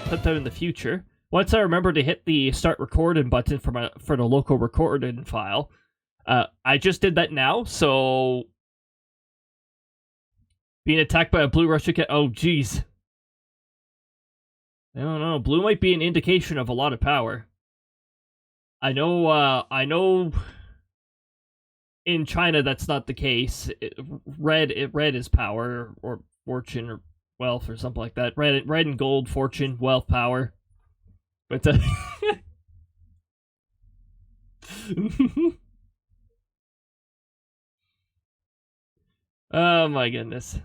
sometime in the future. Once I remember to hit the start recording button for the local recording file. I just did that now, so being attacked by a blue Russian cat. Oh, jeez. I don't know. Blue might be an indication of a lot of power. I know. In China, that's not the case. Red is power or fortune or wealth or something like that. Red and gold, fortune, wealth, power. But oh my goodness.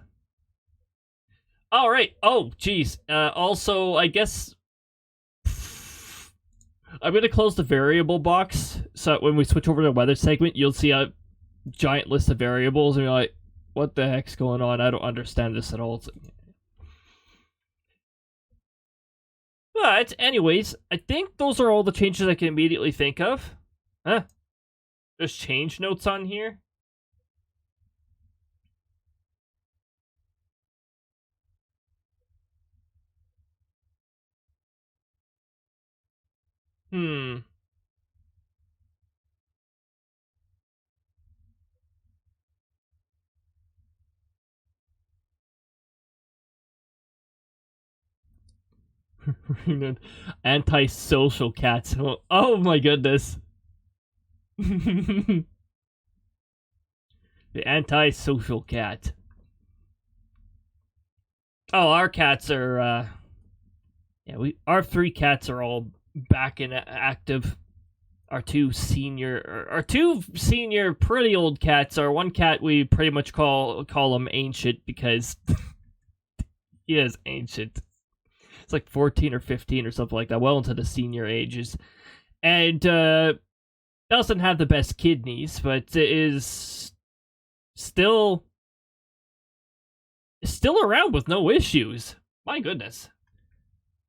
All right. Oh, geez. Also, I guess I'm gonna close the variable box so when we switch over to the weather segment, you'll see a giant list of variables, and you're like, "What the heck's going on? I don't understand this at all." But, anyways, I think those are all the changes I can immediately think of. Huh? There's change notes on here. Anti-social cats. Oh my goodness. The anti-social cat. Oh, our cats are, our 3 cats are all back and active. Our two senior pretty old cats. Our one cat we pretty much call him ancient because he is ancient. It's like 14 or 15 or something like that, well into the senior ages. And doesn't have the best kidneys, but is still around with no issues. My goodness.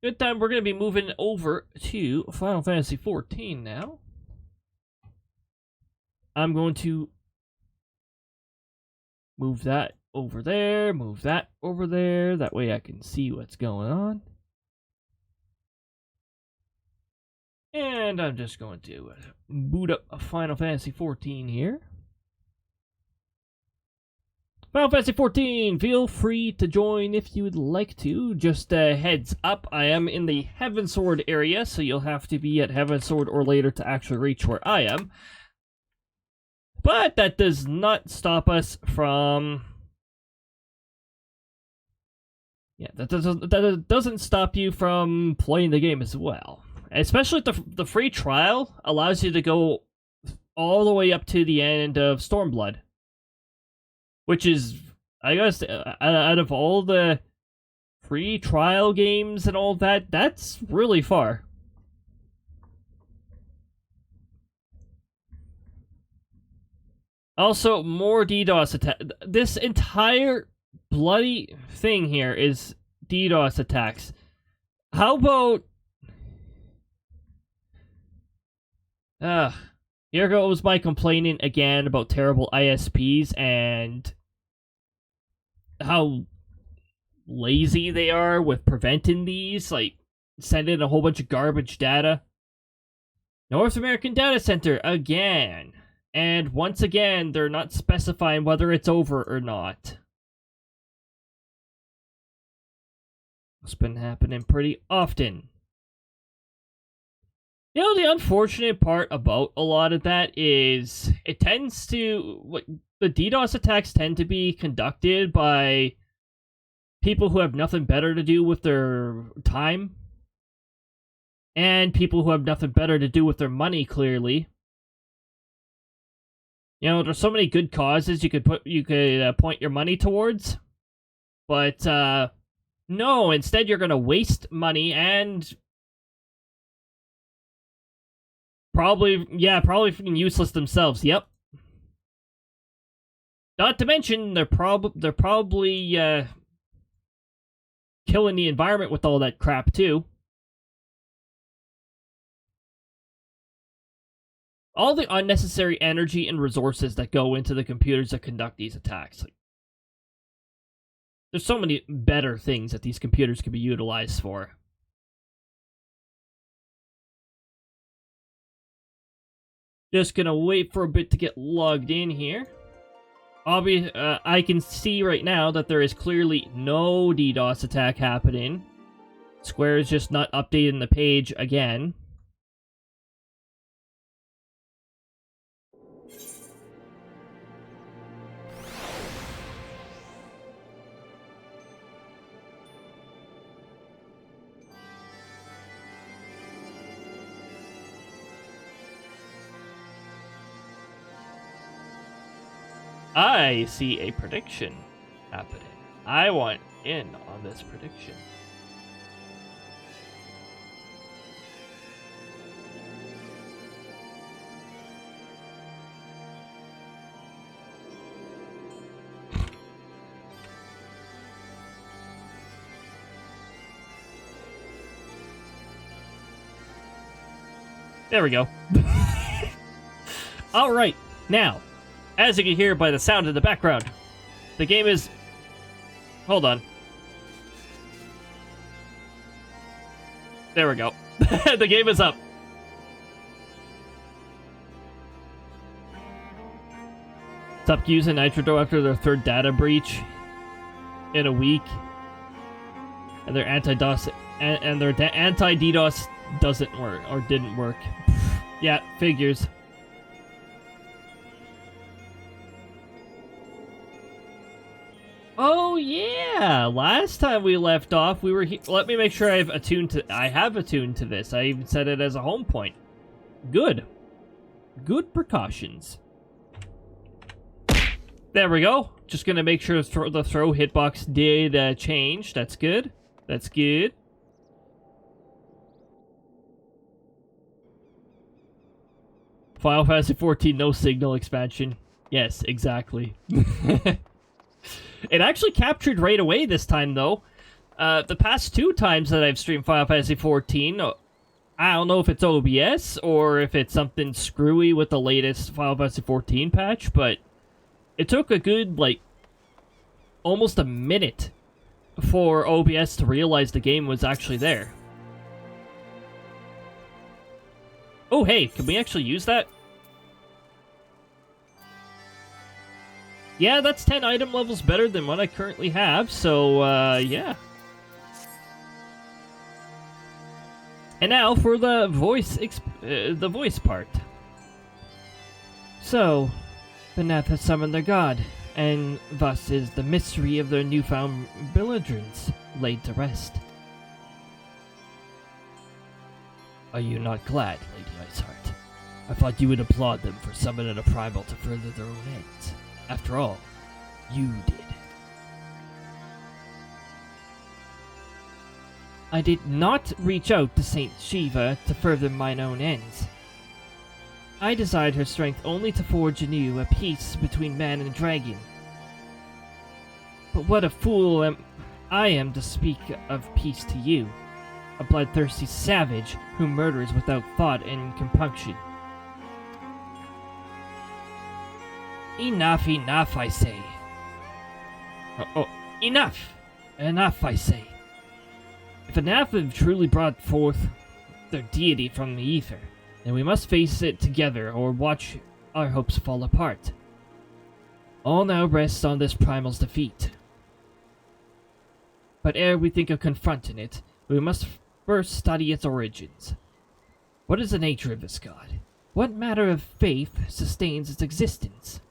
Good time. We're going to be moving over to Final Fantasy XIV now. I'm going to move that over there, move that over there. That way I can see what's going on. And I'm just going to boot up a Final Fantasy XIV here. Final Fantasy XIV, feel free to join if you would like to. Just heads up, I am in the Heavensward area, so you'll have to be at Heavensward or later to actually reach where I am. But that does not stop us from... Yeah, that doesn't stop you from playing the game as well. Especially the free trial allows you to go all the way up to the end of Stormblood. Which is, I guess, out of all the free trial games and all that, that's really far. Also, more DDoS attack. This entire bloody thing here is DDoS attacks. How about... here goes my complaining again about terrible ISPs and how lazy they are with preventing these, like sending a whole bunch of garbage data. North American Data Center again. And once again, they're not specifying whether it's over or not. It's been happening pretty often. You know, the unfortunate part about a lot of that is it tends to... the DDoS attacks tend to be conducted by people who have nothing better to do with their time. And people who have nothing better to do with their money, clearly. You know, there's so many good causes you could point your money towards. But, no, instead you're gonna waste money and... Probably freaking useless themselves, yep. Not to mention, they're probably killing the environment with all that crap, too. All the unnecessary energy and resources that go into the computers that conduct these attacks. Like, there's so many better things that these computers could be utilized for. Just gonna wait for a bit to get logged in here. I can see right now that there is clearly no DDoS attack happening. Square is just not updating the page again. I see a prediction happening. I want in on this prediction. There we go. All right, now, as you can hear by the sound in the background, the game is... Hold on. There we go. The game is up. Stopped using Nitro after their third data breach in a week. And their anti-DOS and their anti-DDoS doesn't work, or didn't work. Yeah, figures. Oh yeah, last time we left off, we were let me make sure I have attuned to this. I even set it as a home point. Good. Good precautions. There we go. Just gonna make sure the throw hitbox did change. That's good. That's good. Final Fantasy 14 no signal expansion. Yes, exactly. It actually captured right away this time, though. The past 2 times that I've streamed Final Fantasy 14, I don't know if it's OBS or if it's something screwy with the latest Final Fantasy 14 patch, but it took a good, like, almost a minute for OBS to realize the game was actually there. Oh, hey, can we actually use that? Yeah, that's 10 item levels better than what I currently have, so, yeah. And now for the voice part. So, the Nath has summoned their god, and thus is the mystery of their newfound belligerence laid to rest. Are you not glad, Lady Iceheart? I thought you would applaud them for summoning a Primal to further their own ends. After all, you did. I did not reach out to Saint Shiva to further mine own ends. I desired her strength only to forge anew a peace between man and dragon. But what a fool I am to speak of peace to you, a bloodthirsty savage who murders without thought and compunction. Enough, enough, I say. Enough! Enough, I say. If the Nath have truly brought forth their deity from the ether, then we must face it together or watch our hopes fall apart. All now rests on this Primal's defeat. But ere we think of confronting it, we must first study its origins. What is the nature of this god? What matter of faith sustains its existence?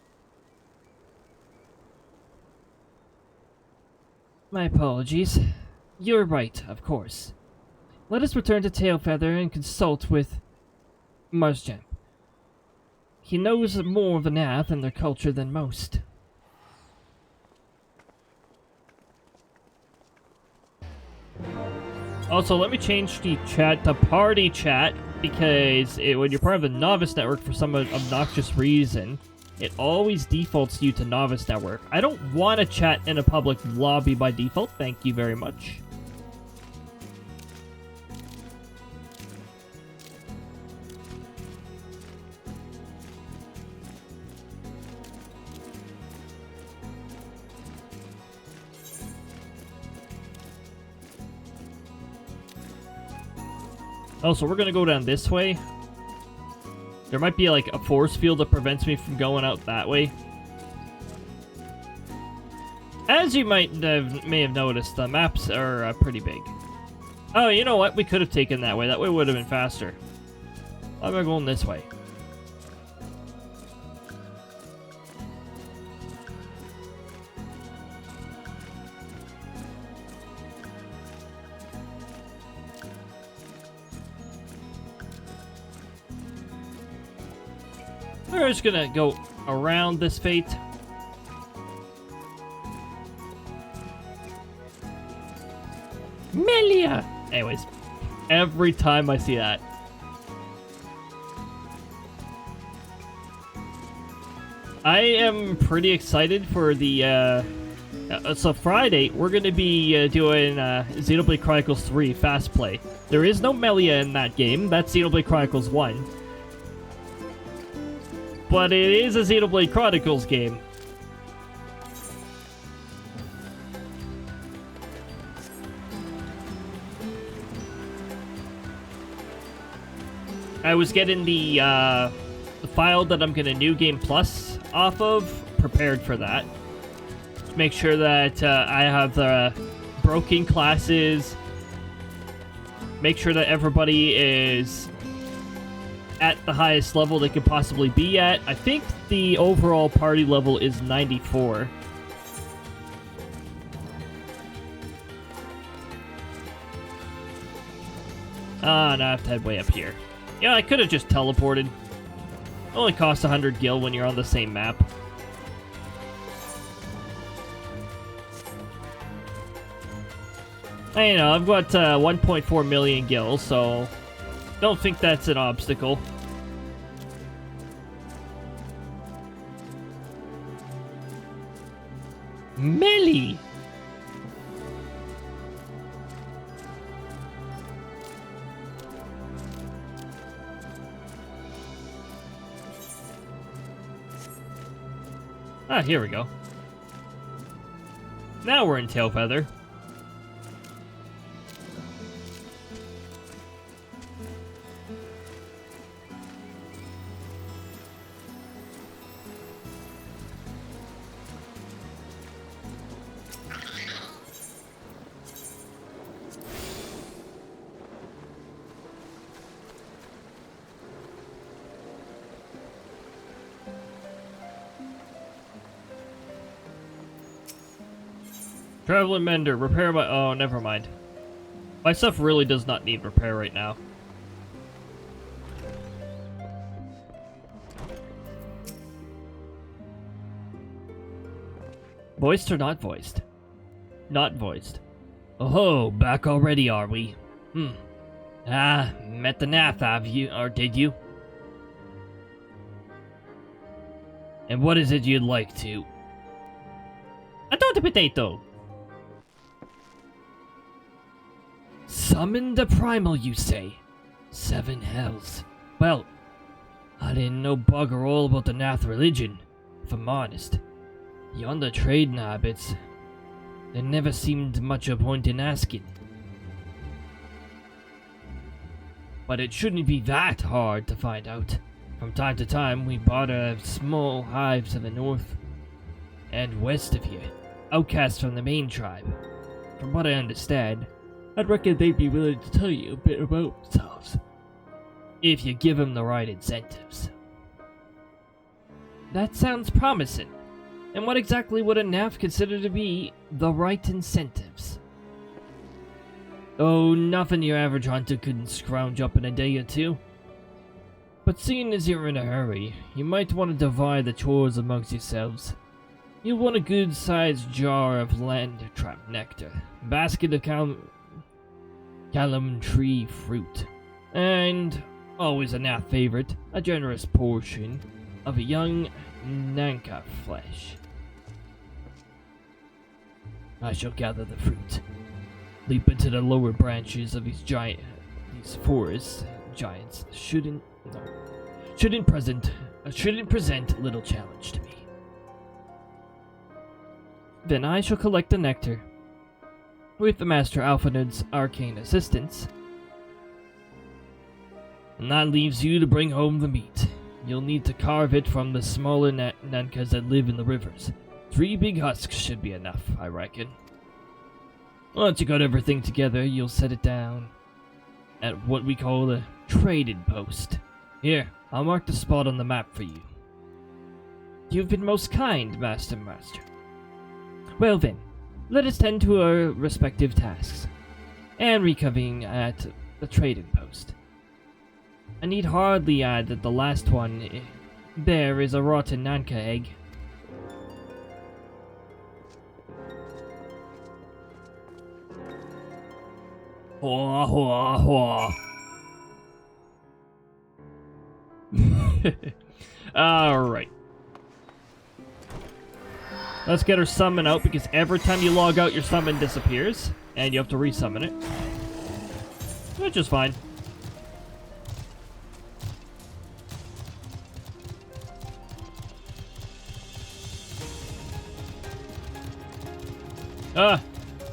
My apologies. You're right, of course. Let us return to Tailfeather and consult with Marsjamp. He knows more of the Nath and their culture than most. Also, let me change the chat to party chat, because when you're part of the Novice Network for some obnoxious reason, it always defaults you to Novice Network. I don't want to chat in a public lobby by default, thank you very much. Oh, so we're gonna go down this way. There might be like a force field that prevents me from going out that way. As you may have noticed, the maps are pretty big. Oh, you know what? We could have taken that way. That way would have been faster. Why am I going this way? We're just gonna go around this fate. Melia! Anyways, every time I see that. I am pretty excited for the, so Friday, we're gonna be doing Xenoblade Chronicles 3 Fast Play. There is no Melia in that game, that's Xenoblade Chronicles 1. But it is a Xenoblade Chronicles game. I was getting the file that I'm gonna New Game Plus off of, prepared for that. Make sure that I have the broken classes. Make sure that everybody is at the highest level they could possibly be at. I think the overall party level is 94. Ah, now I have to head way up here. Yeah, I could have just teleported. Only costs 100 gil when you're on the same map. You know, I've got 1.4 million gil, so don't think that's an obstacle. Melly! Ah, here we go. Now we're in Tailfeather. Traveling Mender, repair my... Oh, never mind. My stuff really does not need repair right now. Voiced or not voiced? Not voiced. Oh, back already, are we? Ah, met the Nath, have you? Or did you? And what is it you'd like to? I thought a potato! Summon the Primal, you say? 7 hells. Well, I didn't know bugger all about the Nath religion, if I'm honest. Yonder trading habits, there never seemed much a point in asking. But it shouldn't be that hard to find out. From time to time, we bother small hives to the north and west of here, outcasts from the main tribe. From what I understand, I'd reckon they'd be willing to tell you a bit about themselves, if you give them the right incentives. That sounds promising. And what exactly would a NAF consider to be the right incentives? Oh, nothing your average hunter couldn't scrounge up in a day or two. But seeing as you're in a hurry, you might want to divide the chores amongst yourselves. You'll want a good-sized jar of land trap nectar, a basket of Callum tree fruit, and, always a NAF favorite, a generous portion of a young Nanka flesh. I shall gather the fruit, leap into the lower branches of these forest giants shouldn't present little challenge to me. Then I shall collect the nectar, with the Master Alphanud's arcane assistance. And that leaves you to bring home the meat. you'll need to carve it from the smaller nankas that live in the rivers. 3 big husks should be enough, I reckon. Once you got everything together, you'll set it down at what we call the trading post. Here, I'll mark the spot on the map for you. You've been most kind, Master. Well then, let us tend to our respective tasks, and reconvene at the trading post. I need hardly add that the last one there is a rotten nanka egg. Hua, hua, hua. Alright. Let's get her summon out, because every time you log out, your summon disappears, and you have to resummon it. Which is fine.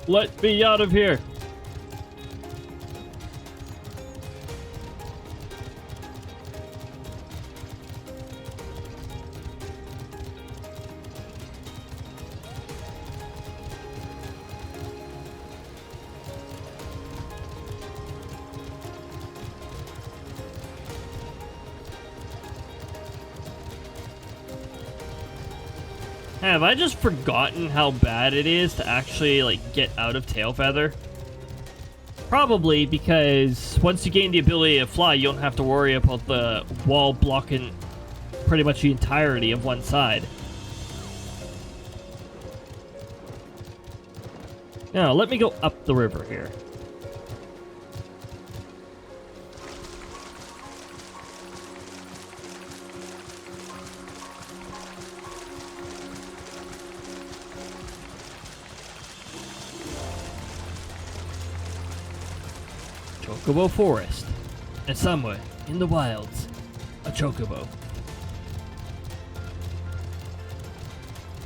Let me out of here. Have I just forgotten how bad it is to actually, like, get out of Tailfeather? Probably, because once you gain the ability to fly, you don't have to worry about the wall blocking pretty much the entirety of one side. Now, let me go up the river here. Chocobo Forest, and somewhere in the wilds, a chocobo.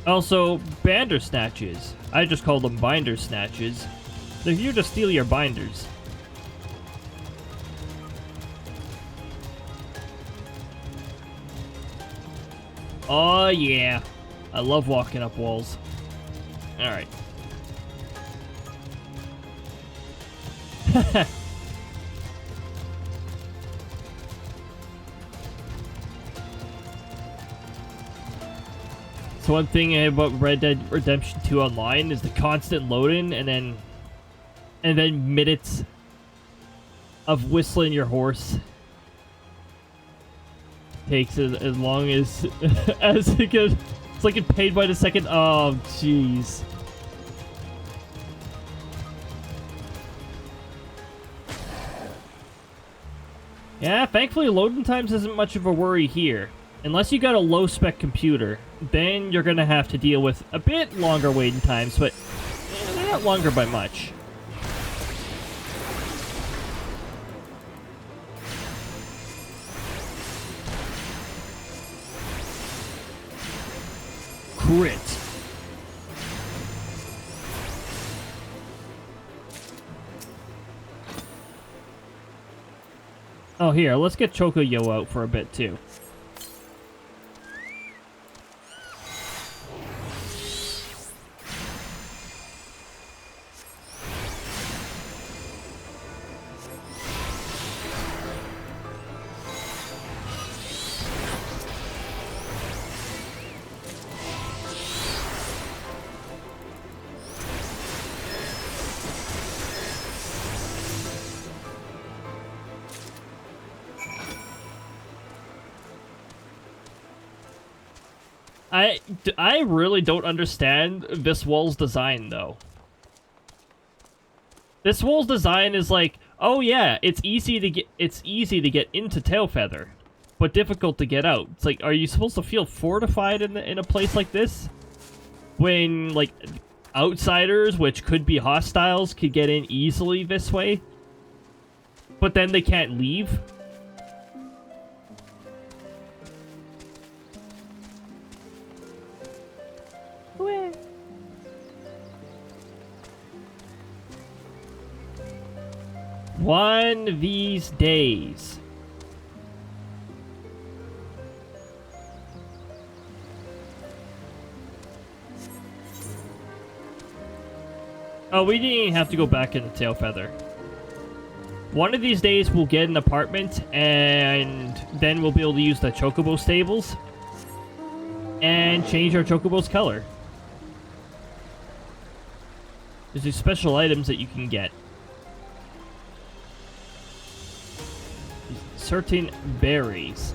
Also, bander snatches. I just call them binder snatches. They're here to steal your binders. Oh yeah, I love walking up walls. Alright. So one thing about Red Dead Redemption 2 Online is the constant loading, and then minutes of whistling your horse takes as long as as it goes. It's like it paid by the second. Oh, jeez. Yeah, thankfully loading times isn't much of a worry here. Unless you got a low-spec computer, then you're going to have to deal with a bit longer waiting times, but they're not longer by much. Crit. Oh, here, let's get Chocoyo out for a bit, too. I really don't understand this wall's design, though. This wall's design is like, oh yeah, it's easy to get into Tailfeather, but difficult to get out. It's like, are you supposed to feel fortified in a place like this, when like outsiders, which could be hostiles, could get in easily this way, but then they can't leave? One of these days. Oh, we didn't even have to go back in the tail feather. One of these days we'll get an apartment, and then we'll be able to use the chocobo stables and change our chocobo's color. There's these special items that you can get. Certain berries.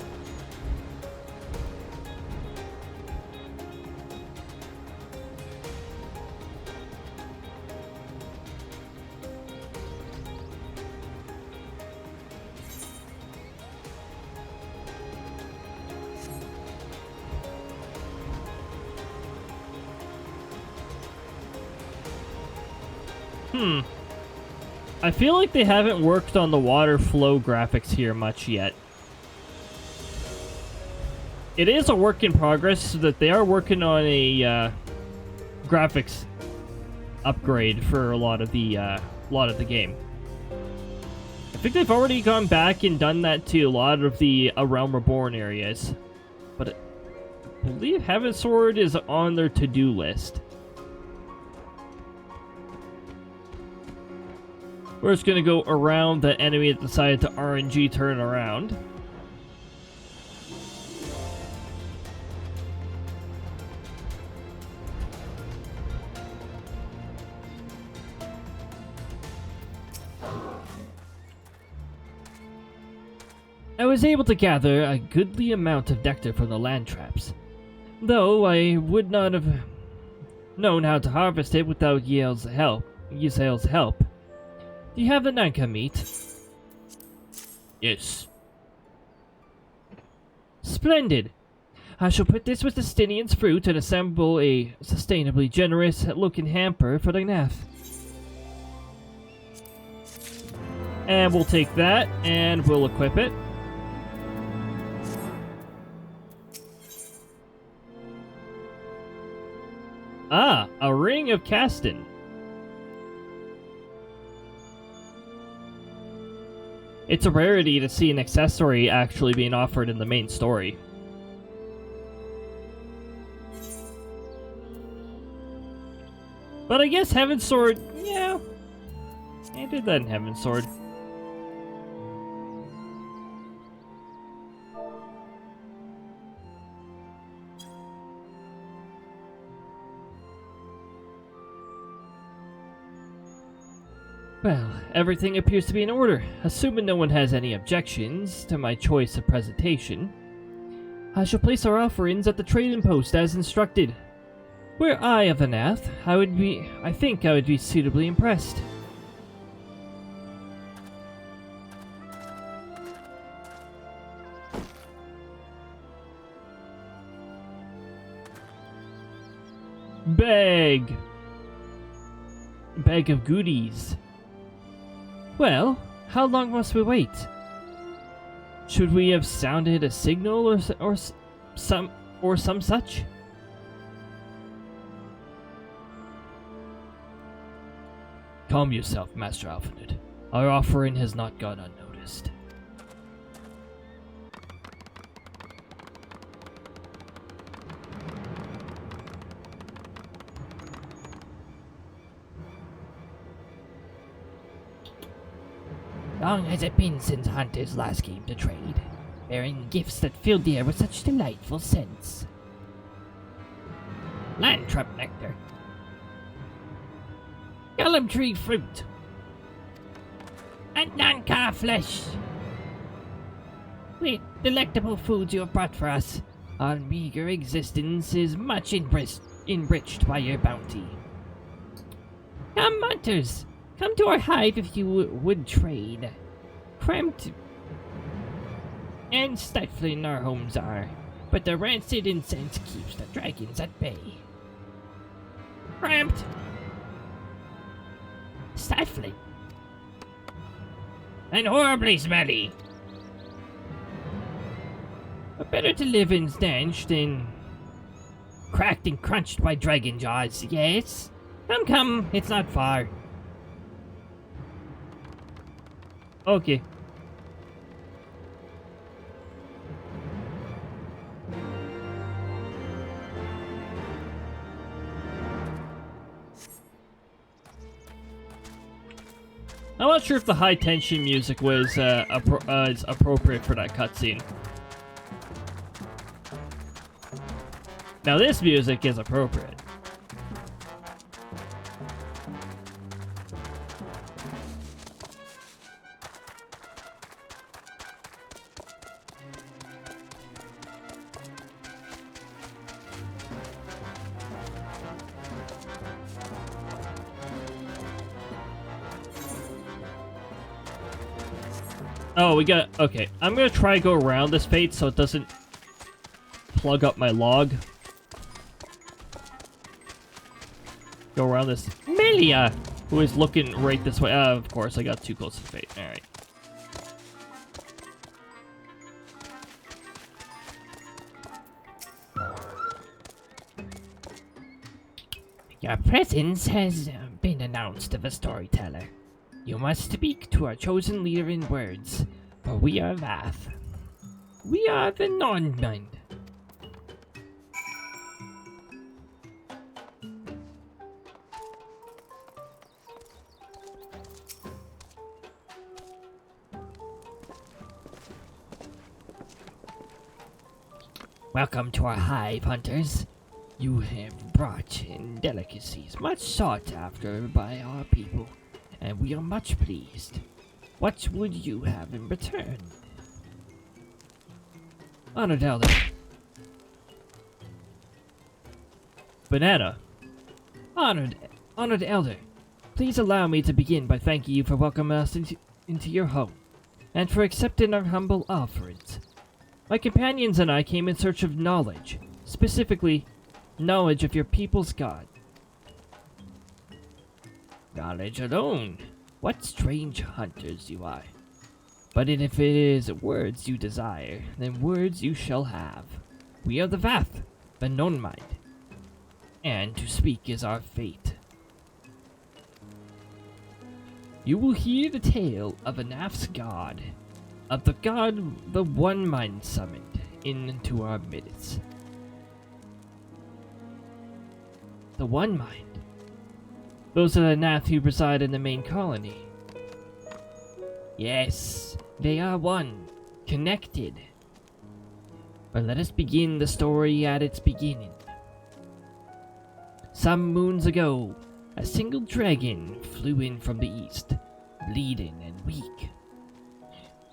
I feel like they haven't worked on the water flow graphics here much yet. It is a work in progress, so that they are working on a graphics upgrade for a lot of the game. I think they've already gone back and done that to a lot of the A Realm Reborn areas, but I believe Heavensward is on their to-do list. We're just gonna go around the enemy that decided to RNG turn around. I was able to gather a goodly amount of nectar from the land traps, though I would not have known how to harvest it without Yale's help. Do you have the Nanka meat? Yes. Splendid. I shall put this with the Stinian's fruit and assemble a sustainably generous looking hamper for the Gnath. And we'll take that and we'll equip it. Ah, a ring of Caston. It's a rarity to see an accessory actually being offered in the main story. But I guess Heavensward, yeah. I did that in Heavensward. Well, everything appears to be in order. Assuming no one has any objections to my choice of presentation, I shall place our offerings at the trading post as instructed. Were I of the Nath, I think I would be suitably impressed. Bag of goodies. Well, how long must we wait? Should we have sounded a signal or some such? Calm yourself, Master Alphanid. Our offering has not gone unnoticed. Long has it been since hunters last came to trade, bearing gifts that filled the air with such delightful scents. Land trap nectar, gallum tree fruit, and Nanka flesh. With delectable foods you have brought for us, our meager existence is much enriched by your bounty. Come, hunters! Come to our hive if you would trade. Cramped and stifling our homes are, but the rancid incense keeps the dragons at bay. Cramped, stifling, and horribly smelly. But better to live in stench than cracked and crunched by dragon jaws, yes? Come, it's not far. Okay. I'm not sure if the high tension music was is appropriate for that cutscene. Now this music is appropriate. Oh, we got... Okay, I'm gonna try to go around this fate so it doesn't plug up my log. Go around this... Melia! Who is looking right this way. Of course, I got too close to fate. Alright. Your presence has been announced of a storyteller. You must speak to our chosen leader in words, for we are Vath. We are the non-mind. Welcome to our hive, hunters. You have brought in delicacies much sought after by our people, and we are much pleased. What would you have in return? Honored Elder. Banana. Honored Elder. Please allow me to begin by thanking you for welcoming us into your home, and for accepting our humble offerings. My companions and I came in search of knowledge, specifically, knowledge of your people's god. Knowledge alone? What strange hunters you are. But if it is words you desire, then words you shall have. We are the Vath, the non-mind. And to speak is our fate. You will hear the tale of Anaf's god, of the god the one mind summoned into our midst. The one mind. Those are the Nath who reside in the main colony. Yes, they are one, connected. But let us begin the story at its beginning. Some moons ago, a single dragon flew in from the east, bleeding and weak.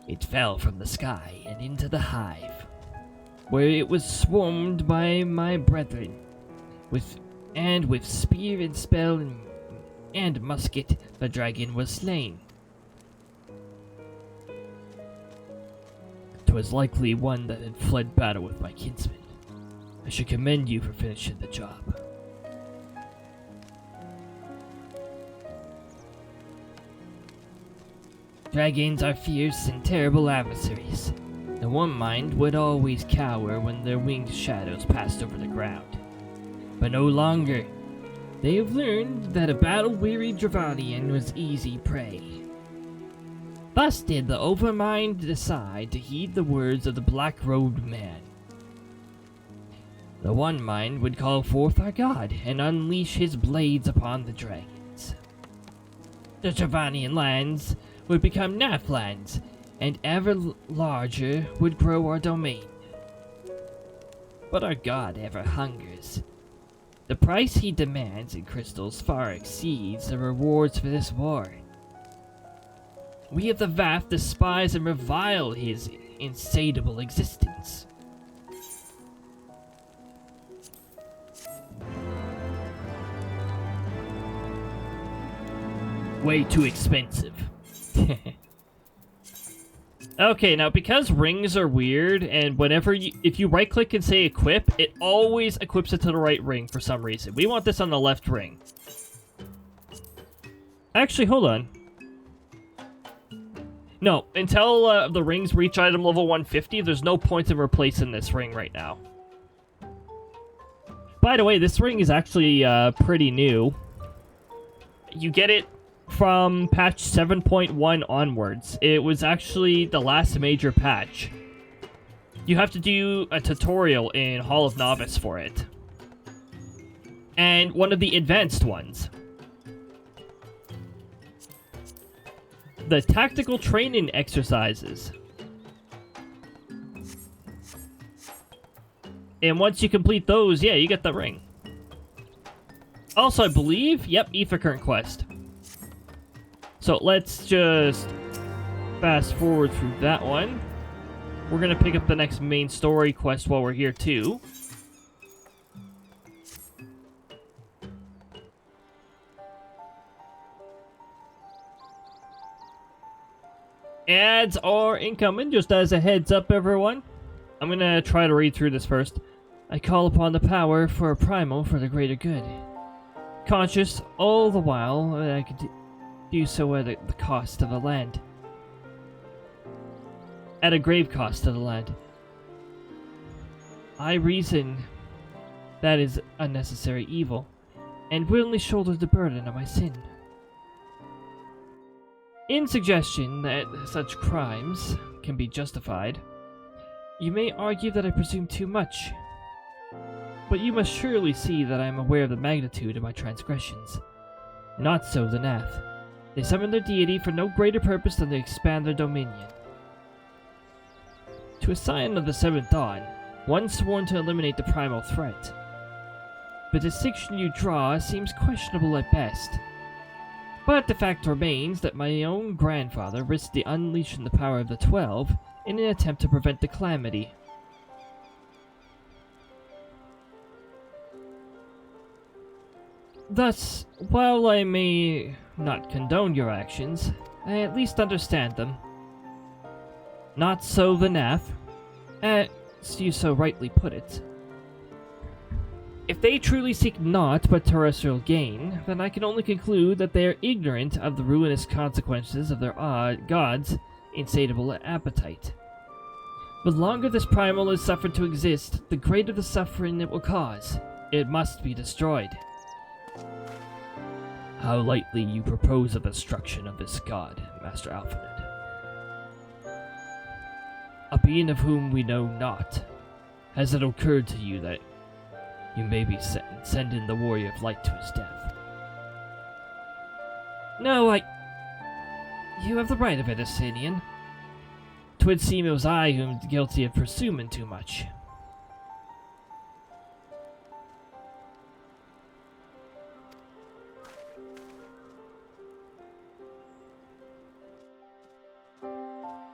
It fell from the sky and into the hive, where it was swarmed by my brethren. With spear and spell and musket, the dragon was slain. 'Twas likely one that had fled battle with my kinsman. I should commend you for finishing the job. Dragons are fierce and terrible adversaries. The one mind would always cower when their winged shadows passed over the ground. But no longer. They have learned that a battle-weary Dravanian was easy prey. Thus did the Overmind decide to heed the words of the black-robed man. The One Mind would call forth our god and unleash his blades upon the dragons. The Dravanian lands would become Nath lands, and ever larger would grow our domain. But our god ever hungers. The price he demands in crystals far exceeds the rewards for this war. We of the Vath despise and revile his insatiable existence. Way too expensive. Okay, now because rings are weird, and if you right click and say equip, it always equips it to the right ring for some reason. We want this on the left ring. Actually, hold on. No, until the rings reach item level 150, there's no point in replacing this ring right now. By the way, this ring is actually pretty new. You get it from patch 7.1 onwards. It was actually the last major patch. You have to do a tutorial in Hall of Novice for it. And one of the advanced ones. the tactical training exercises. And once you complete those, yeah, you get the ring. Also, I believe, yep, Ether Current quest. So let's just fast forward through that one. We're gonna pick up the next main story quest while we're here too. Ads are incoming, just as a heads up, everyone. I'm gonna try to read through this first. I call upon the power for a primal for the greater good. Conscious all the while that I could do so at the cost of the land. At a grave cost to the land. I reason that is unnecessary evil, and willingly shoulder the burden of my sin. In suggestion that such crimes can be justified, you may argue that I presume too much. But you must surely see that I am aware of the magnitude of my transgressions. Not so the Nath. They summon their deity for no greater purpose than to expand their dominion. To a scion of the Seventh Dawn, one sworn to eliminate the primal threat. The distinction you draw seems questionable at best. But the fact remains that my own grandfather risked the unleashing the power of the 12 in an attempt to prevent the calamity. Thus, while I may not condone your actions, I at least understand them. Not so the Nath, as you so rightly put it. If they truly seek naught but terrestrial gain, then I can only conclude that they are ignorant of the ruinous consequences of their god's insatiable appetite. The longer this primal is suffered to exist, the greater the suffering it will cause. It must be destroyed. How lightly you propose the destruction of this god, Master Alphanid. A being of whom we know not. Has it occurred to you that you may be sending the warrior of light to his death? No, You have the right of it, Asinian. 'Twould seem it was I who am guilty of presuming too much.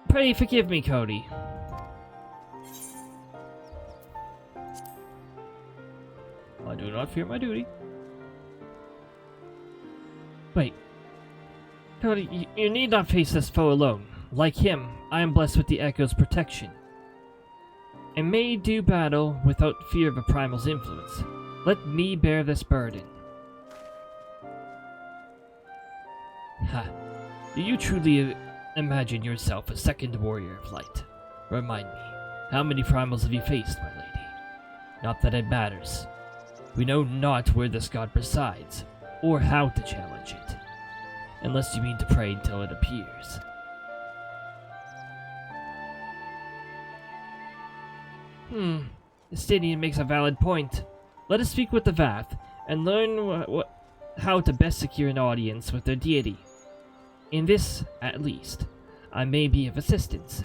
Pray forgive me, Cody. I do not fear my duty. Wait. Cody, you need not face this foe alone. Like him, I am blessed with the Echo's protection, and may do battle without fear of a primal's influence. Let me bear this burden. Ha. Do you truly imagine yourself a second warrior of light? Remind me, how many primals have you faced, my lady? Not that it matters. We know not where this god resides, or how to challenge it. Unless you mean to pray until it appears. Estinian makes a valid point. Let us speak with the Vath, and learn how to best secure an audience with their deity. In this, at least, I may be of assistance.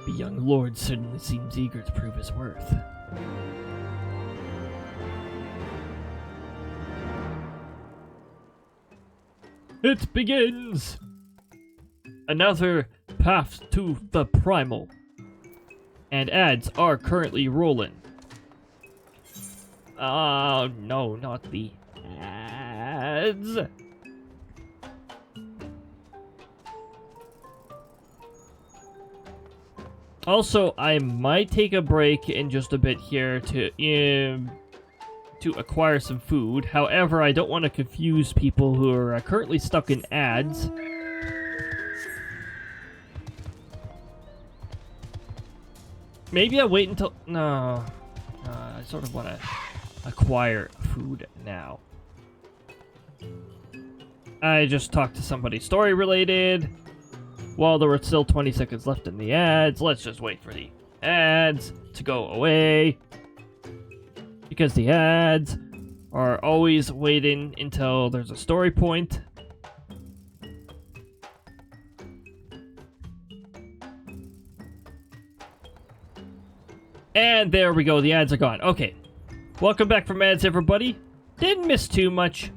The young lord certainly seems eager to prove his worth. It begins! Another path to the Primal. And ads are currently rolling. Oh, no, not the ads. Also, I might take a break in just a bit here to acquire some food. However, I don't want to confuse people who are currently stuck in ads. Maybe I'll wait until... No. I sort of want to acquire food now. I just talked to somebody story related. While there were still 20 seconds left in the ads, let's just wait for the ads to go away. Because the ads are always waiting until there's a story point. And there we go, the ads are gone. Okay. Welcome back from ads, everybody. Didn't miss too much.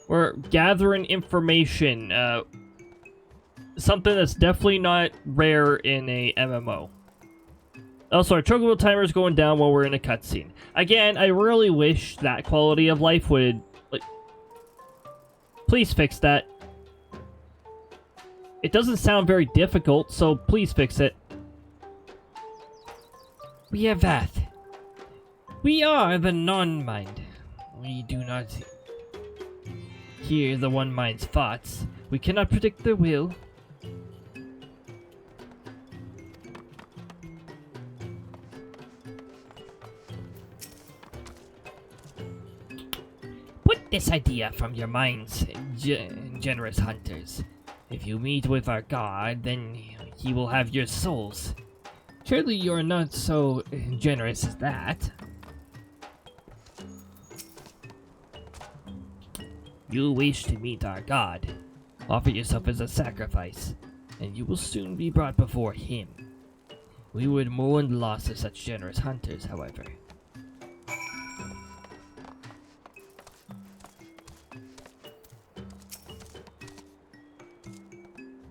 We're gathering information. Something that's definitely not rare in a MMO. Also, our chocobo timer is going down while we're in a cutscene. Again, I really wish that quality of life would... like, please fix that. It doesn't sound very difficult, so please fix it. We are that. We are the non-mind. We do not hear the one mind's thoughts. We cannot predict their will. Put this idea from your minds, generous hunters. If you meet with our god, then he will have your souls. Surely you're not so generous as that. You wish to meet our god. Offer yourself as a sacrifice, and you will soon be brought before him. We would mourn the loss of such generous hunters, however.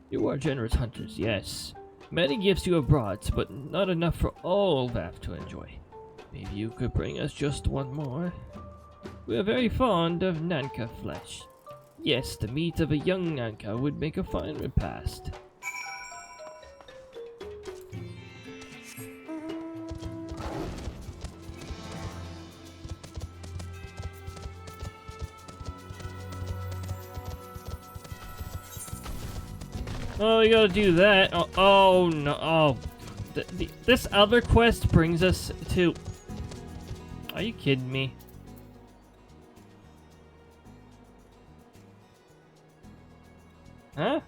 You are generous hunters, yes. Many gifts you have brought, but not enough for all Vav to enjoy. Maybe you could bring us just one more. We are very fond of Nanka flesh. Yes, the meat of a young Nanka would make a fine repast. Oh, you gotta do that. Oh no. Oh. This other quest brings us to... Are you kidding me? Huh?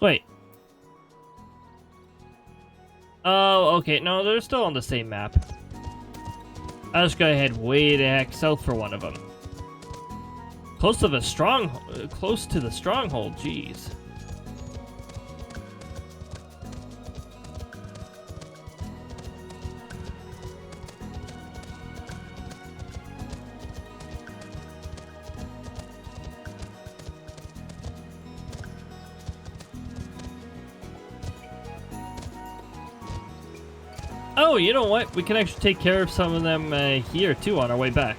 Wait. Oh, okay. No, they're still on the same map. I'll just go ahead way the heck south for one of them. Close to the stronghold, jeez. Oh, you know what? We can actually take care of some of them here too on our way back.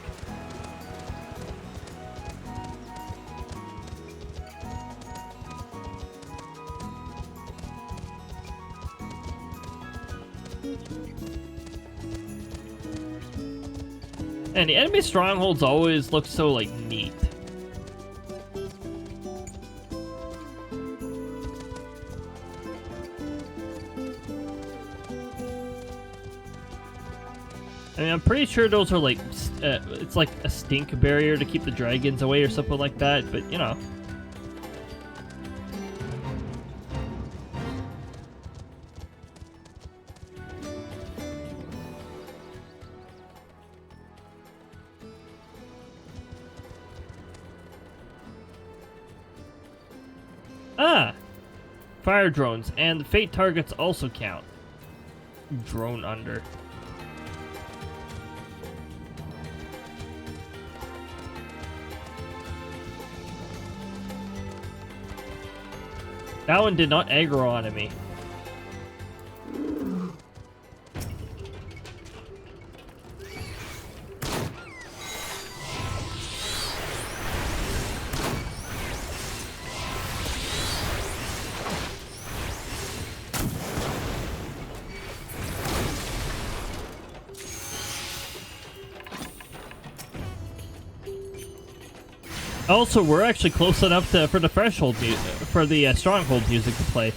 And the enemy strongholds always look so, like, neat. I mean, I'm pretty sure those are, like, it's like a stink barrier to keep the dragons away or something like that, but, you know. Ah! Fire drones, and the fate targets also count. Drone under. That one did not aggro onto me. Also, we're actually close enough for the for the stronghold music to play.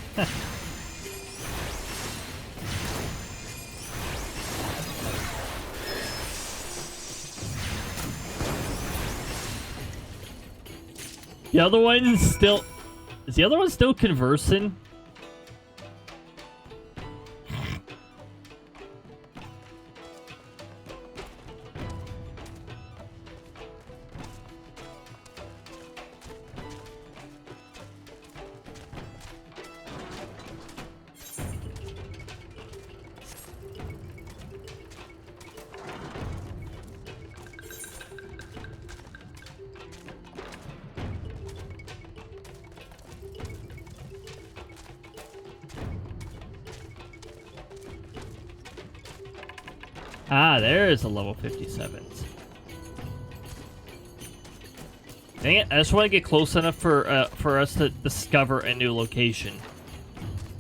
The other one's still... Is the other one still conversing? Ah, there's a level 57s. Dang it, I just want to get close enough for us to discover a new location.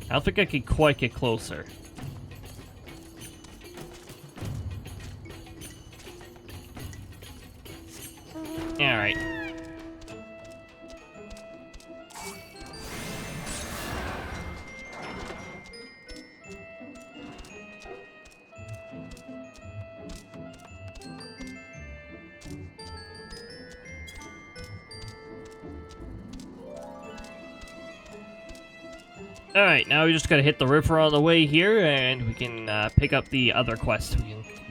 I don't think I can quite get closer. Alright. Alright, now we just gotta hit the river on the way here, and we can pick up the other quest.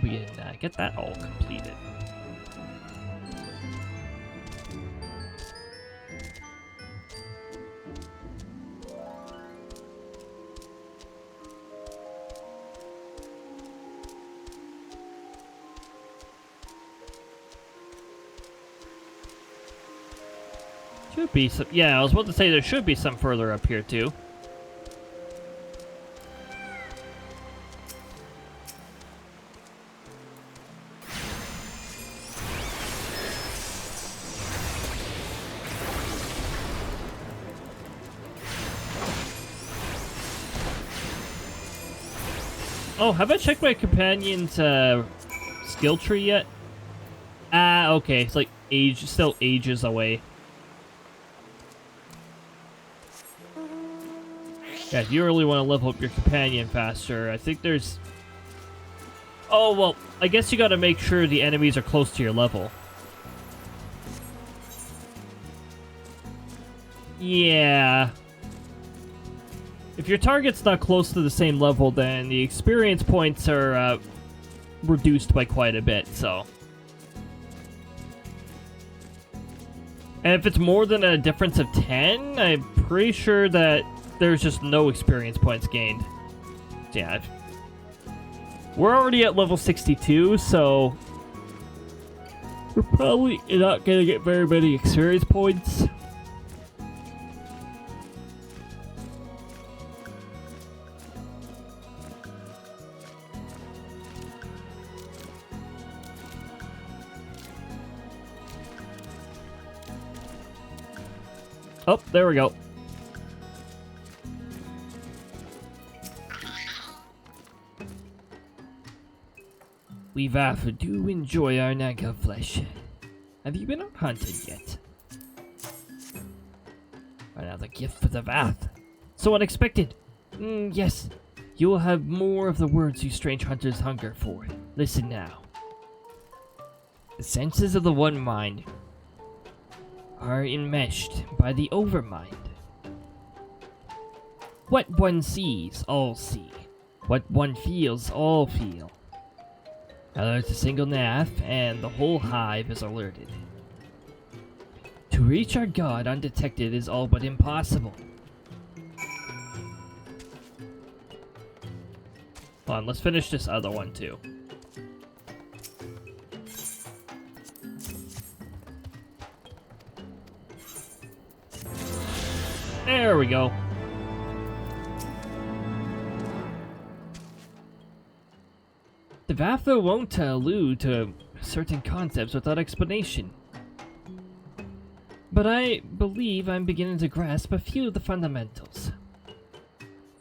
We can get that all completed. Should be some... Yeah, I was about to say there should be some further up here, too. Oh, have I checked my companion's skill tree yet? Ah, okay. It's like still ages away. Yeah, if you really want to level up your companion faster, I think there's... Oh, well, I guess you gotta make sure the enemies are close to your level. Yeah. If your target's not close to the same level, then the experience points are reduced by quite a bit, so... And if it's more than a difference of 10, I'm pretty sure that there's just no experience points gained. Yeah. We're already at level 62, so... We're probably not gonna get very many experience points. Oh, there we go. We Vath do enjoy our naga flesh. Have you been hunted yet? Another gift for the Vath. So unexpected. Yes. You will have more of the words you strange hunters hunger for. Listen now. The senses of the one mind are enmeshed by the overmind. What one sees, all see. What one feels, all feel. Alert a single naff, and the whole hive is alerted. To reach our god undetected is all but impossible. Hold on, let's finish this other one too. There we go. The Vatho won't allude to certain concepts without explanation. But I believe I'm beginning to grasp a few of the fundamentals.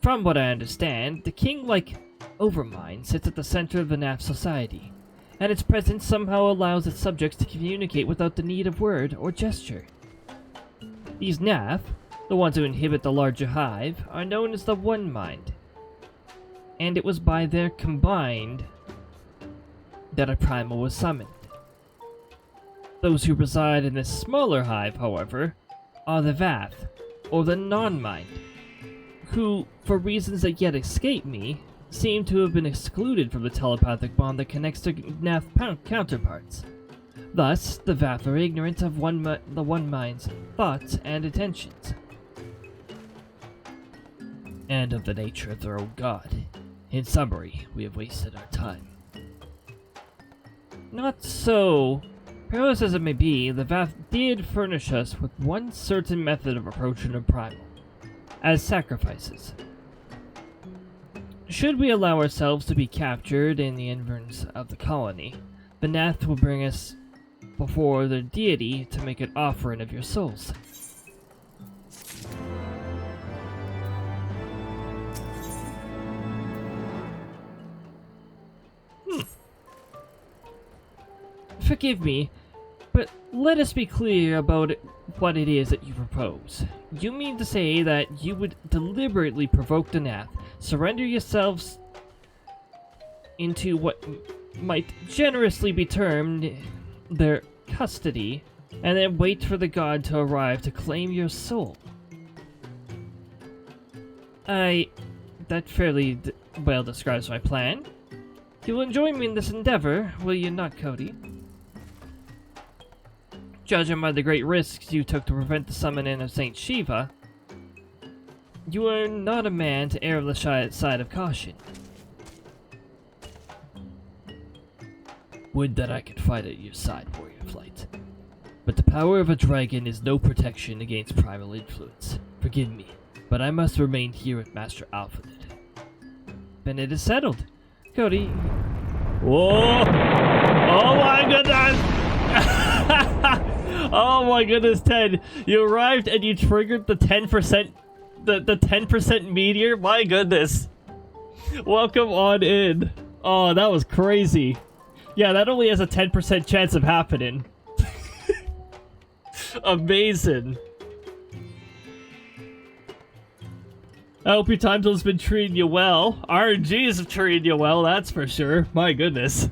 From what I understand, the king-like Overmind sits at the center of the Naf society, and its presence somehow allows its subjects to communicate without the need of word or gesture. These Nath, the ones who inhabit the larger hive, are known as the One Mind, and it was by their combined that a Primal was summoned. Those who reside in this smaller hive, however, are the Vath, or the Non-Mind, who, for reasons that yet escape me, seem to have been excluded from the telepathic bond that connects their Nath counterparts. Thus, the Vath are ignorant of the One Mind's thoughts and intentions, and of the nature of their own god. In summary, we have wasted our time. Not so. Perilous as it may be, the Vath did furnish us with one certain method of approaching a Primal, as sacrifices. Should we allow ourselves to be captured in the environs of the colony, the Nath will bring us before their deity to make an offering of your souls. Forgive me, but let us be clear about what it is that you propose. You mean to say that you would deliberately provoke the Nath, surrender yourselves into what might generously be termed their custody, and then wait for the god to arrive to claim your soul? That fairly well describes my plan. You will join me in this endeavor, will you not, Cody? Judging by the great risks you took to prevent the summoning of Saint Shiva, you are not a man to err on the side of caution. Would that I could fight at your side, Warrior Flight. But the power of a dragon is no protection against primal influence. Forgive me, but I must remain here with Master Alphabet. Then it is settled. Cody. Whoa! Oh my goodness! Oh my goodness, Ted. You arrived and you triggered the 10%, the 10% meteor? My goodness. Welcome on in. Oh, that was crazy. Yeah, that only has a 10% chance of happening. Amazing. I hope your time zone's been treating you well. RNGs have treated you well, that's for sure. My goodness.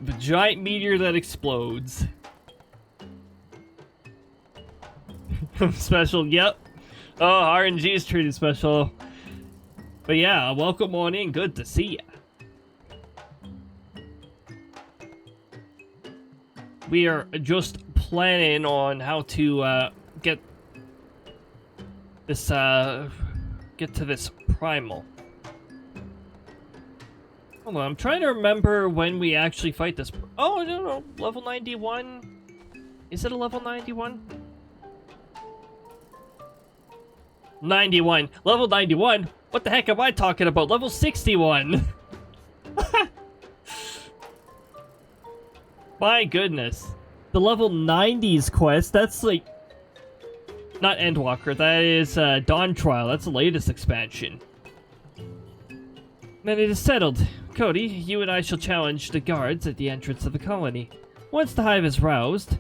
The giant meteor that explodes. Special, yep. Oh, RNG is treated special. But yeah, welcome on in. Good to see ya. We are just planning on how to get this get to this Primal. Hold on, I'm trying to remember when we actually fight this. Oh, no, level 91. Is it a level 91? 91. Level 91? What the heck am I talking about? Level 61. My goodness. The level 90s quest, that's like... Not Endwalker, that is Dawn Trial. That's the latest expansion. Then it is settled. Cody, you and I shall challenge the guards at the entrance of the colony. Once the hive is roused,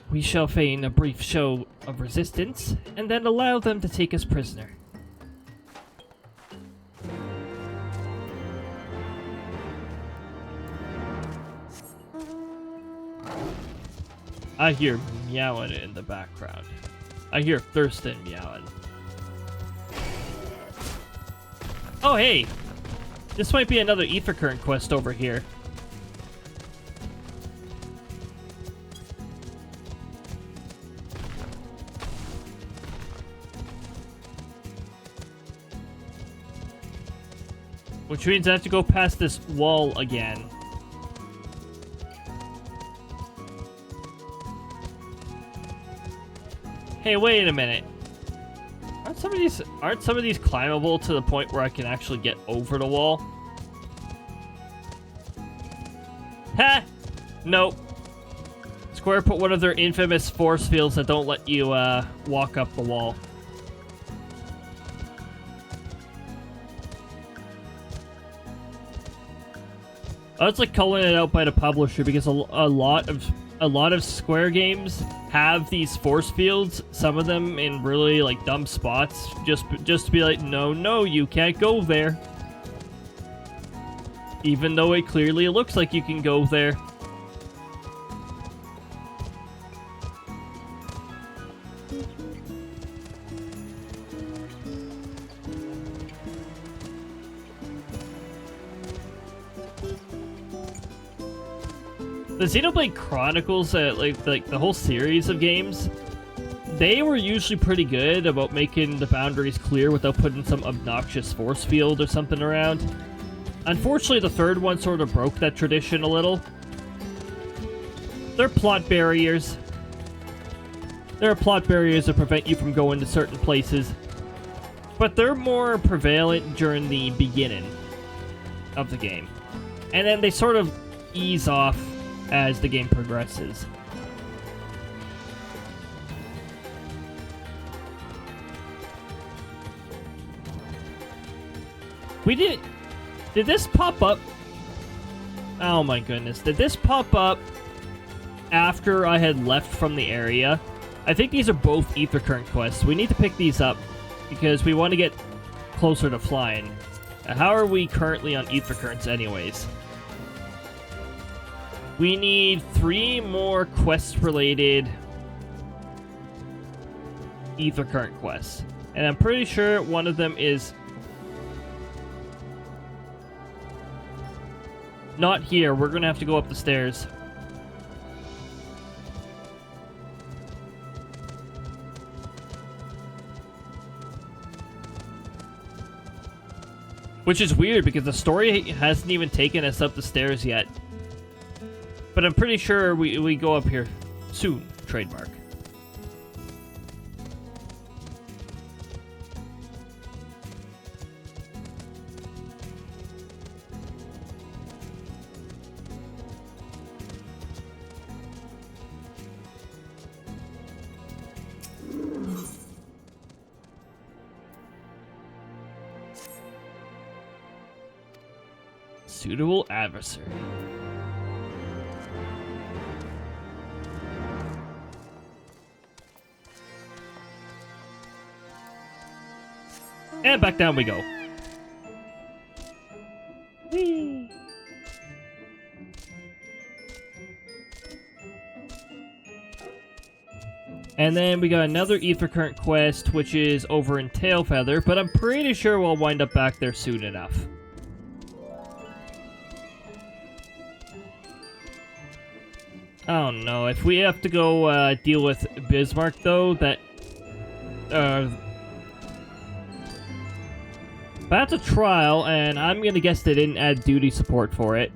we shall feign a brief show of resistance, and then allow them to take us prisoner. I hear meowing in the background. I hear Thurston meowing. Oh, hey! This might be another Ether Current quest over here. Which means I have to go past this wall again. Hey, wait a minute. Aren't some of these climbable to the point where I can actually get over the wall? Ha! Nope. Square put one of their infamous force fields that don't let you walk up the wall. It's like calling it out by the publisher because a lot of Square games have these force fields. Some of them in really like dumb spots, just to be like, no, you can't go there, even though it clearly looks like you can go there. The Xenoblade Chronicles, like the whole series of games, they were usually pretty good about making the boundaries clear without putting some obnoxious force field or something around. Unfortunately, the third one sort of broke that tradition a little. They're plot barriers. There are plot barriers that prevent you from going to certain places, but they're more prevalent during the beginning of the game. And then they sort of ease off as the game progresses. Did this pop up? Oh my goodness. Did this pop up after I had left from the area? I think these are both Ether Current quests. We need to pick these up because we want to get closer to flying. How are we currently on Ether Currents anyways? We need 3 more quest-related Ether Current quests. And I'm pretty sure one of them is not here. We're going to have to go up the stairs. Which is weird because the story hasn't even taken us up the stairs yet. But I'm pretty sure we go up here soon. Trademark. Suitable adversary. And back down we go. Whee! And then we got another Ether Current quest, which is over in Tailfeather, but I'm pretty sure we'll wind up back there soon enough. Oh no, if we have to go deal with Bismarck though, that's a trial, and I'm gonna guess they didn't add duty support for it.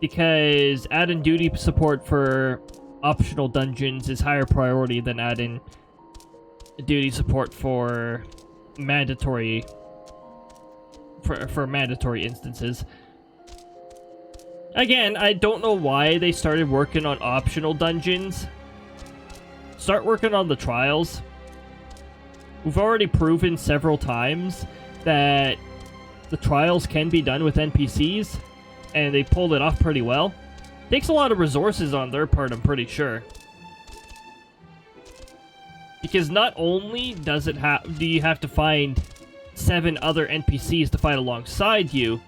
Because adding duty support for optional dungeons is higher priority than adding duty support for mandatory for mandatory instances. Again, I don't know why they started working on optional dungeons. Start working on the trials. We've already proven several times that the trials can be done with NPCs, and they pulled it off pretty well. Takes a lot of resources on their part, I'm pretty sure. Because not only do you have to find 7 other NPCs to fight alongside you,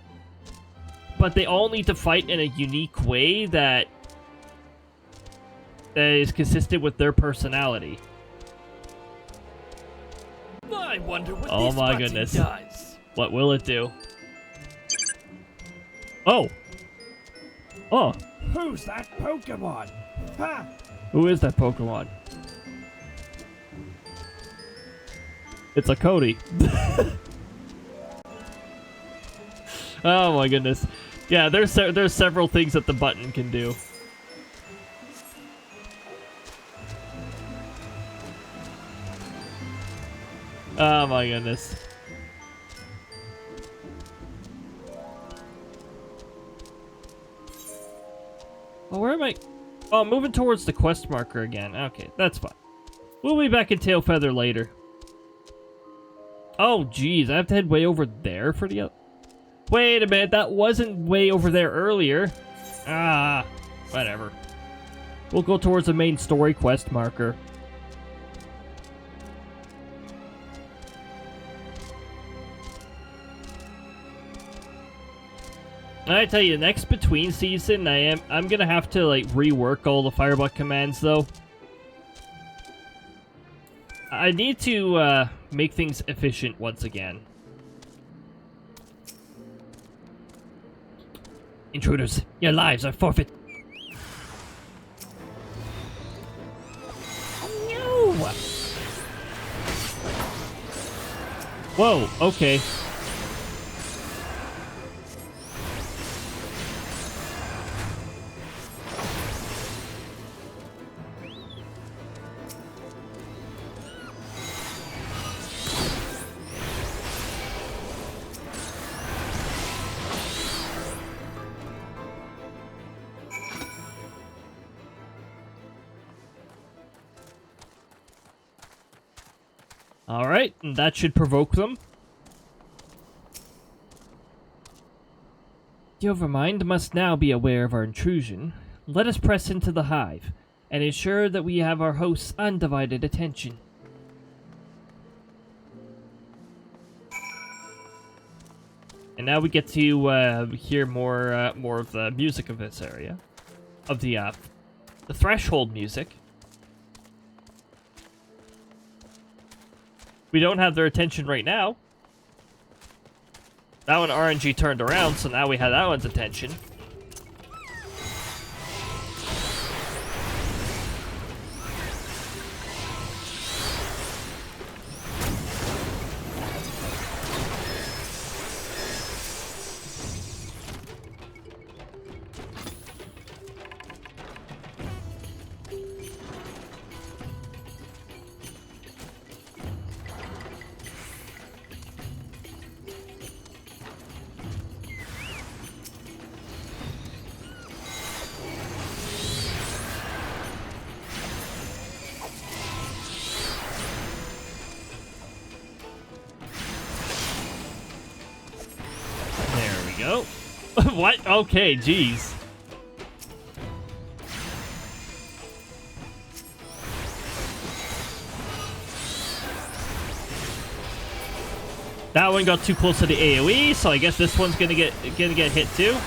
but they all need to fight in a unique way that is consistent with their personality. I wonder what oh this my button goodness. does. What will it do? Oh! Oh! Who's that Pokemon? Ha! Who is that Pokemon? It's a Cody. Oh my goodness. Yeah, there's several things that the button can do. Oh my goodness. Oh, where am I? Oh, I'm moving towards the quest marker again. Okay, that's fine. We'll be back in Tailfeather later. Oh, geez. I have to head way over there for the... Wait a minute, that wasn't way over there earlier. Ah, whatever. We'll go towards the main story quest marker. I tell you, next between season, I'm gonna have to like rework all the Firebuck commands though. I need to make things efficient once again. Intruders, your lives are forfeit. No. Whoa, okay. Alright, that should provoke them. The Overmind must now be aware of our intrusion. Let us press into the hive, and ensure that we have our host's undivided attention. And now we get to hear more of the music of this area. Of the threshold music. We don't have their attention right now. That one RNG turned around, so now we have that one's attention. Go. What? Okay, jeez. That one got too close to the AoE, so I guess this one's gonna get hit too.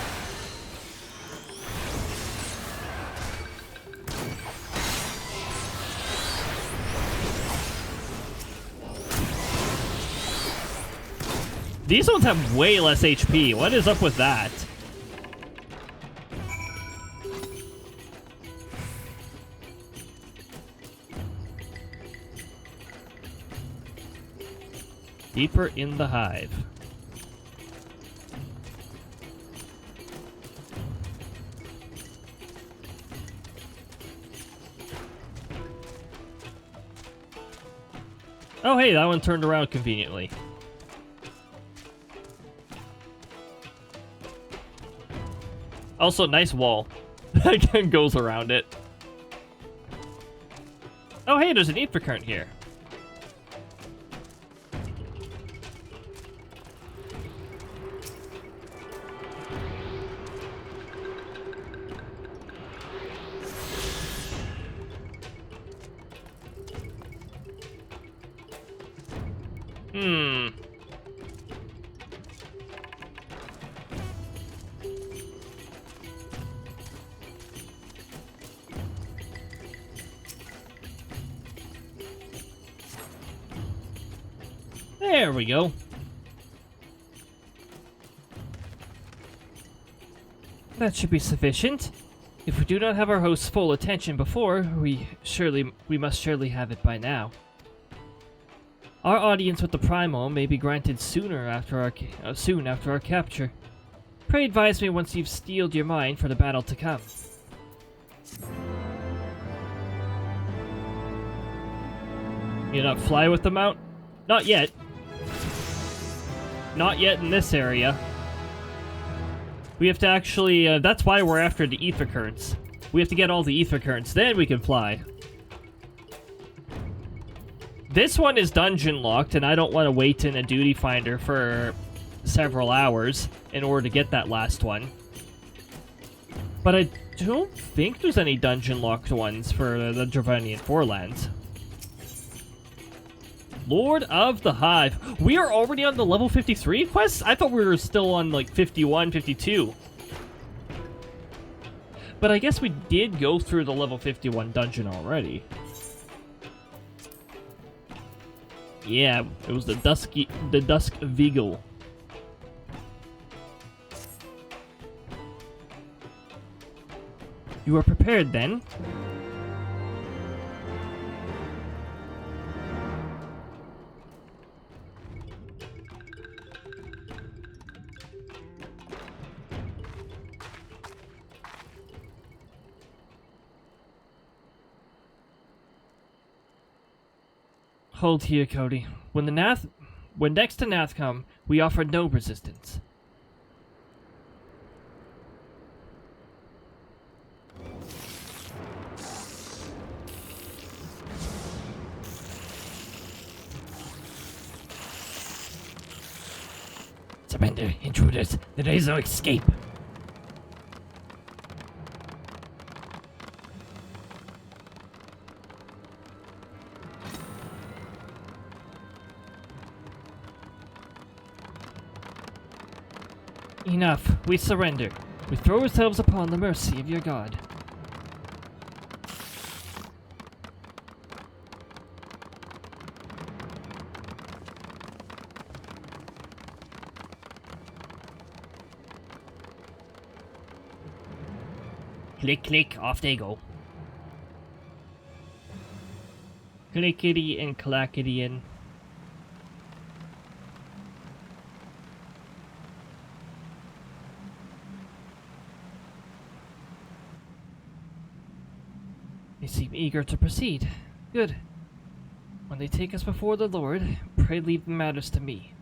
These ones have way less HP. What is up with that? Deeper in the hive. Oh, hey, that one turned around conveniently. Also, nice wall that goes around it. Oh, hey, there's an ether current here. There we go. That should be sufficient. If we do not have our host's full attention before, we must surely have it by now. Our audience with the Primal may be granted soon after our capture. Pray advise me once you've steeled your mind for the battle to come. You not fly with the mount? Not yet. Not yet in this area. We have to actually, that's why we're after the ether currents. We have to get all the ether currents, then we can fly. This one is dungeon locked, and I don't want to wait in a duty finder for several hours in order to get that last one. But I don't think there's any dungeon locked ones for the Dravanian Forelands. Lord of the Hive. We are already on the level 53 quest? I thought we were still on like 51, 52. But I guess we did go through the level 51 dungeon already. Yeah, it was the Dusk Vigil. You are prepared then? Hold here, Cody. When next to Nath come, we offer no resistance. Surrender, intruders. There is no escape. Enough. We surrender. We throw ourselves upon the mercy of your god. Click, click, off they go. Clickety and clackety and... They seem eager to proceed. Good. When they take us before the Lord, pray leave the matters to me.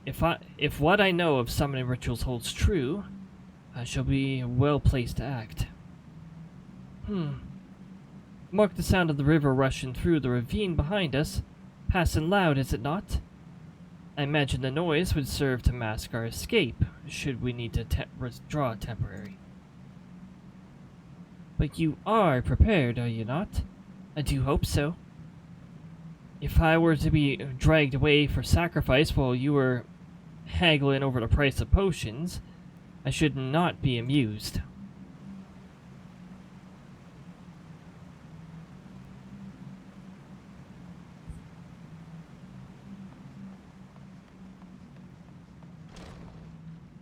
If what I know of summoning rituals holds true, I shall be well placed to act. Mark the sound of the river rushing through the ravine behind us. Passing loud, is it not? I imagine the noise would serve to mask our escape, should we need to withdraw temporary. But you are prepared, are you not? I do hope so. If I were to be dragged away for sacrifice while you were haggling over the price of potions, I should not be amused.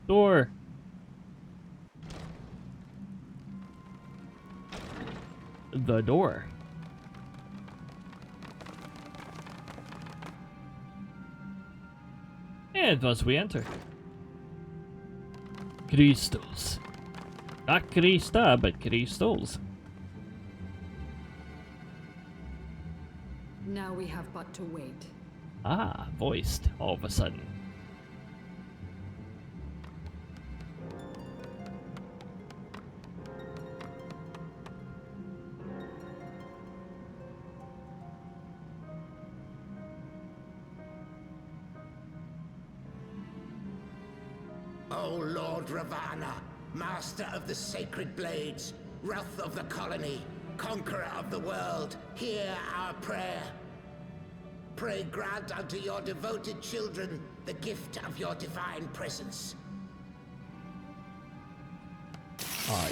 Door. The door. And thus we enter. Crystals. Not Krista, but crystals. Now we have but to wait. Ah, voiced all of a sudden. O Lord Ravana, master of the sacred blades, wrath of the colony, conqueror of the world, hear our prayer. Pray grant unto your devoted children the gift of your divine presence.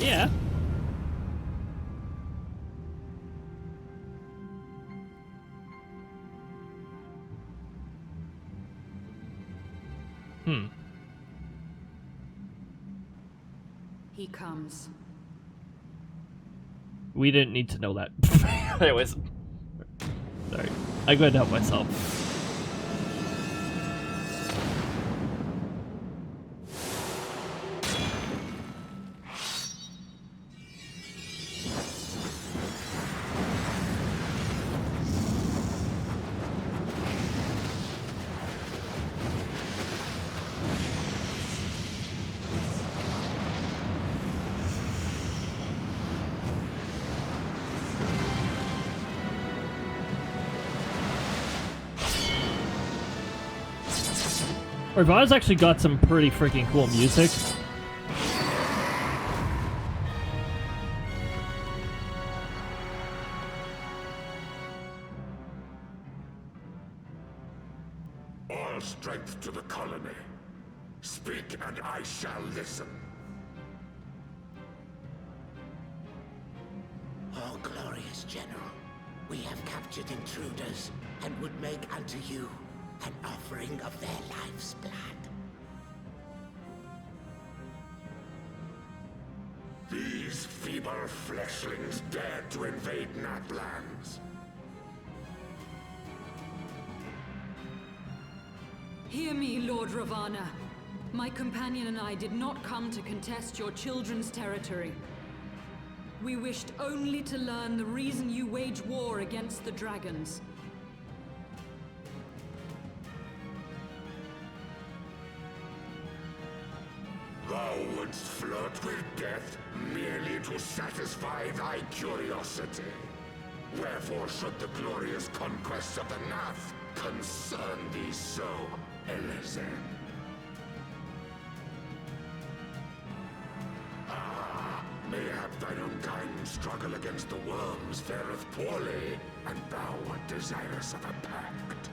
Yeah. He comes. We didn't need to know that. Anyways. Sorry. I couldn't help myself. Ravana's actually got some pretty freaking cool music. All strength to the colony. Speak and I shall listen. Oh, glorious General, we have captured intruders and would make unto you an offering of their life's blood. These feeble fleshlings dared to invade Natlands. Hear me, Lord Ravana. My companion and I did not come to contest your children's territory. We wished only to learn the reason you wage war against the dragons. Thou wouldst flirt with death merely to satisfy thy curiosity. Wherefore should the glorious conquests of the Nath concern thee so, Elezen? Mayhap thine own kind struggle against the worms fareth poorly, and thou art desirous of a pact.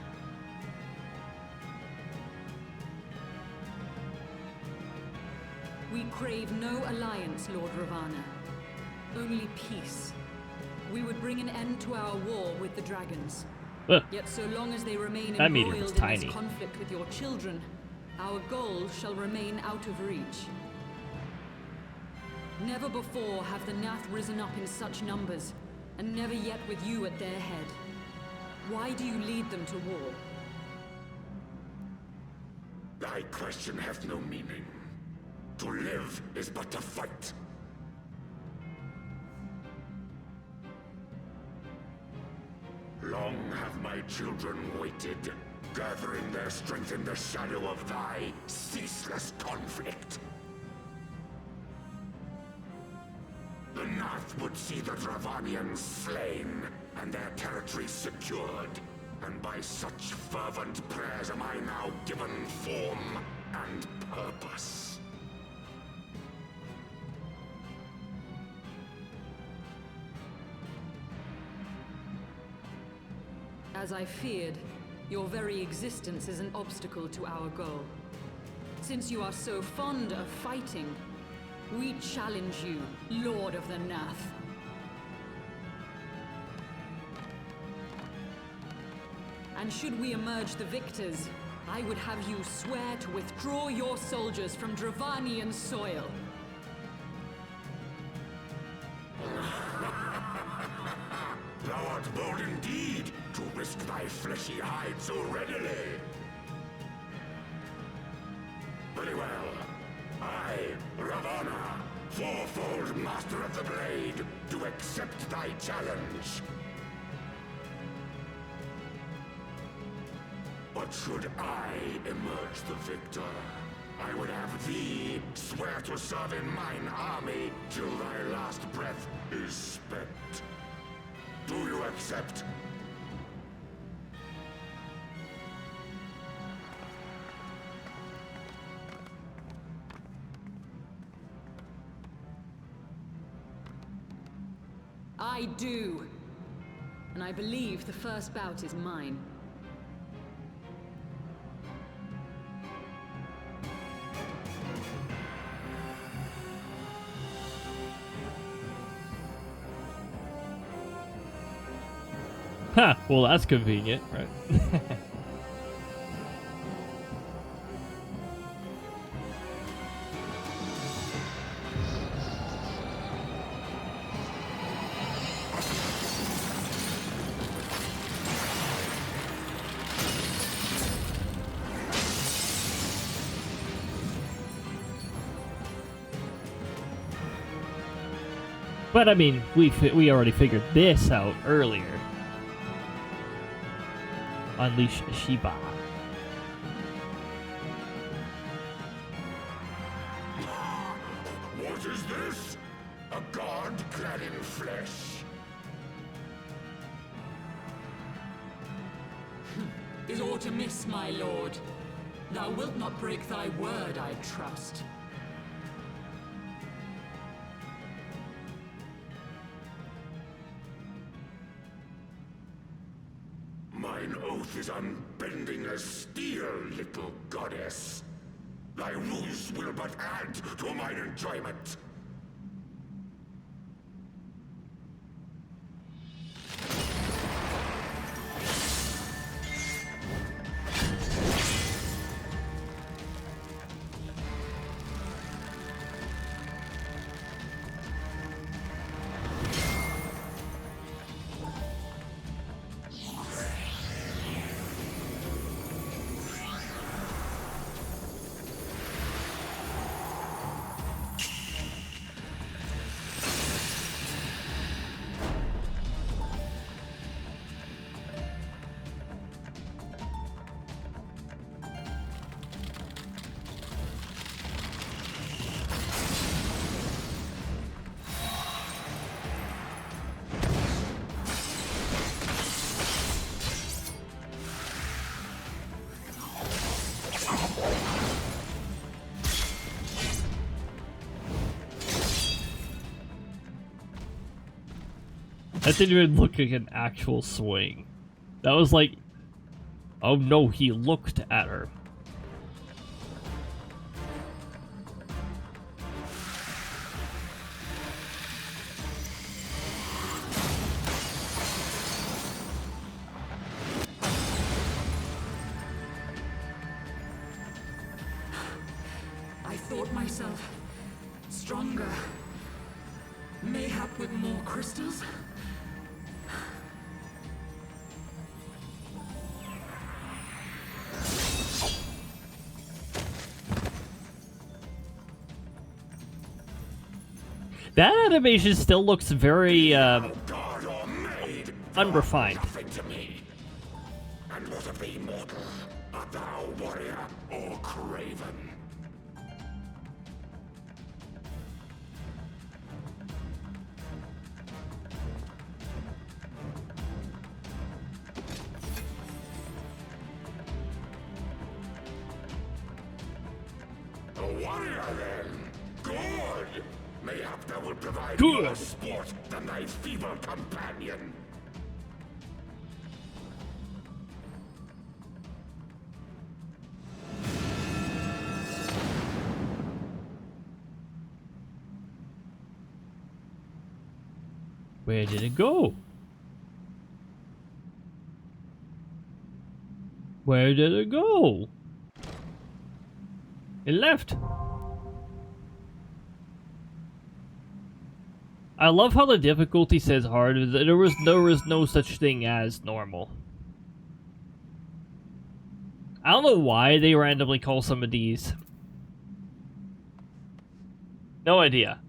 We crave no alliance, Lord Ravana. Only peace. We would bring an end to our war with the dragons. Ugh. Yet so long as they remain That meteor was embroiled in tiny. this conflict with your children, our goal shall remain out of reach. Never before have the Nath risen up in such numbers, and never yet with you at their head. Why do you lead them to war? Thy question hath no meaning. To live is but to fight. Long have my children waited, gathering their strength in the shadow of thy ceaseless conflict. The Nath would see the Dravanians slain, and their territory secured. And by such fervent prayers am I now given form and purpose. As I feared, your very existence is an obstacle to our goal. Since you are so fond of fighting, we challenge you, Lord of the Nath. And should we emerge the victors, I would have you swear to withdraw your soldiers from Dravanian soil. Thou art bold indeed to risk thy fleshy hide so readily. Very well. I, Ravana, fourfold Master of the Blade, do accept thy challenge. But should I emerge the victor, I would have thee swear to serve in mine army till thy last breath is spent. Do you accept? I do. And I believe the first bout is mine. Ha! Well, that's convenient, right? But I mean, we already figured this out earlier. Unleash Shiba. What is this? A god clad in flesh? Is aught amiss, my lord? Thou wilt not break thy word, I trust. Mine oath is unbending as steel, little goddess. Thy ruse will but add to mine enjoyment. That didn't even look like an actual swing. That was like, oh no, he looked at her. I thought myself stronger. Mayhap with more crystals? That animation still looks very, God or maid, unrefined. nothing to me. And what of thee, mortal? Art thou warrior or craven? A warrior, then? Good! Mayhap thou will provide Good. more sport than thy feeble companion. Where did it go? Where did it go? It left. I love how the difficulty says hard. There was no such thing as normal. I don't know why they randomly call some of these. No idea.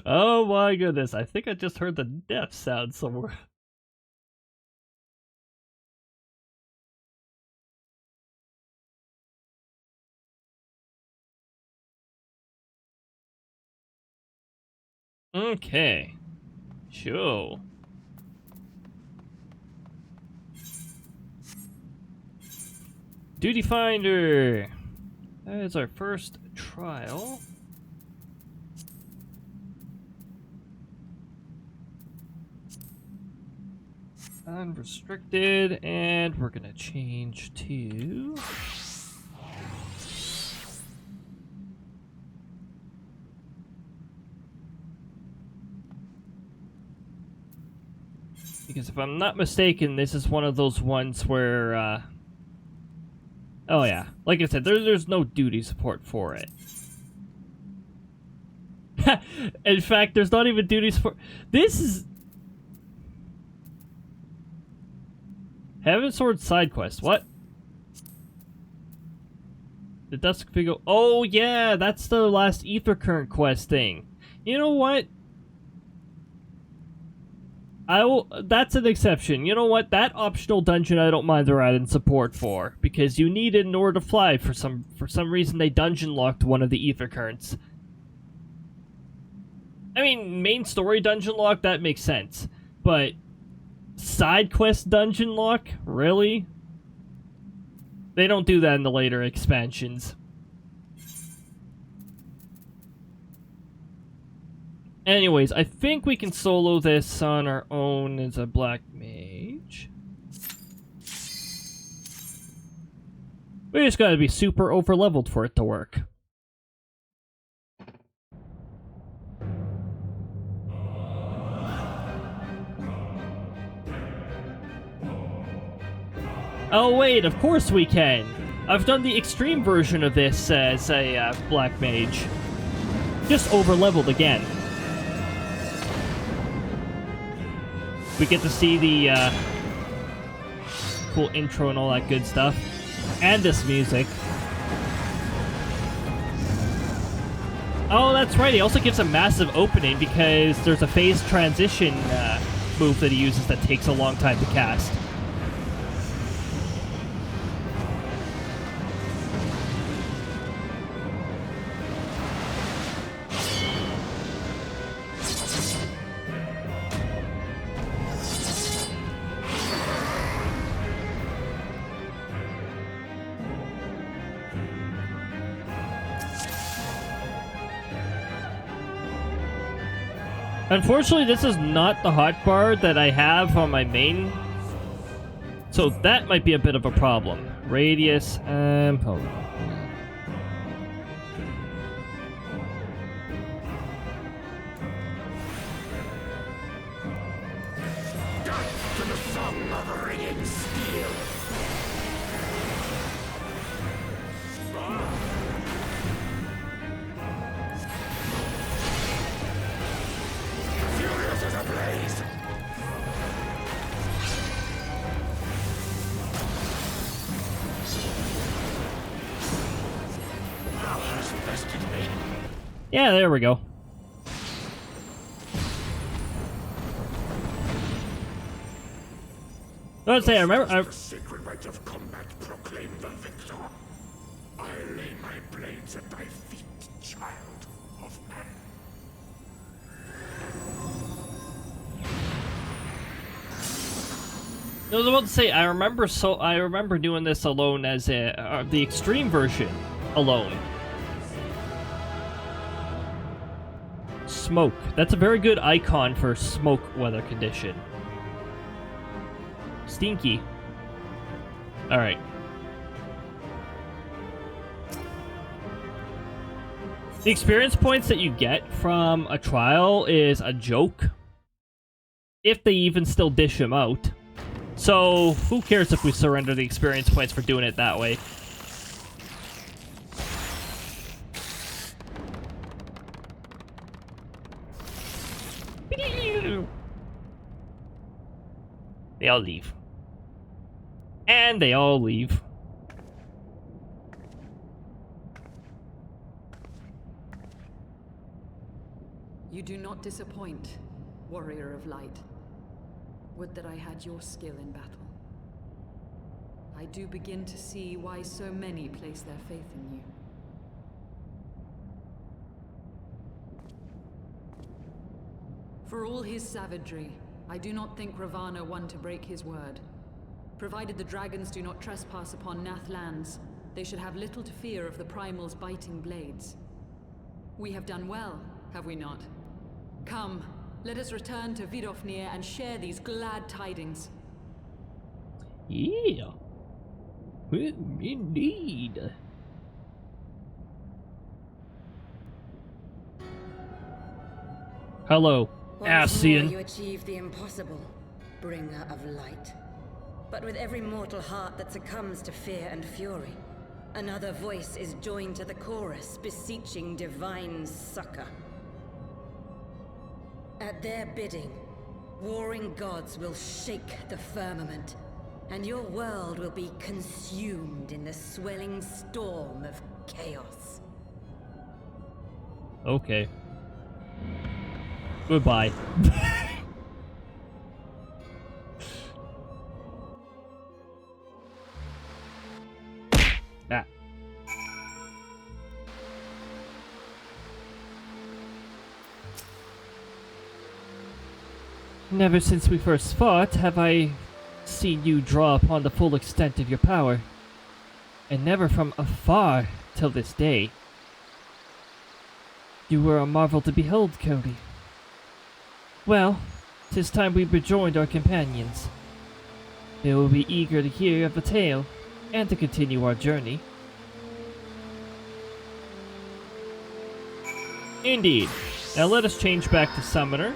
Oh my goodness, I think I just heard the death sound somewhere. Okay. Sure. Duty Finder! That is our first trial. Unrestricted, and we're gonna change to... Because if I'm not mistaken, this is one of those ones where, oh yeah, like I said, there's no duty support for it. In fact, there's not even duty support. This is... Heavensward side quest, what? The Dusk Figure... Oh yeah, that's the last Ether Current quest thing. You know what? That's an exception. You know what? That optional dungeon I don't mind they're adding support for, because you need it in order to fly. For some reason they dungeon locked one of the ether currents. I mean, main story dungeon lock, that makes sense. But side quest dungeon lock? Really? They don't do that in the later expansions. Anyways, I think we can solo this on our own as a black mage. We just gotta be super over-leveled for it to work. Oh wait, of course we can! I've done the extreme version of this as a black mage. Just over-leveled again. We get to see the cool intro and all that good stuff. And this music. Oh, that's right. He also gives a massive opening because there's a phase transition move that he uses that takes a long time to cast. Unfortunately, this is not the hotbar that I have on my main, so that might be a bit of a problem. Radius, hold on. To the song of ringing steel. Furious as a blaze. Thou hast bested me. Yeah, there we go. Let's say I remember. The sacred rite of combat proclaim the victor. I lay my blades at thy feet, child of man. I was about to say I remember doing this alone as the extreme version alone. Smoke. That's a very good icon for smoke weather condition. Stinky. Alright. The experience points that you get from a trial is a joke. If they even still dish them out. So, who cares if we surrender the experience points for doing it that way? They all leave. And they all leave. You do not disappoint, warrior of light. Would that I had your skill in battle. I do begin to see why so many place their faith in you. For all his savagery, I do not think Ravana one to break his word. Provided the dragons do not trespass upon Nath lands, they should have little to fear of the Primal's biting blades. We have done well, have we not? Come, let us return to Vidofnir and share these glad tidings. Yeah. Indeed. Hello, Ascian. You achieve the impossible, bringer of light. But with every mortal heart that succumbs to fear and fury, another voice is joined to the chorus, beseeching divine succor. At their bidding, warring gods will shake the firmament, and your world will be consumed in the swelling storm of chaos. Okay. Goodbye. Ah. Never since we first fought have I seen you draw upon the full extent of your power. And never from afar till this day. You were a marvel to behold, Cody. Well, 'tis time we rejoined our companions. They will be eager to hear of the tale, and to continue our journey. Indeed. Now let us change back to Summoner.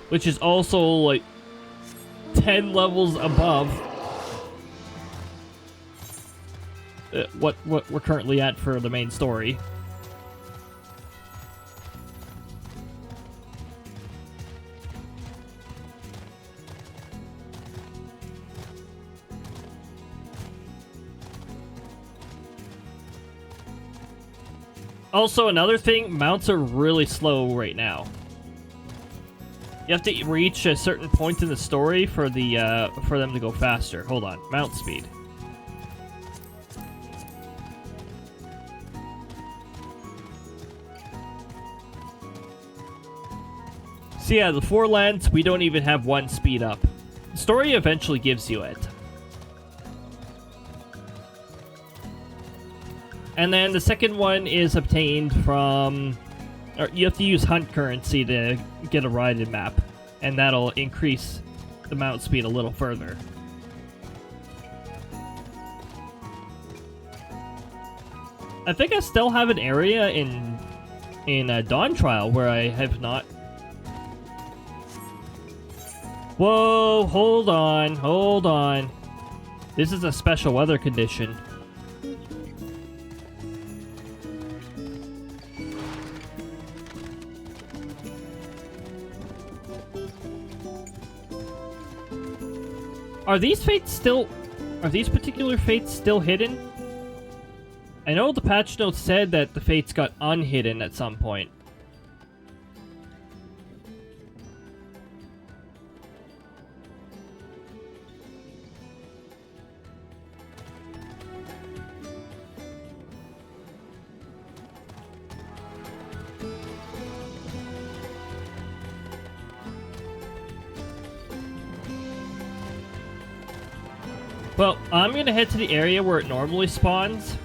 Which is also, like, 10 levels above what we're currently at for the main story. Also, another thing, mounts are really slow right now. You have to reach a certain point in the story for them to go faster. Hold on, mount speed. So yeah, the Forelands, we don't even have one speed up. The story eventually gives you it. And then the second one is obtained from... Or you have to use hunt currency to get a ride-in map. And that'll increase the mount speed a little further. I think I still have an area in Dawn Trial where I have not... Whoa, hold on, hold on. This is a special weather condition. Are these fates still... Are these particular fates still hidden? I know the patch notes said that the fates got unhidden at some point. Well, I'm gonna head to the area where it normally spawns.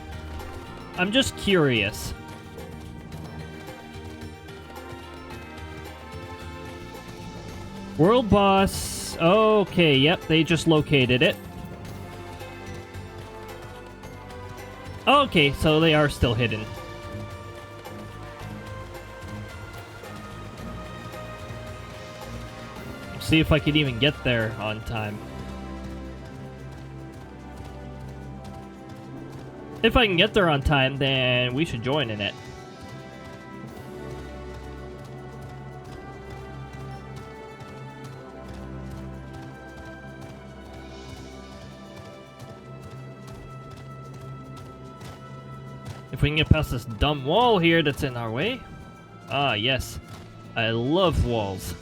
I'm just curious. World boss. Okay, yep, they just located it. Okay, so they are still hidden. See if I can even get there on time. If I can get there on time, then we should join in it. If we can get past this dumb wall here that's in our way. Ah, yes. I love walls.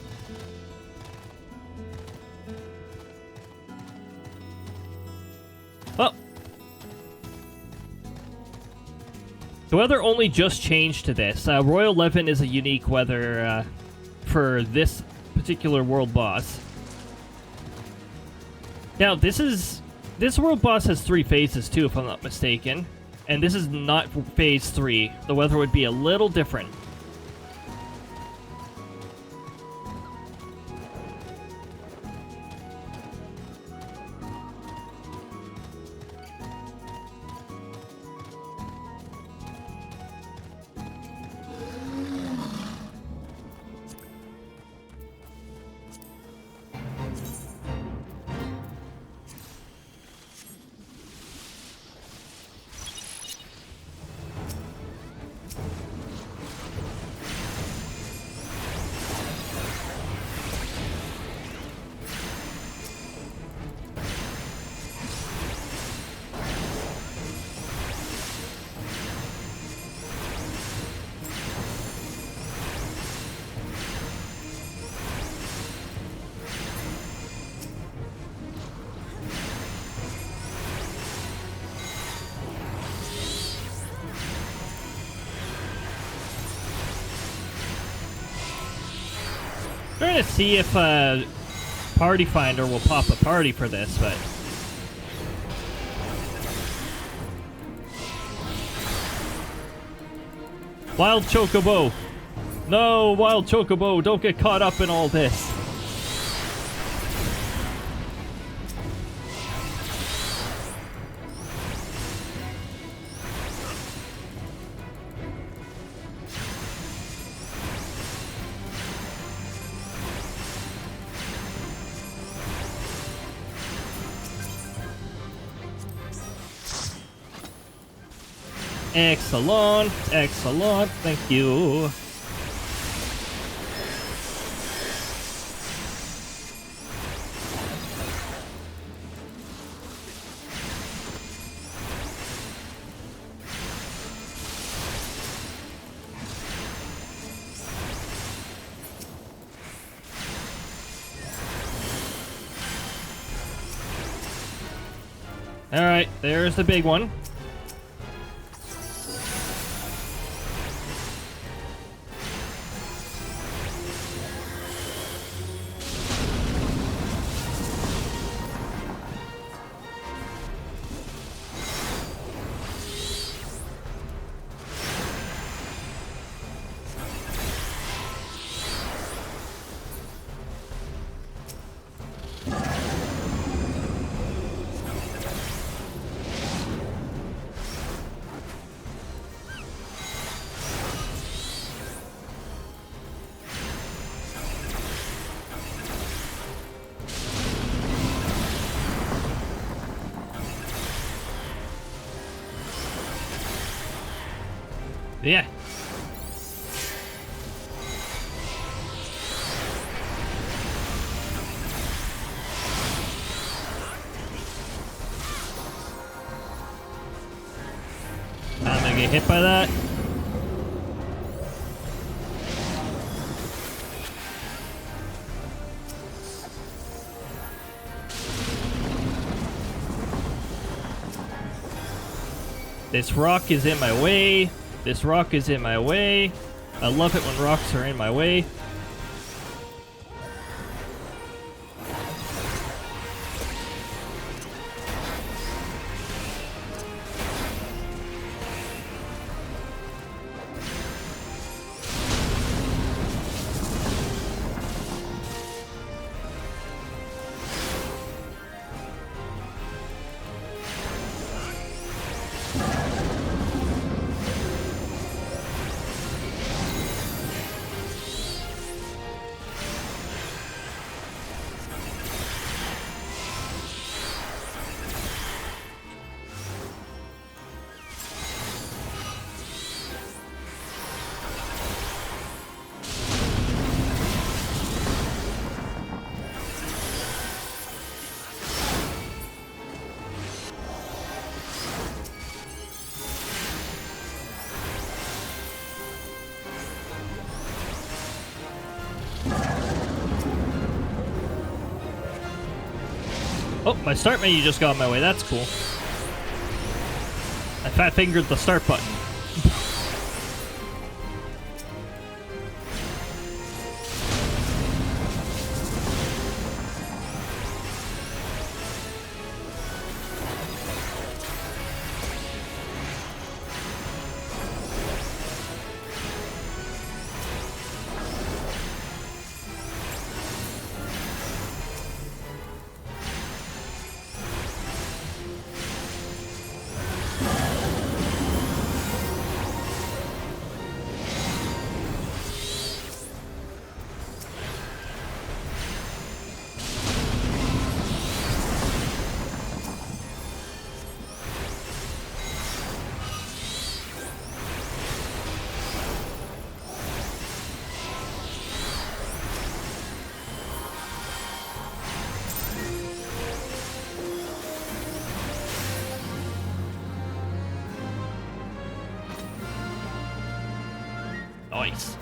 Well. The weather only just changed to this. Royal 11 is a unique weather for this particular world boss. Now, this world boss has 3 phases too, if I'm not mistaken. And this is not phase 3. The weather would be a little different. Trying to see if Party Finder will pop a party for this, but Wild Chocobo. No, Wild Chocobo, don't get caught up in all this. Excellent, excellent, thank you. Alright, there's the big one. Yeah. I'm gonna get hit by that. This rock is in my way. This rock is in my way. I love it when rocks are in my way. Oh, my start menu just got in my way. That's cool. I fat-fingered the start button. Nice.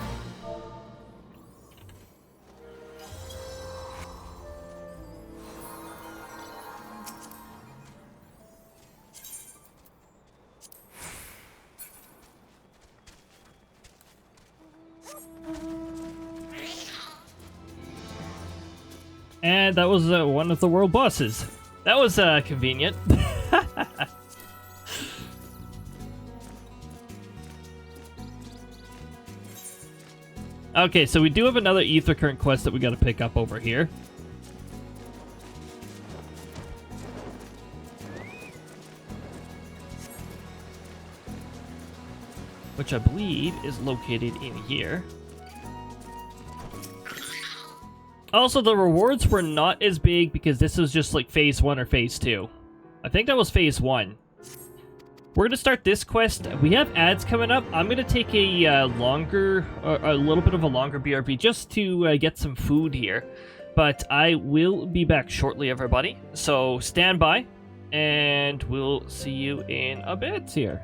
And that was one of the world bosses. That was convenient. Okay, so we do have another ether current quest that we got to pick up over here. Which I believe is located in here. Also, the rewards were not as big because this was just like phase 1 or phase 2. I think that was phase 1. We're gonna start this quest. We have ads coming up. I'm gonna take a little bit of a longer BRB just to get some food here. But I will be back shortly, everybody. So stand by, and we'll see you in a bit here.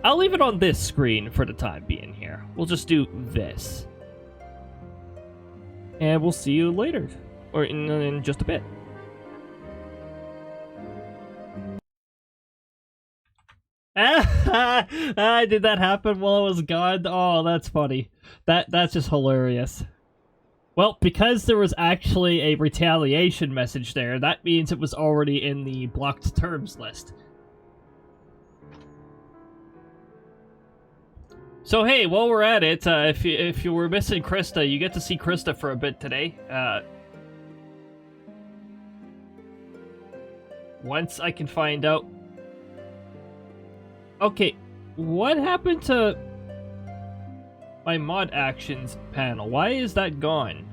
I'll leave it on this screen for the time being here. We'll just do this. And we'll see you later. Or in just a bit. Did that happen while I was gone? Oh, that's funny. That's just hilarious. Well, because there was actually a retaliation message there, that means it was already in the blocked terms list. So hey, while we're at it, if you were missing Krista, you get to see Krista for a bit today. Once I can find out. Okay, what happened to my mod actions panel? Why is that gone?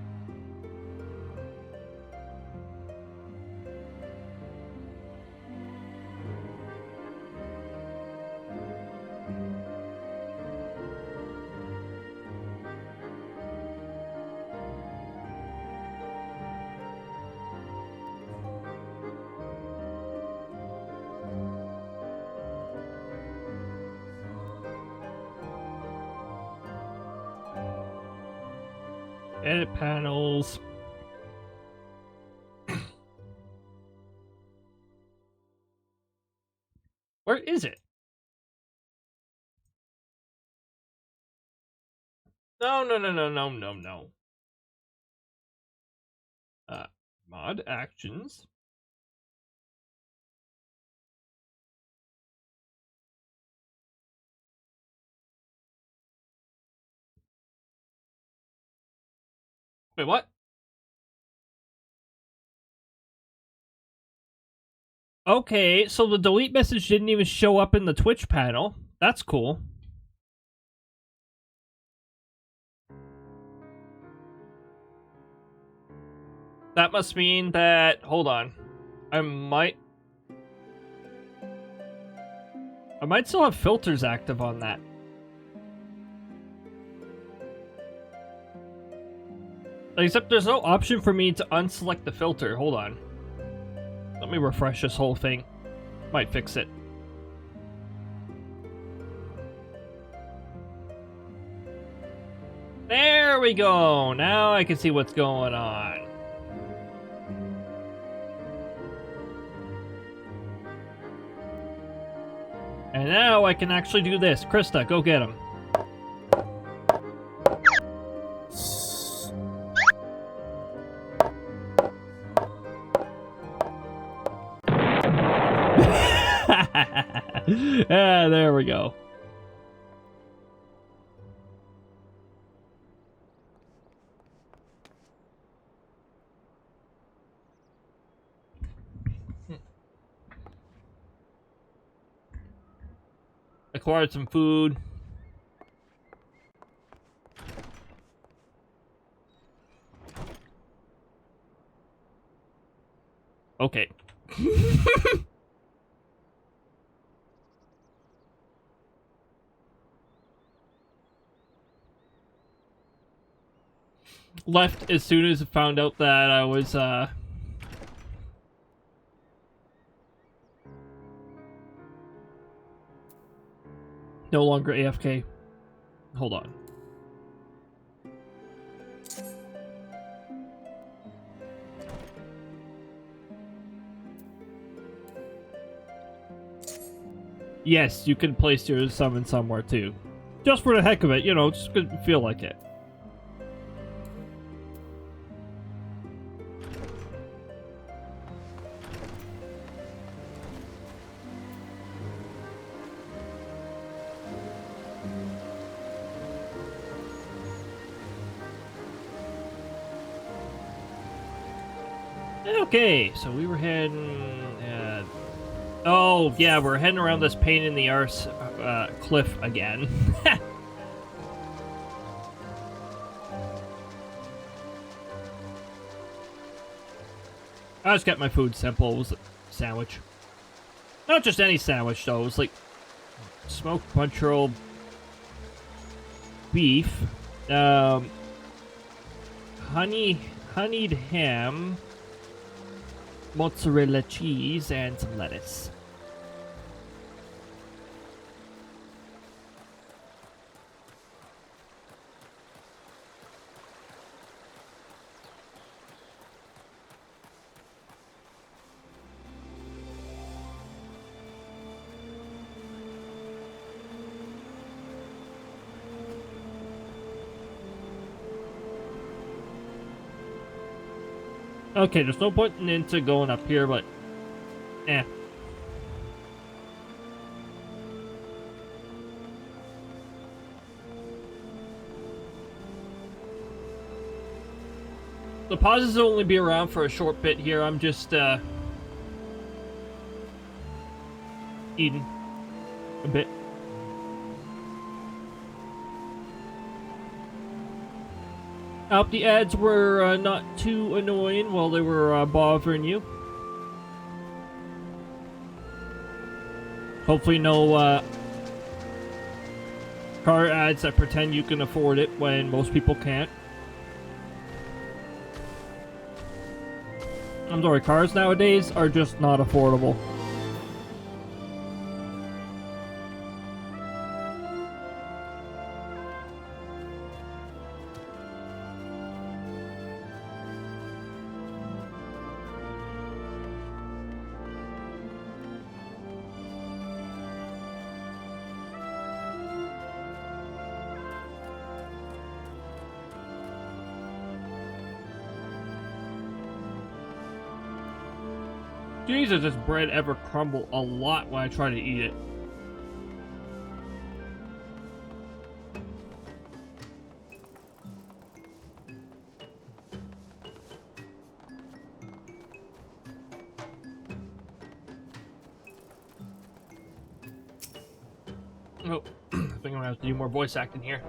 Edit panels. Where is it? No. Mod actions. Wait, what? Okay, so the delete message didn't even show up in the Twitch panel. That's cool. That must mean that... Hold on. I might still have filters active on that. Except there's no option for me to unselect the filter. Hold on. Let me refresh this whole thing. Might fix it. There we go. Now I can see what's going on. And now I can actually do this. Krista, go get him. Ah, there we go. Acquired some food. Okay. Left as soon as I found out that I was, no longer AFK. Hold on. Yes, you can place your summon somewhere too. Just for the heck of it, you know, just feel like it. Okay, so we were heading... oh, yeah, we're heading around this pain in the arse cliff again. I just kept my food simple. It was a sandwich. Not just any sandwich, though. It was like smoked bunch roll beef, honeyed ham, mozzarella cheese, and some lettuce. Okay, there's no point into going up here, but eh. The pauses will only be around for a short bit here. I'm just eating a bit. I hope the ads were not too annoying while they were bothering you. Hopefully no car ads that pretend you can afford it when most people can't. I'm sorry, cars nowadays are just not affordable. Jesus, this bread ever crumble a lot when I try to eat it. Oh, I think I'm gonna have to do more voice acting here.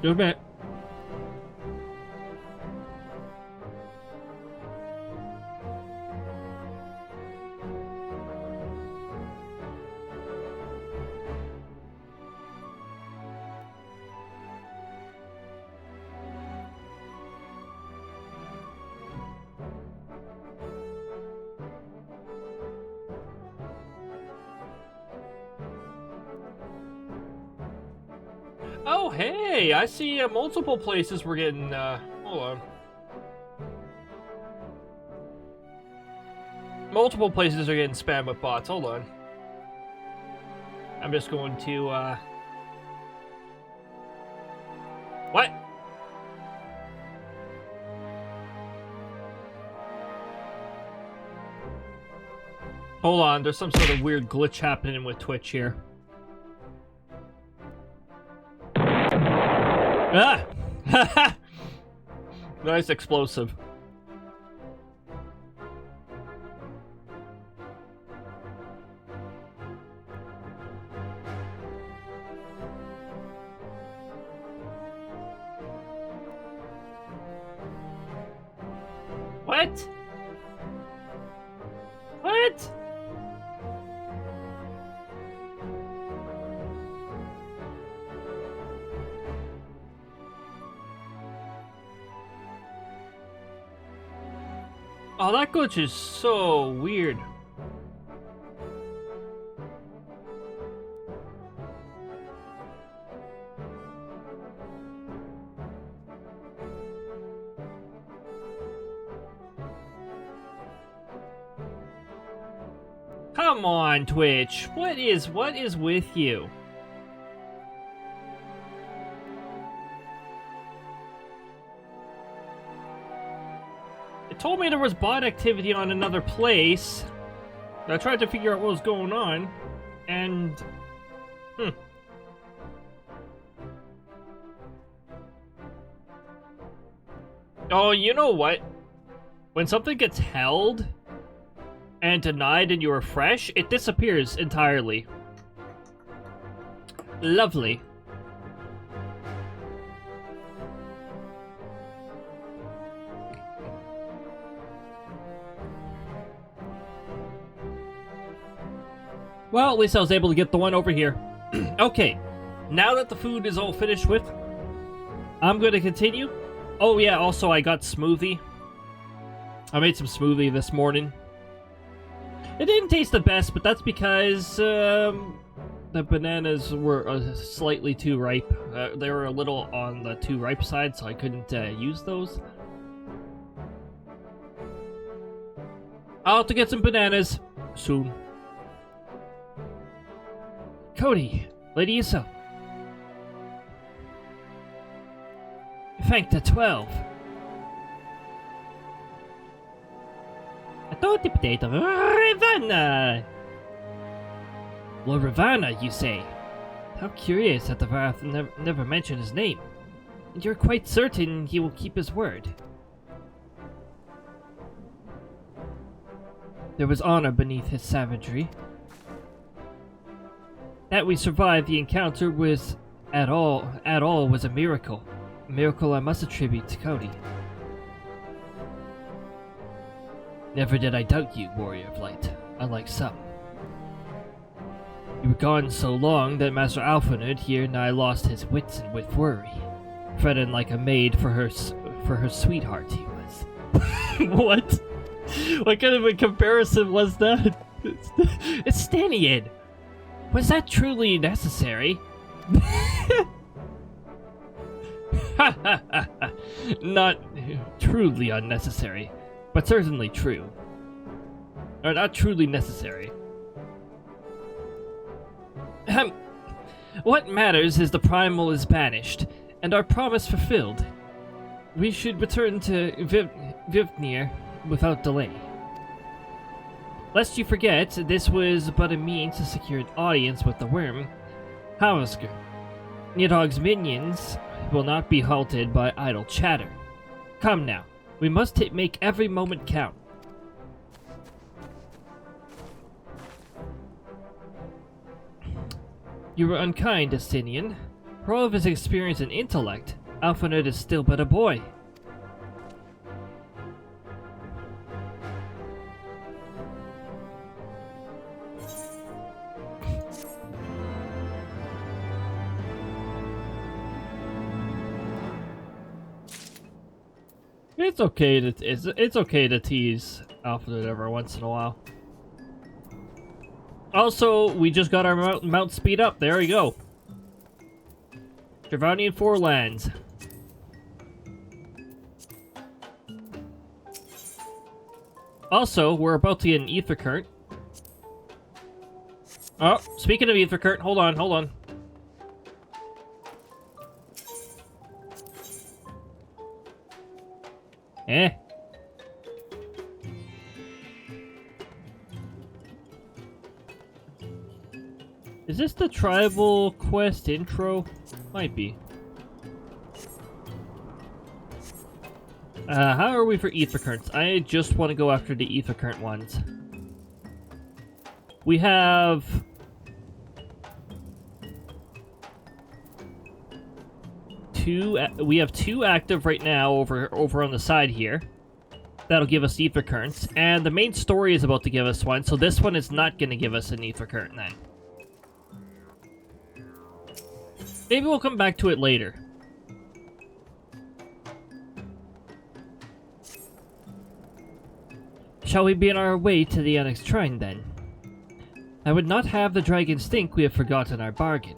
Just a minute. Oh, hey, I see multiple places we're getting, hold on. Multiple places are getting spammed with bots, hold on. I'm just going to, What? Hold on, there's some sort of weird glitch happening with Twitch here. Ah! Nice explosive. What? What? Oh, that glitch is so weird. Come on, Twitch. What is with you? It told me there was bot activity on another place. I tried to figure out what was going on, and... Oh, you know what? When something gets held and denied and you refresh, it disappears entirely. Lovely. Well, at least I was able to get the one over here. Okay, now that the food is all finished with, I'm going to continue. Oh yeah, also I got smoothie. I made some smoothie this morning. It didn't taste the best, but that's because the bananas were slightly too ripe. They were a little on the too ripe side, so I couldn't use those. I'll have to get some bananas soon. Cody, Lady Issa. Thank the 12. I thought the potato Ravana. Lord Ravana, you say? How curious that the Wrath never mentioned his name. And you're quite certain he will keep his word. There was honor beneath his savagery. That we survived the encounter was at all was a miracle. A miracle I must attribute to Cody. Never did I doubt you, warrior of light, unlike some. You were gone so long that Master Alphanerd here nigh lost his wits and with worry, fretting like a maid for her sweetheart he was. What? What kind of a comparison was that? It's Stanian! Was that truly necessary? Not truly unnecessary, but certainly true. Or not truly necessary. What matters is the Primal is banished, and our promise fulfilled. We should return to Vivnir without delay. Lest you forget, this was but a means to secure an audience with the worm, Heavensward. Nidhogg's minions will not be halted by idle chatter. Come now, we must make every moment count. You were unkind, Estinian. For all of his experience and intellect, Alphanerd is still but a boy. It's okay to tease Alphanerd every once in a while. Also, we just got our mount speed up. There we go. Dravanian Forelands. Also, we're about to get an ether current. Oh, speaking of ether current, hold on. Is this the tribal quest intro? Might be. How are we for ether currents? I just want to go after the ether current ones. We have... We have two active right now over on the side here. That'll give us ether currents. And the main story is about to give us one, so this one is not going to give us an ether current then. Maybe we'll come back to it later. Shall we be on our way to the Onyx Shrine then? I would not have the dragons think we have forgotten our bargain.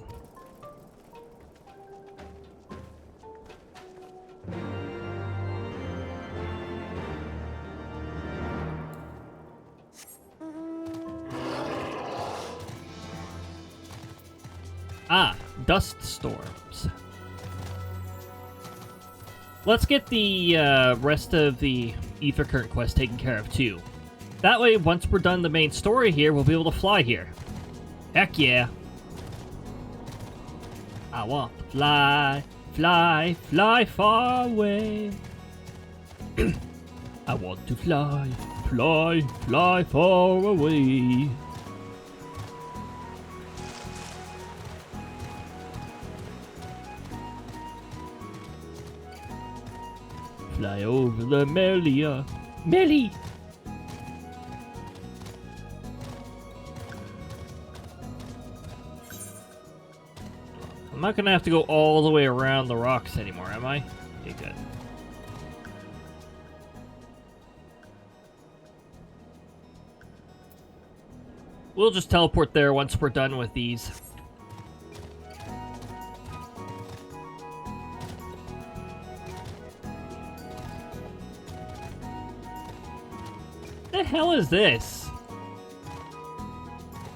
Ah, dust storms. Let's get the rest of the Ether Current quest taken care of too. That way, once we're done the main story here, we'll be able to fly here. Heck yeah. I want to fly, fly, fly far away. I want to fly, fly, fly far away. Fly over the Melia. Melly! I'm not gonna have to go all the way around the rocks anymore, am I? Okay, good. We'll just teleport there once we're done with these. The hell is this?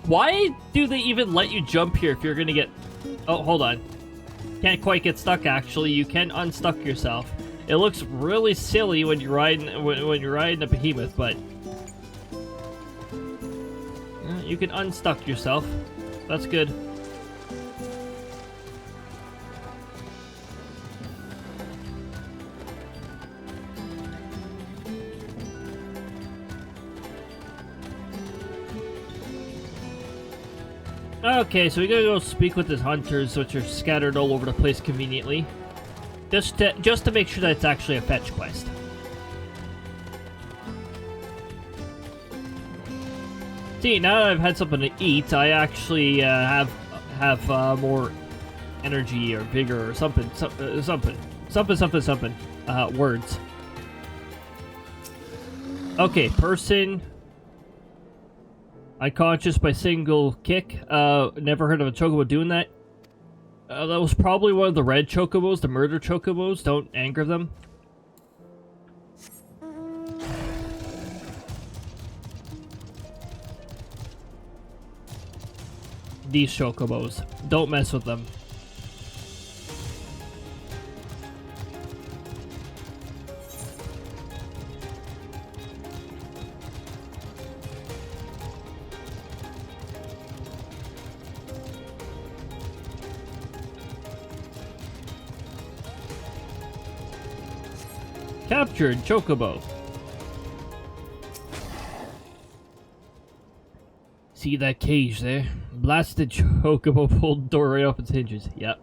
Why do they even let you jump here if you're gonna get... Oh, hold on. Can't quite get stuck, actually. You can unstuck yourself. It looks really silly when you're riding when you're riding a behemoth, but you can unstuck yourself. That's good. Okay, so we gotta go speak with his hunters, which are scattered all over the place conveniently. Just to make sure that it's actually a fetch quest. See, now that I've had something to eat, I actually have more energy or vigor or something. Something. Words. Okay, person. Unconscious by single kick. Never heard of a chocobo doing that. That was probably one of the red chocobos, the murder chocobos. Don't anger them. These chocobos. Don't mess with them. Captured chocobo. See that cage there? Blasted chocobo pulled the door right off its hinges. Yep.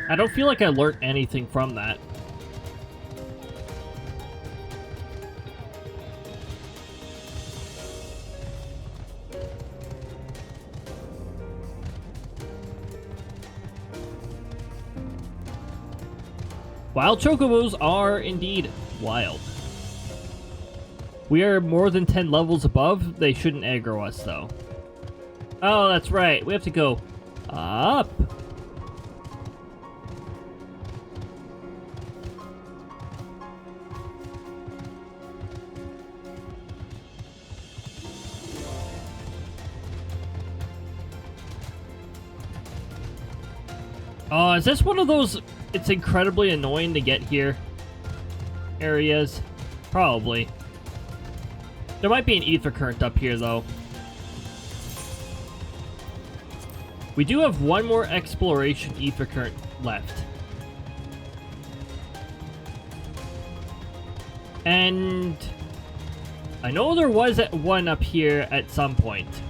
I don't feel like I learned anything from that. Wild chocobos are indeed wild. We are more than 10 levels above. They shouldn't aggro us, though. Oh, that's right. We have to go up. Oh, is this one of those... It's incredibly annoying to get here areas? Probably. There might be an ether current up here, though. We do have one more exploration ether current left. And I know there was one up here at some point.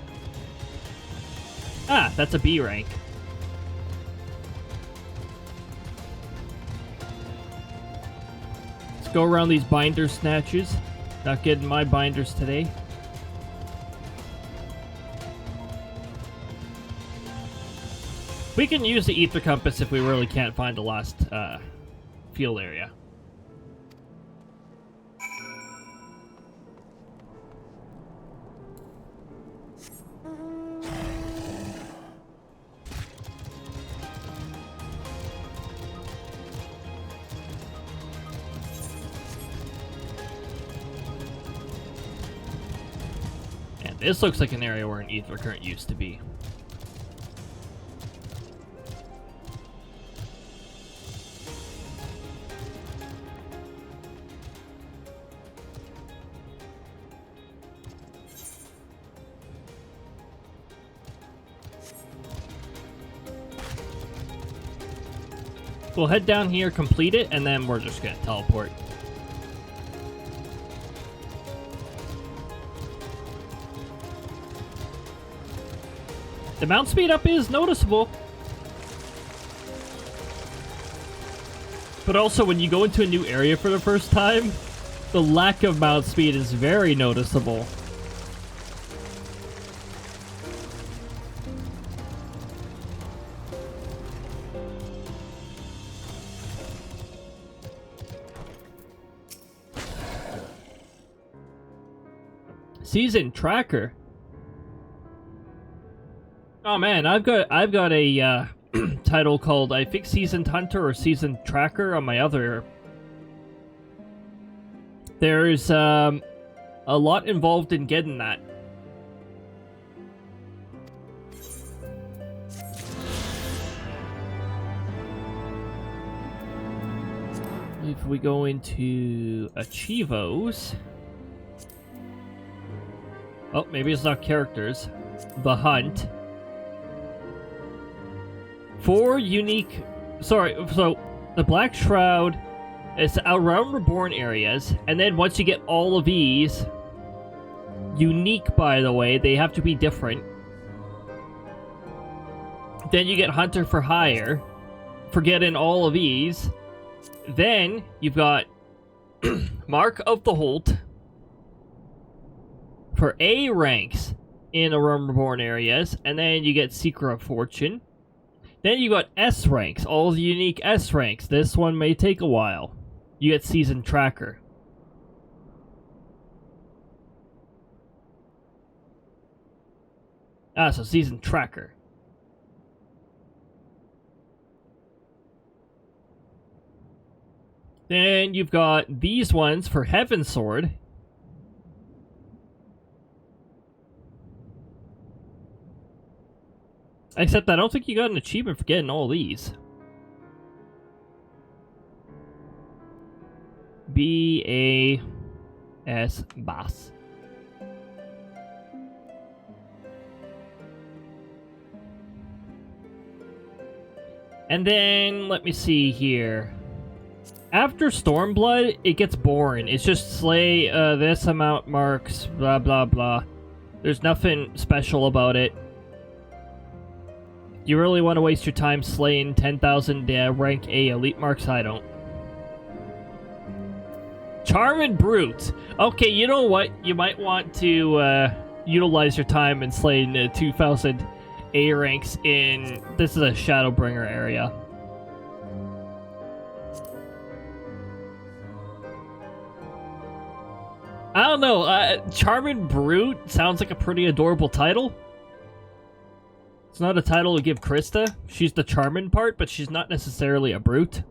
Ah, that's a B rank. Go around these binder snatches. Not getting my binders today. We can use the ether compass if we really can't find the last field area. This looks like an area where an ether current used to be. We'll head down here, complete it, and then we're just gonna teleport. The mount speed up is noticeable. But also, when you go into a new area for the first time, the lack of mount speed is very noticeable. Season tracker. Oh man, I've got a title called, I think, Seasoned Hunter or Seasoned Tracker on my other. There's a lot involved in getting that. If we go into Achievos. Oh, maybe it's not characters. The Hunt. 4 unique... Sorry, so the Black Shroud is around Reborn areas, and then once you get all of these, unique by the way, they have to be different. Then you get Hunter for Hire, for getting all of these. Then you've got Mark of the Holt for A ranks in Around Reborn areas, and then you get Seeker of Fortune. Then you got S ranks, all the unique S ranks. This one may take a while. You get Season Tracker. Ah, so Season Tracker. Then you've got these ones for Heavensward. Except I don't think you got an achievement for getting all these. B-A-S Boss. And then, let me see here. After Stormblood, it gets boring. It's just slay this amount marks, blah blah blah. There's nothing special about it. You really want to waste your time slaying 10,000 rank A elite marks? I don't. Charm and Brute. Okay, you know what? You might want to utilize your time in slaying 2,000 A ranks in... This is a Shadowbringer area. I don't know. Charm and Brute sounds like a pretty adorable title. It's not a title to give Krista. She's the charming part, but she's not necessarily a brute.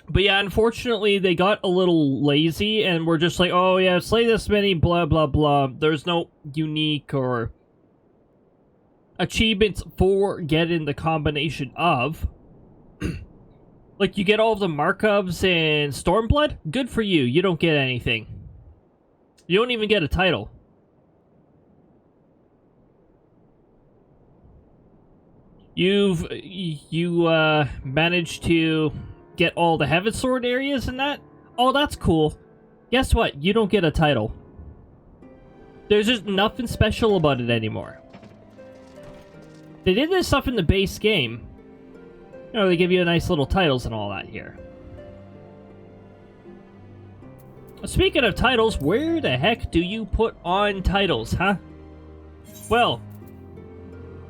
But yeah, unfortunately, they got a little lazy and were just like, oh yeah, slay this many, blah blah blah. There's no unique or achievements for getting the combination of. Like, you get all of the Markovs in Stormblood? Good for you. You don't get anything. You don't even get a title. You managed to get all the Heavensward areas in that? Oh, that's cool. Guess what? You don't get a title. There's just nothing special about it anymore. They did this stuff in the base game. You know, they give you nice little titles and all that here. Speaking of titles, where the heck do you put on titles, huh? Well,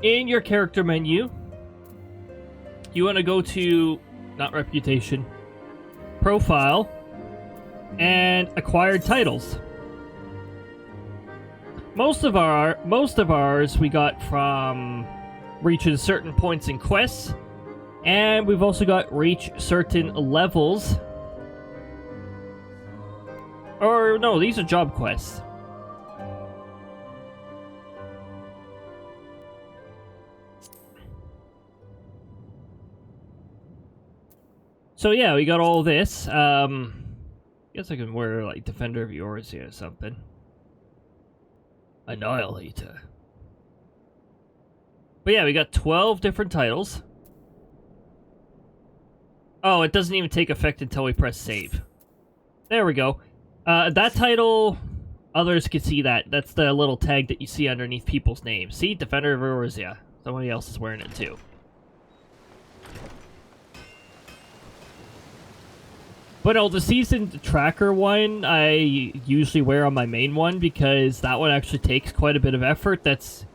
in your character menu, you want to go to, not reputation, profile, and acquired titles. Most of ours we got from reaching certain points in quests. And we've also got reach certain levels. Or no, these are job quests. So yeah, we got all this. Guess I can wear like Defender of Yours here or something. Annihilator. But yeah, we got 12 different titles. Oh, it doesn't even take effect until we press save. There we go. That title, others can see that. That's the little tag that you see underneath people's names. See? Defender of Yours, yeah. Somebody else is wearing it too. But no, the season tracker one, I usually wear on my main one because that one actually takes quite a bit of effort. That's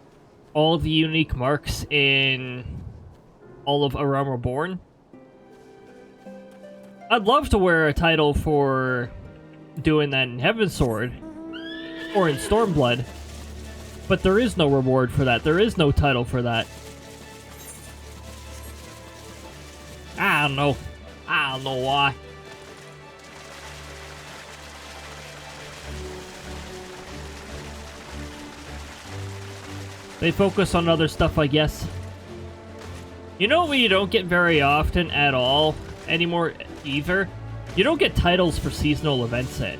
all the unique marks in all of A Realm Reborn. I'd love to wear a title for doing that in Heavensward or in Stormblood, but there is no reward for that. There is no title for that. I don't know. I don't know why. They focus on other stuff, I guess. You know what you don't get very often at all anymore either? You don't get titles for seasonal events yet.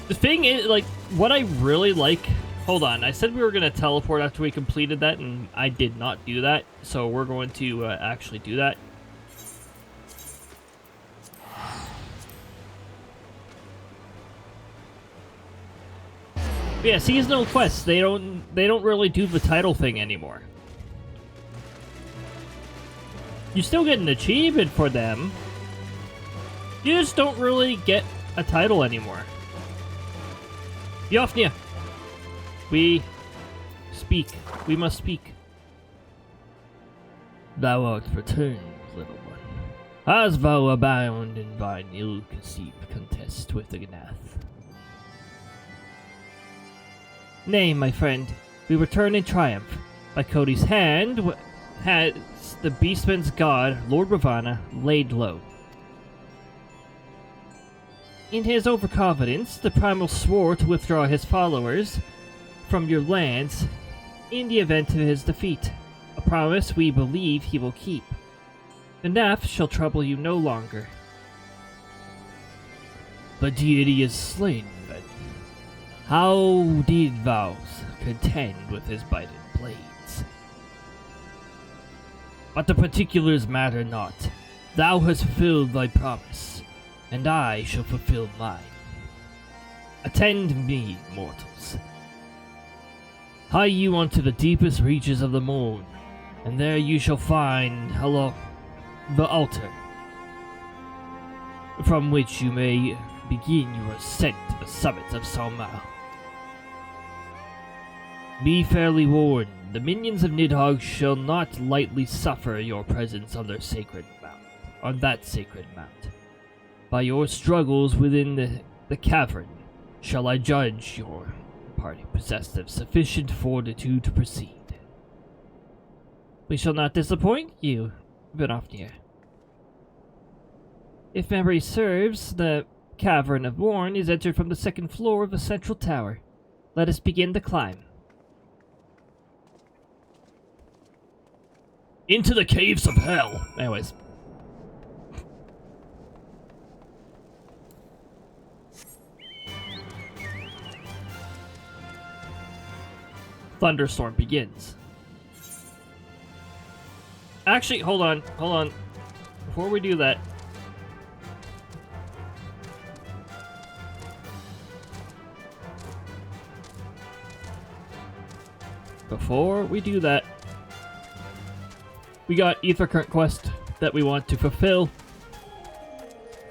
The thing is, like, what I really like... Hold on, I said we were going to teleport after we completed that, and I did not do that. So we're going to actually do that. Yeah, seasonal quests, they don't really do the title thing anymore. You still get an achievement for them. You just don't really get a title anymore. Yofnia. We speak. We must speak. Thou art returned, little one. As thou abound in thine ill-conceived contest with the Gnath. Nay, my friend, we return in triumph. By Cody's hand has the Beastman's god, Lord Ravana, laid low. In his overconfidence, the Primal swore to withdraw his followers from your lands in the event of his defeat, a promise we believe he will keep. The Gnath shall trouble you no longer. The deity is slain, then. How did thou contend with his biting blades? But the particulars matter not. Thou hast fulfilled thy promise, and I shall fulfill mine. Attend me, mortals. Hie you unto the deepest reaches of the moon, and there you shall find, the altar, from which you may begin your ascent to the summits of Salmal. Be fairly warned, the minions of Nidhogg shall not lightly suffer your presence on that sacred mount. By your struggles within the cavern, shall I judge your party possessed of sufficient fortitude to proceed. We shall not disappoint you, Venofnir. If memory serves, the Cavern of Worn is entered from the second floor of the central tower. Let us begin the climb. Into the caves of hell. Anyways. Thunderstorm begins. Actually, hold on. Before we do that. We got Ether Current quest that we want to fulfill.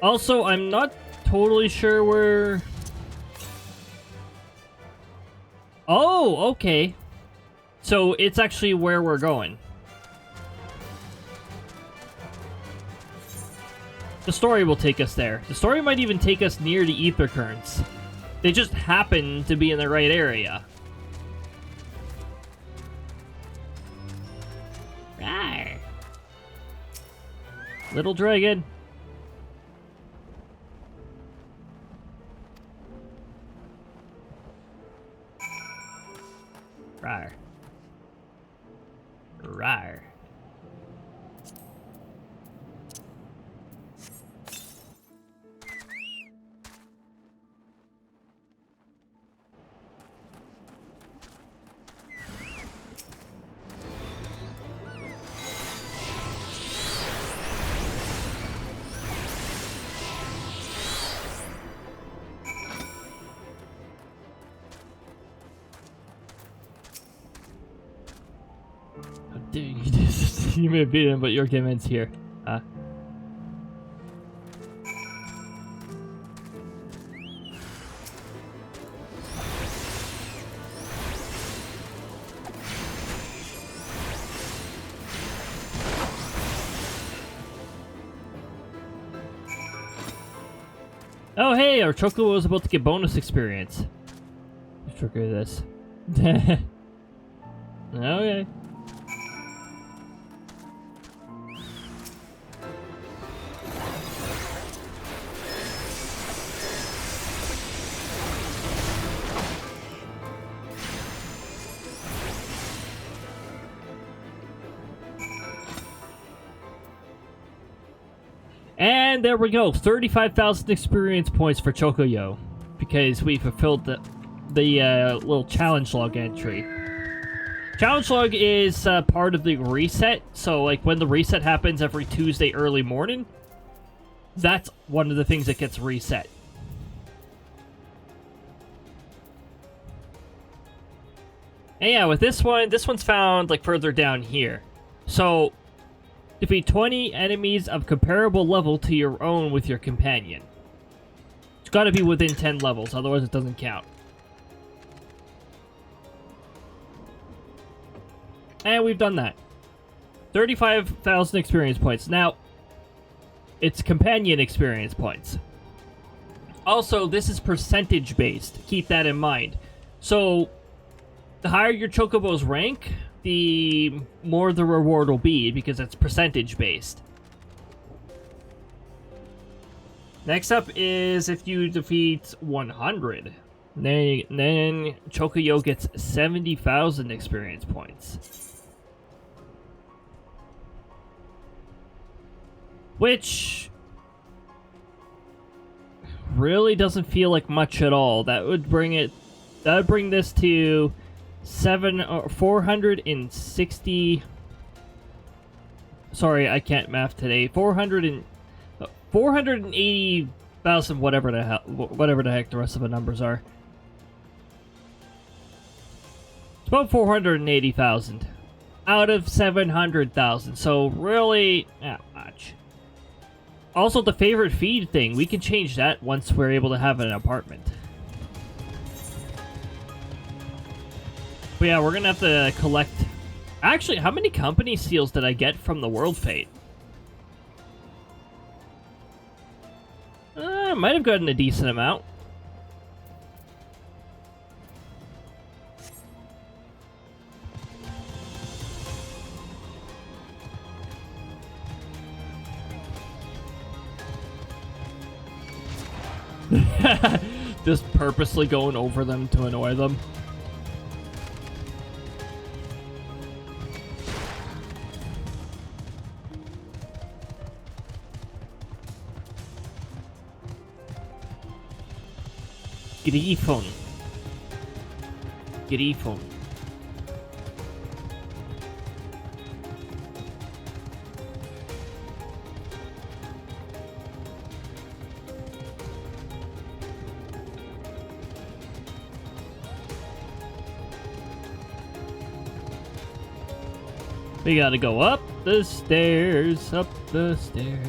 Also, I'm not totally sure where... Oh, okay. So it's actually where we're going. The story will take us there. The story might even take us near the Ether Currents. They just happen to be in the right area. Rawr. Little dragon. Rawr. Rawr. How dare you do this? You may beat him, but your commands here. Oh hey, our Chocobo was about to get bonus experience. Let's trigger this. Okay. And there we go, 35,000 experience points for Chocoyo, because we fulfilled the little challenge log entry. Challenge log is part of the reset, so like when the reset happens every Tuesday early morning, that's one of the things that gets reset. And yeah, with this one's found like further down here. So defeat 20 enemies of comparable level to your own with your companion. It's got to be within 10 levels, otherwise it doesn't count. And we've done that. 35,000 experience points. Now, it's companion experience points. Also, this is percentage based. Keep that in mind. So, the higher your Chocobo's rank, the more the reward will be, because it's percentage based. Next up is if you defeat 100. Then Chocoyo gets 70,000 experience points. Which really doesn't feel like much at all. That would bring this to 460. Sorry, I can't math today. 480,000, whatever the heck the rest of the numbers are. It's about 480,000 out of 700,000. So really, not much. Also, the favorite feed thing, we can change that once we're able to have an apartment. But yeah, we're gonna have to collect... Actually, how many company seals did I get from the World Fate? I might have gotten a decent amount. Just purposely going over them to annoy them. Griffon. Griffon. We gotta go up the stairs, up the stairs.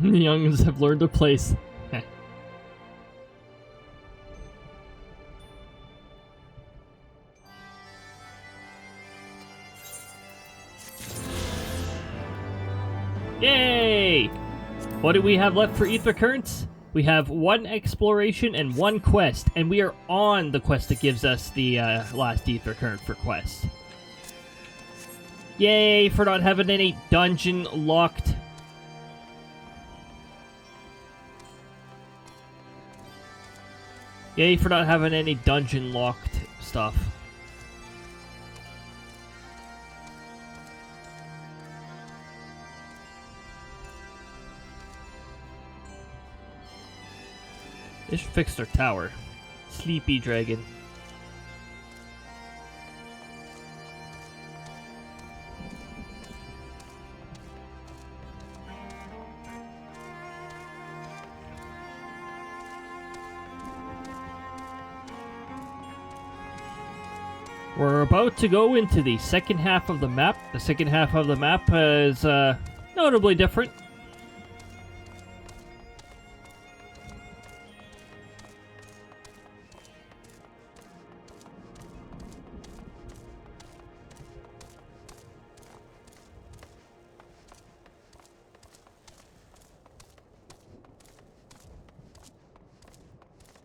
The youngins have learned a place. Yay! What do we have left for Ether Currents? We have 1 exploration and 1 quest, and we are on the quest that gives us the last Ether Current for quest. Yay for not having any dungeon locked. Yay for not having any dungeon locked stuff. They should fix their tower. Sleepy dragon. We're about to go into the second half of the map. The second half of the map is notably different.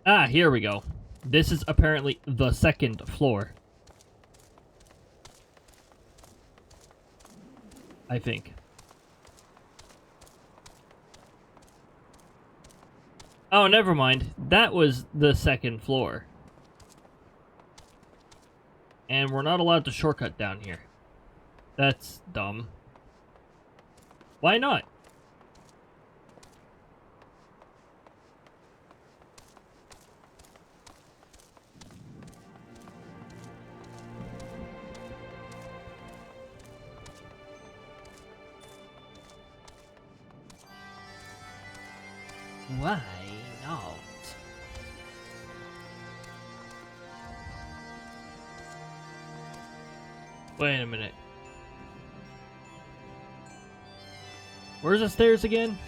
Ah, here we go. This is apparently the second floor. I think. Oh, never mind. That was the second floor. And we're not allowed to shortcut down here. That's dumb. Why not? Why not? Wait a minute. Where's the stairs again?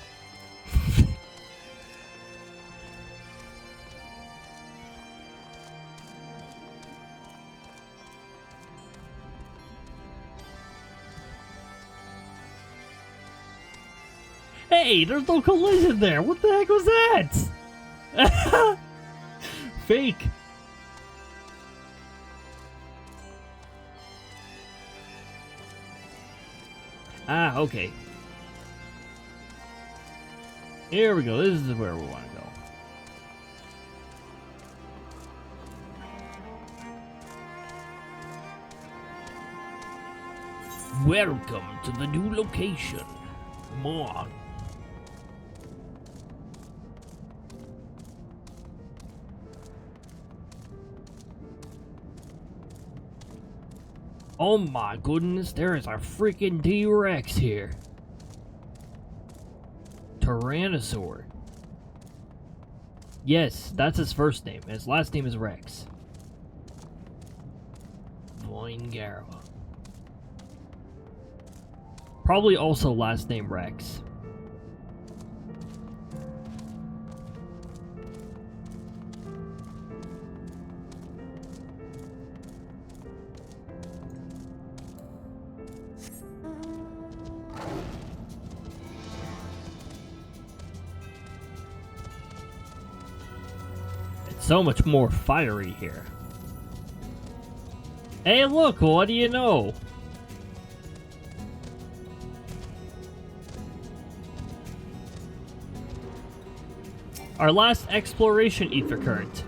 Hey, there's no collision there. What the heck was that? Fake. Ah, okay. Here we go. This is where we want to go. Welcome to the new location. More. Oh my goodness, there is a freaking T-Rex here. Tyrannosaur. Yes, that's his first name. His last name is Rex. Voingara. Probably also last name Rex. So much more fiery here. Hey, look, what do you know? Our last exploration ether current.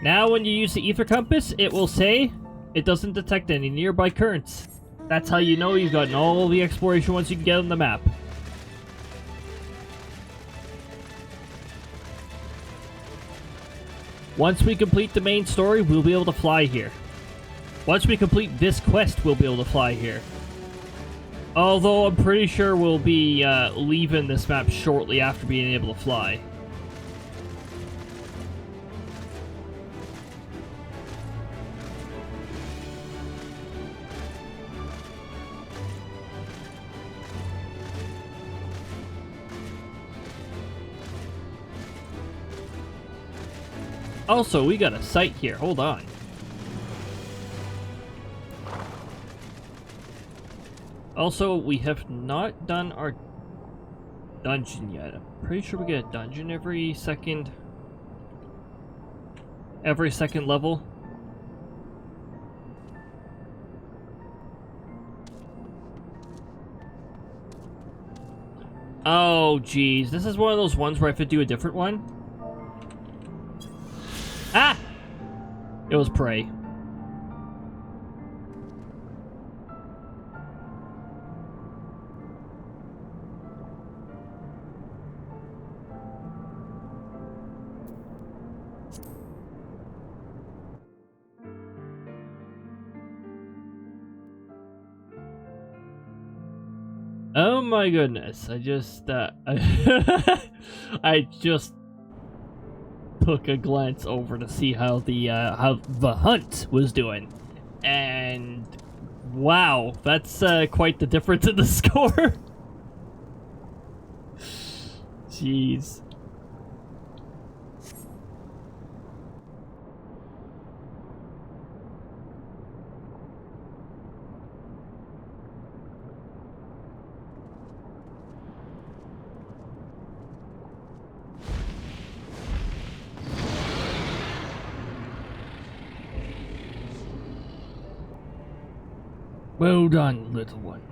Now when you use the ether compass, it will say it doesn't detect any nearby currents. That's how you know you've gotten all the exploration ones you can get on the map. Once we complete the main story, we'll be able to fly here. Once we complete this quest, we'll be able to fly here. Although I'm pretty sure we'll be leaving this map shortly after being able to fly. Also, we got a site here. Hold on. Also, we have not done our dungeon yet. I'm pretty sure we get a dungeon every second level. Oh, geez. This is one of those ones where I have to do a different one. Ah! It was prey. Oh my goodness, I just I just took a glance over to see how the hunt was doing. And wow, that's quite the difference in the score. Jeez. Well done, little one.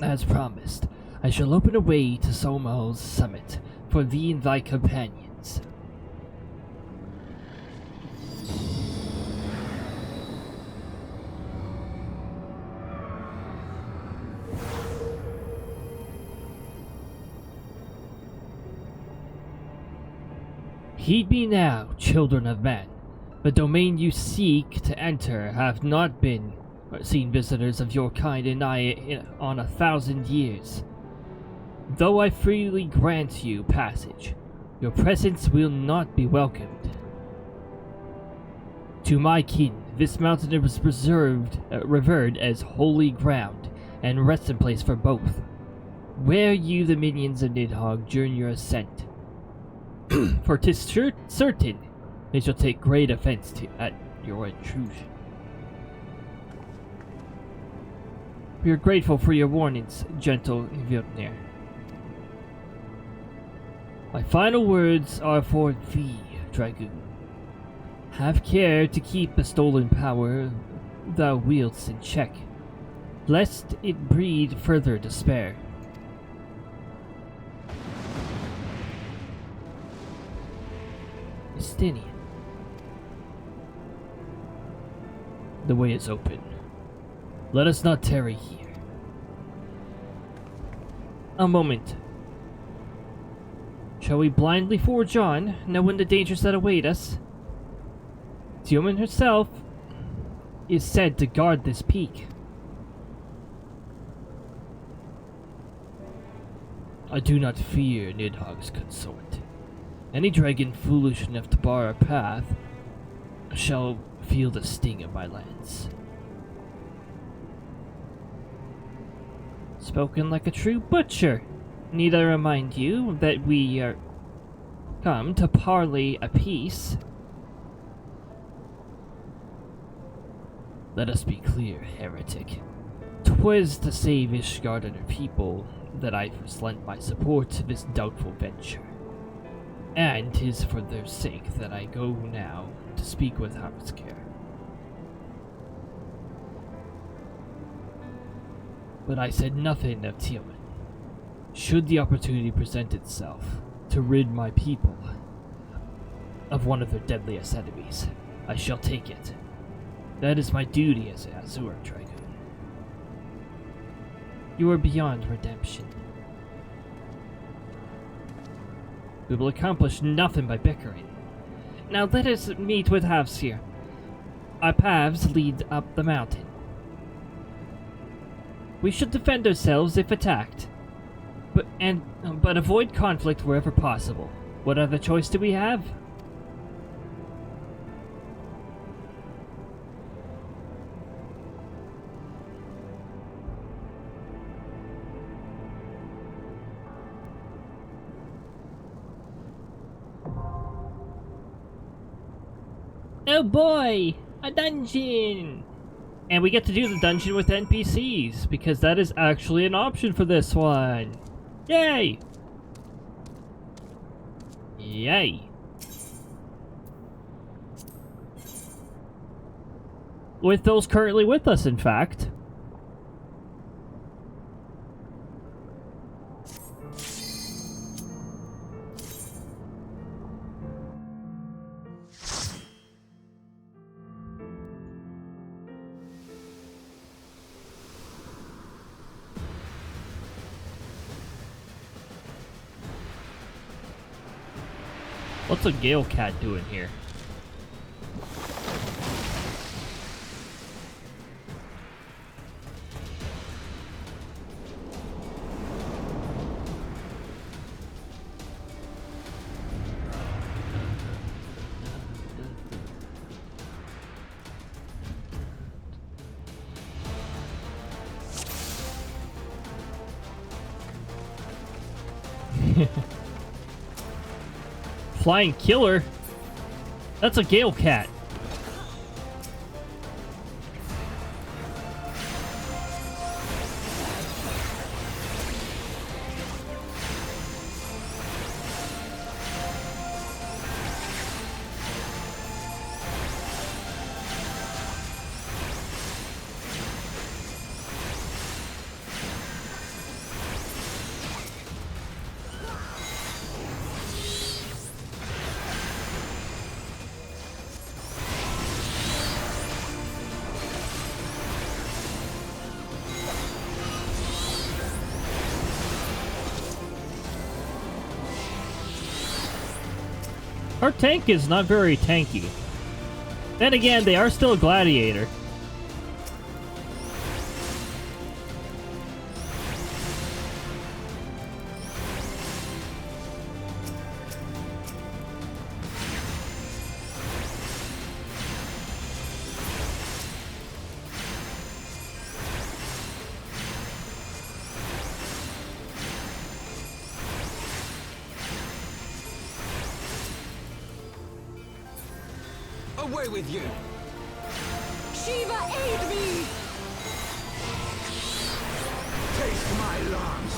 As promised, I shall open a way to Somal's summit for thee and thy companions. Heed me now, children of men. The domain you seek to enter have not been seen visitors of your kind on 1,000 years. Though I freely grant you passage, your presence will not be welcomed. To my kin, this mountain was revered as holy ground and resting place for both. Where you the minions of Nidhogg during your ascent, for 'tis certain they shall take great offense at your intrusion. We are grateful for your warnings, gentle Vilnir. My final words are for thee, Dragoon. Have care to keep the stolen power thou wieldst in check, lest it breed further despair. Estinian. The way is open. Let us not tarry here. A moment. Shall we blindly forge on, knowing the dangers that await us? Tioman herself is said to guard this peak. I do not fear Nidhogg's consort. Any dragon foolish enough to bar our path shall feel the sting of my lance. Spoken like a true butcher. Need I remind you that we are come to parley a peace? Let us be clear, heretic. 'Twas to save Ishgard and her people that I first lent my support to this doubtful venture. And 'tis for their sake that I go now to speak with Heavensward. But I said nothing of Tioman. Should the opportunity present itself to rid my people of one of their deadliest enemies, I shall take it. That is my duty as an Azure Dragoon. You are beyond redemption. We will accomplish nothing by bickering. Now let us meet with Heavensward. Our paths lead up the mountain. We should defend ourselves if attacked, but avoid conflict wherever possible. What other choice do we have? Oh boy! A dungeon! And we get to do the dungeon with NPCs, because that is actually an option for this one. Yay! Yay! With those currently with us, in fact. What's a Gale Cat doing here? Flying killer? That's a Gale Cat. Our tank is not very tanky. Then again, they are still a gladiator. Away with you! Shiva, aid me! Taste my lance!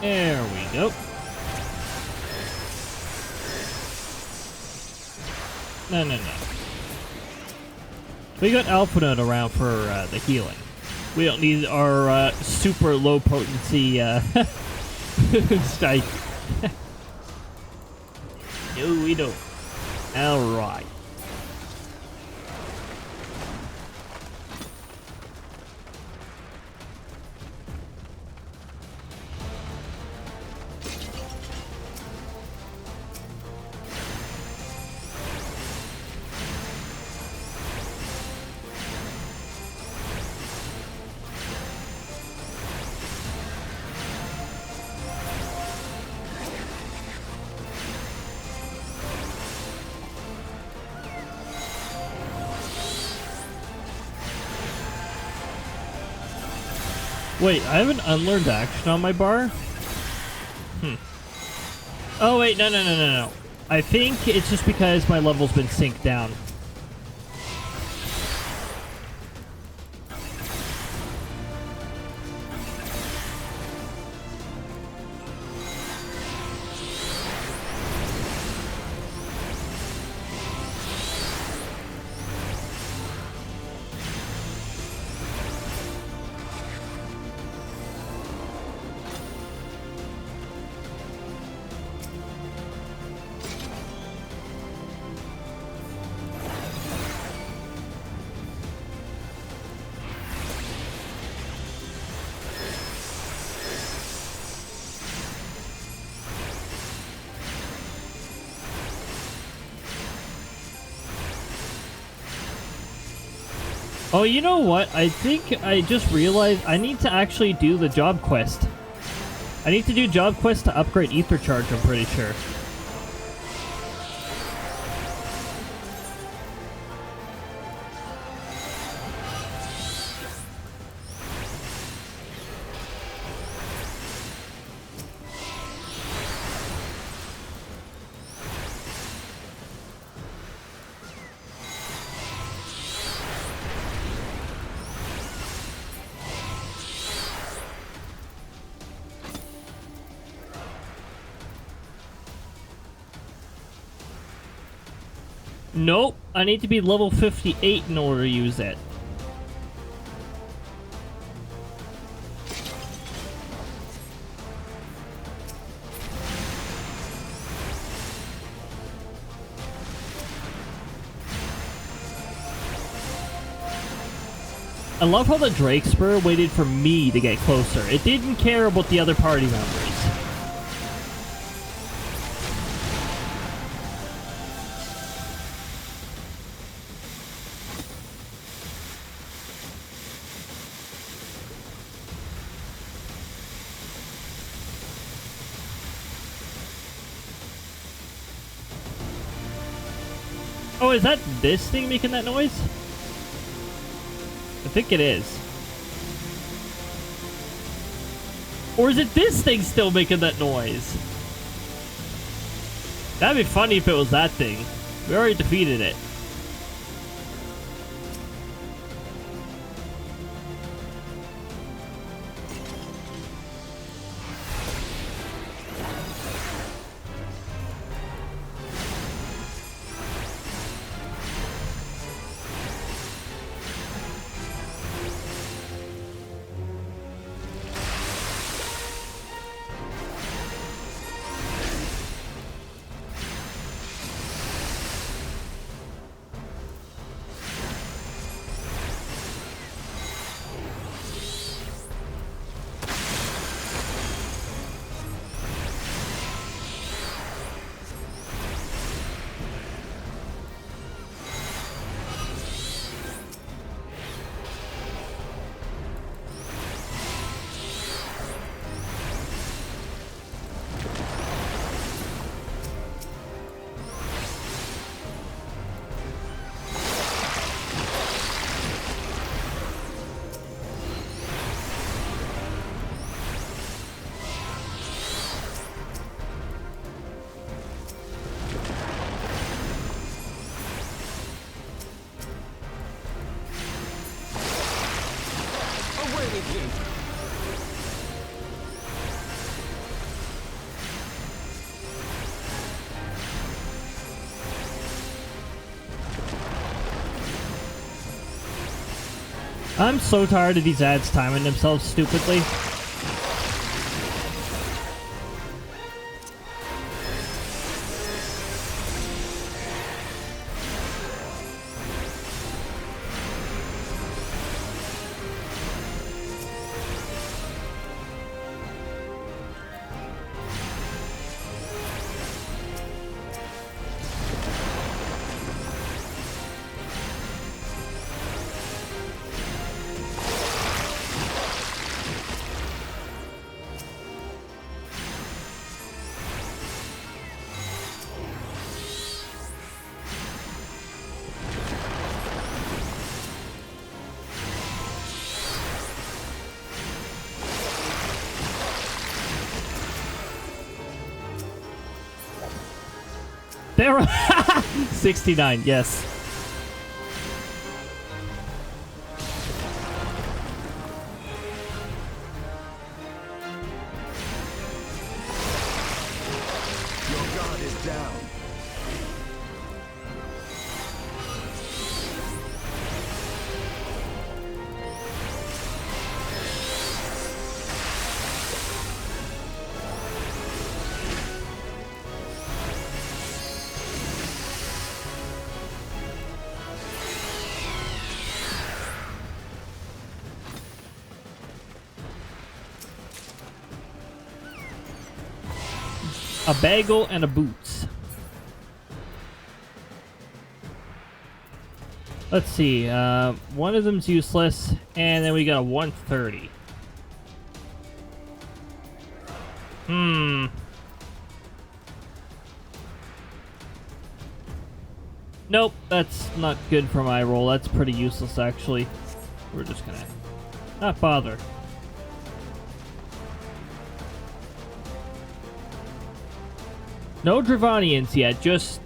There we go. No. We got Alpha Note around for the healing. We don't need our super low potency strike. No, we don't. Alright. Wait, I have an unlearned action on my bar? Oh wait, no. I think it's just because my level's been synced down. Oh, you know what? I think I just realized I need to actually do the job quest. I need to do job quest to upgrade Ether Charge, I'm pretty sure. Nope, I need to be level 58 in order to use it. I love how the Drake Spur waited for me to get closer. It didn't care about the other party members. Oh, is that this thing making that noise? I think it is. Or is it this thing still making that noise? That'd be funny if it was that thing. We already defeated it. I'm so tired of these ads timing themselves stupidly. There are 69, yes. Your guard is down. A bagel and a boots. Let's see. One of them's useless, and then we got a 130. Nope, that's not good for my roll. That's pretty useless, actually. We're just gonna not bother. No Dravanians yet, just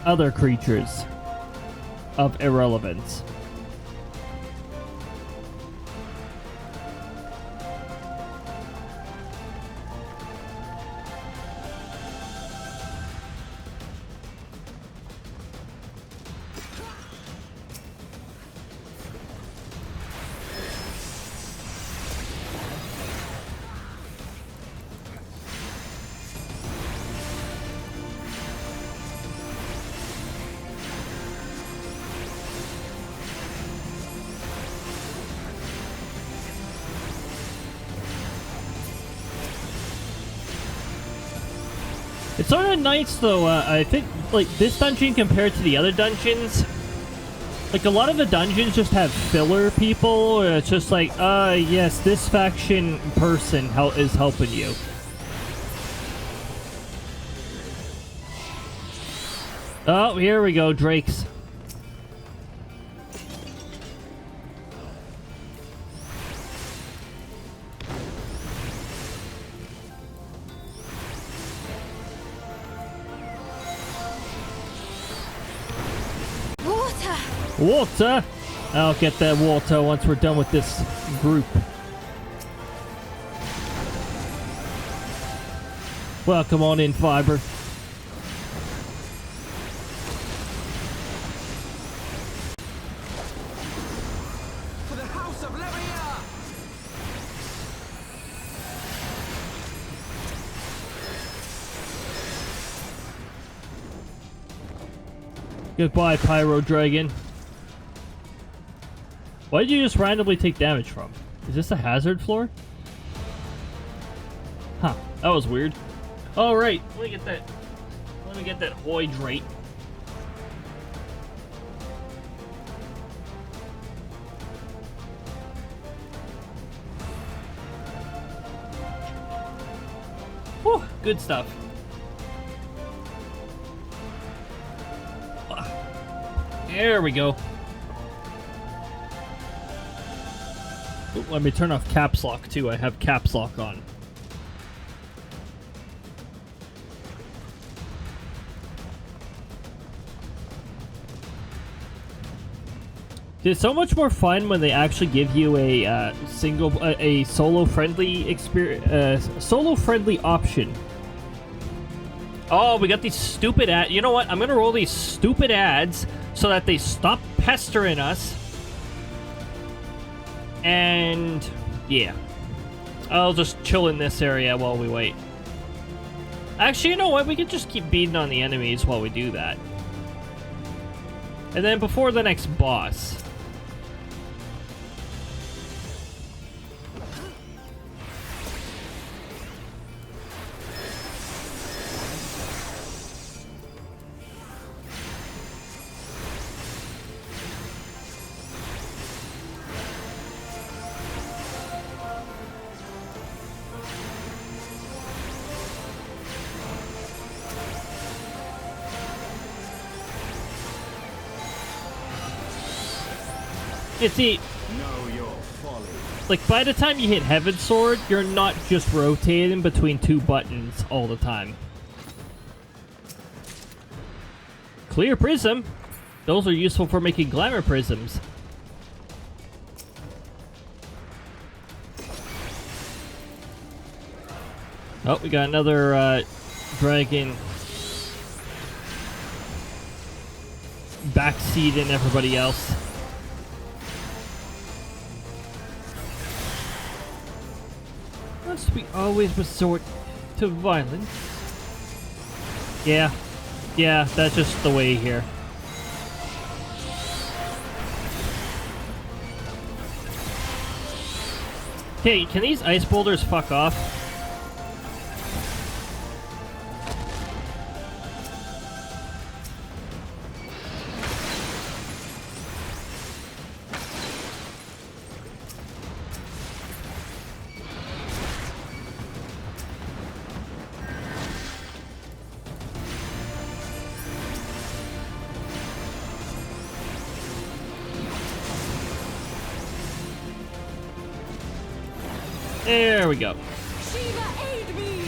other creatures of irrelevance. sort of nice though. I think like this dungeon compared to the other dungeons, like a lot of the dungeons just have filler people. It's just like, yes, this faction person is helping you. Oh, here we go, Drakes. Water! I'll get that water once we're done with this group. Welcome on in, Fiber. For the House of Levia! Goodbye, Pyro Dragon. Why did you just randomly take damage from? Is this a hazard floor? Huh, that was weird. Oh, right. Let me get that hydrate. Whew, good stuff. There we go. Ooh, let me turn off caps lock too. I have caps lock on. It's so much more fun when they actually give you a solo friendly experience, solo friendly option. Oh, we got these stupid ads. You know what? I'm gonna roll these stupid ads so that they stop pestering us. And yeah, I'll just chill in this area while we wait. Actually, you know what? We could just keep beating on the enemies while we do that. And then before the next boss. You see, like by the time you hit Heavensward, you're not just rotating between two buttons all the time. Clear prism. Those are useful for making glamour prisms. Oh, we got another dragon backseating everybody else. Must we always resort to violence? Yeah, that's just the way here. Okay, can these ice boulders fuck off? There we go. Shiva, aid me!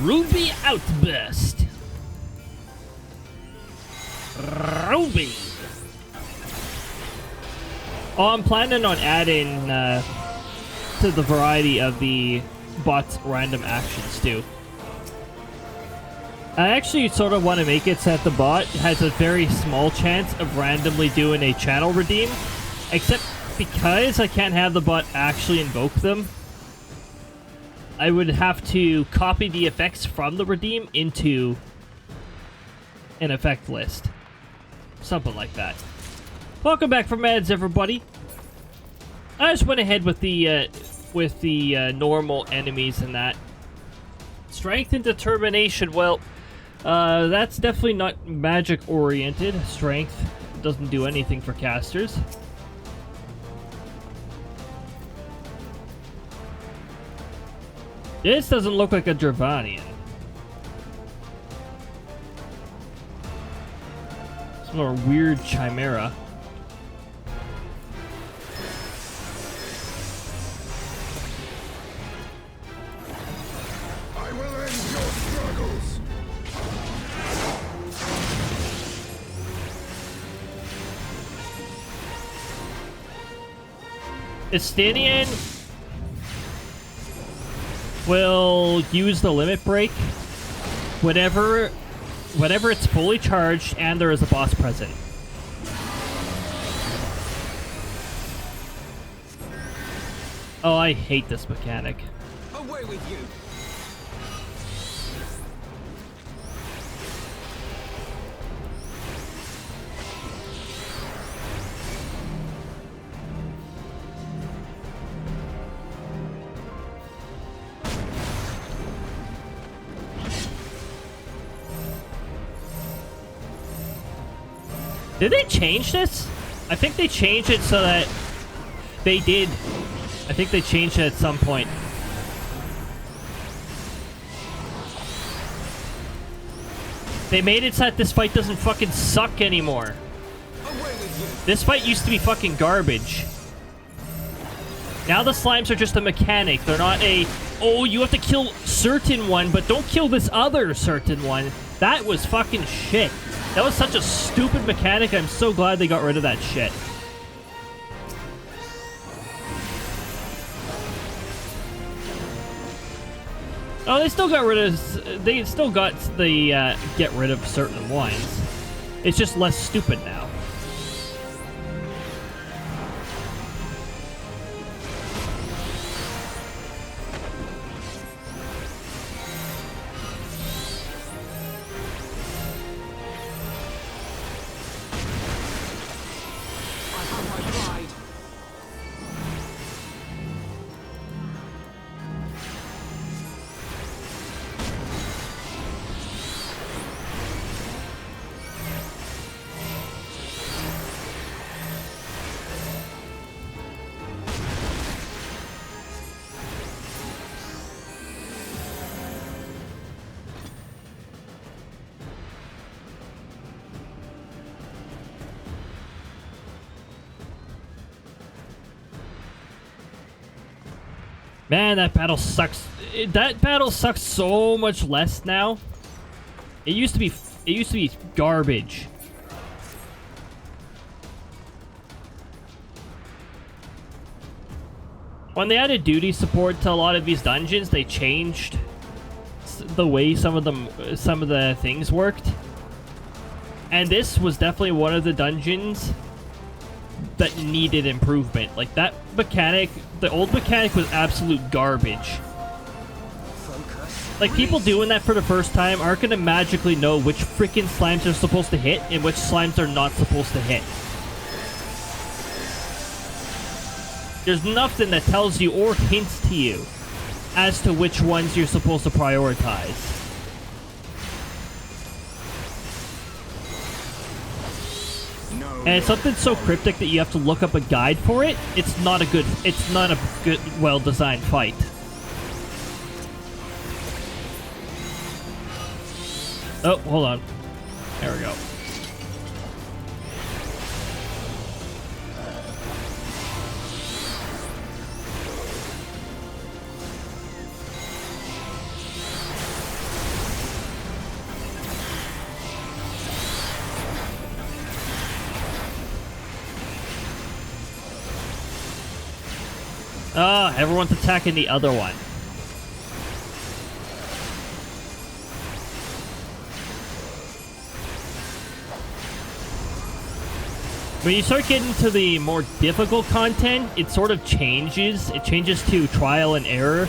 Ruby Outburst. Ruby. Oh, I'm planning on adding to the variety of the bot's random actions too. I actually sort of want to make it so that the bot has a very small chance of randomly doing a channel redeem. Except because I can't have the bot actually invoke them, I would have to copy the effects from the redeem into an effect list. Something like that. Welcome back from meds, everybody. I just went ahead with the normal enemies and that. Strength and determination, well, that's definitely not magic-oriented. Strength doesn't do anything for casters. This doesn't look like a Dravanian. Some more weird chimera. I will end your struggles. Estinian will use the limit break whenever it's fully charged and there is a boss present. Oh, I hate this mechanic. Away with you! Did they change this? I think they changed it so that they did. I think they changed it at some point. They made it so that this fight doesn't fucking suck anymore. This fight used to be fucking garbage. Now the slimes are just a mechanic. They're not a, oh, you have to kill certain one, but don't kill this other certain one. That was fucking shit. That was such a stupid mechanic. I'm so glad they got rid of that shit. Oh, they still got rid of... They still got the, get rid of certain ones. It's just less stupid now. Man, that battle sucks. That battle sucks so much less now. It used to be garbage. When they added duty support to a lot of these dungeons, they changed the way some of the things worked. And this was definitely one of the dungeons that needed improvement. Like, that mechanic, the old mechanic was absolute garbage. Like, people doing that for the first time aren't gonna magically know which freaking slimes they're supposed to hit and which slimes they're not supposed to hit. There's nothing that tells you or hints to you as to which ones you're supposed to prioritize. And it's something so cryptic that you have to look up a guide for it. It's not a good, well-designed fight. Oh, hold on. There we go. Ah, everyone's attacking the other one. When you start getting to the more difficult content, it sort of changes. It changes to trial and error.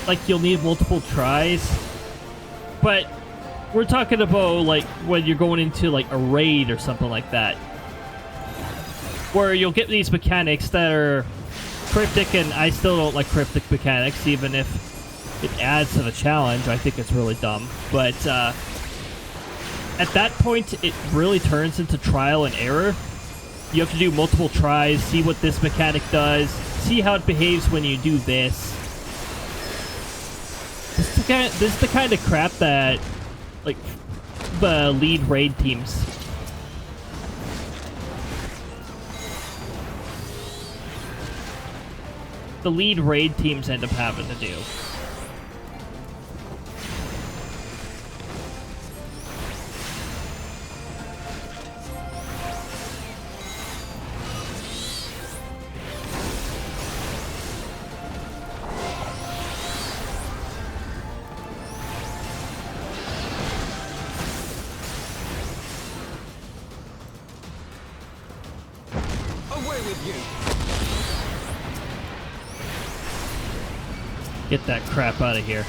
Like, you'll need multiple tries. But we're talking about, like, when you're going into, like, a raid or something like that. Where you'll get these mechanics that are cryptic, and I still don't like cryptic mechanics, even if it adds to the challenge. I think it's really dumb. But, at that point, it really turns into trial and error. You have to do multiple tries, see what this mechanic does, see how it behaves when you do this. This is the kind of crap that, like, the lead raid teams. The lead raid teams end up having to do. Away with you! Get that crap out of here.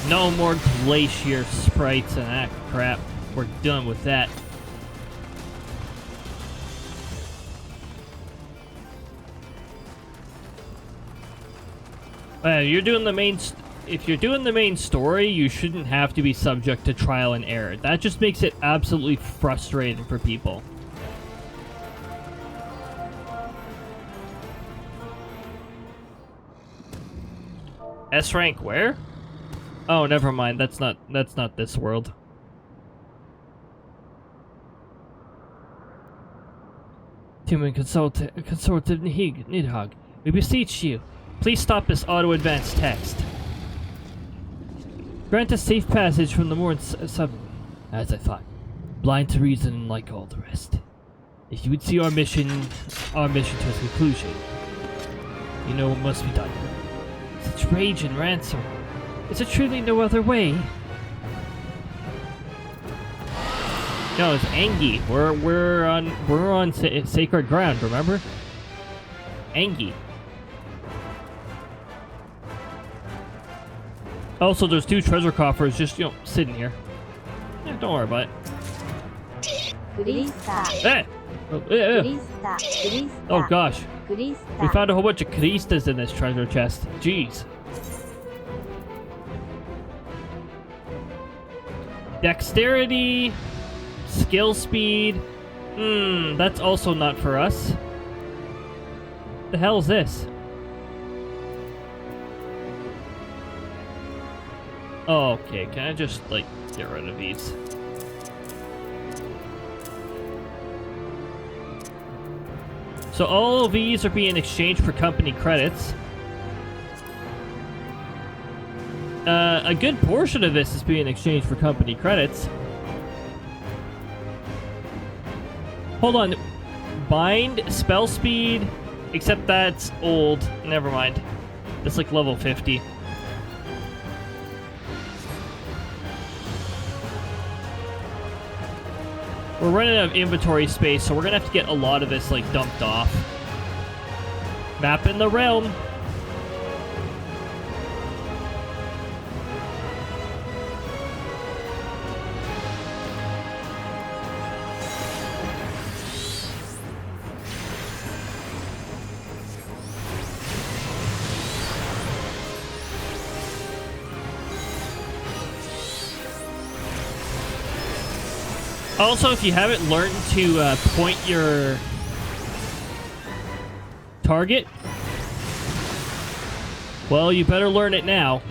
No more glacier sprites and that crap. We're done with that. You're doing the main. If you're doing the main story, you shouldn't have to be subject to trial and error. That just makes it absolutely frustrating for people. S rank where? Oh, never mind. That's not this world. Human consultant Nidhogg, we beseech you, please stop this auto-advanced text. Grant us safe passage from the Morn sub... As I thought. Blind to reason like all the rest. If you would see our mission to its conclusion, you know what must be done. Such rage and ransom. Is there truly no other way? No, it's Angie. We're on sacred ground. Remember? Angie. Also, there's 2 treasure coffers just sitting here. Yeah, don't worry about it. Eh! Oh gosh. We found a whole bunch of Cristas in this treasure chest. Jeez. Dexterity, skill speed. That's also not for us. The hell is this? Oh, okay. Can I just, like, get rid of these? So all of these are being exchanged for company credits. A good portion of this is being exchanged for company credits. Hold on. Bind, spell speed, except that's old. Never mind. That's like level 50. We're running out of inventory space, so we're gonna have to get a lot of this, like, dumped off. Map in the realm. Also, if you haven't learned to point your target, well, you better learn it now.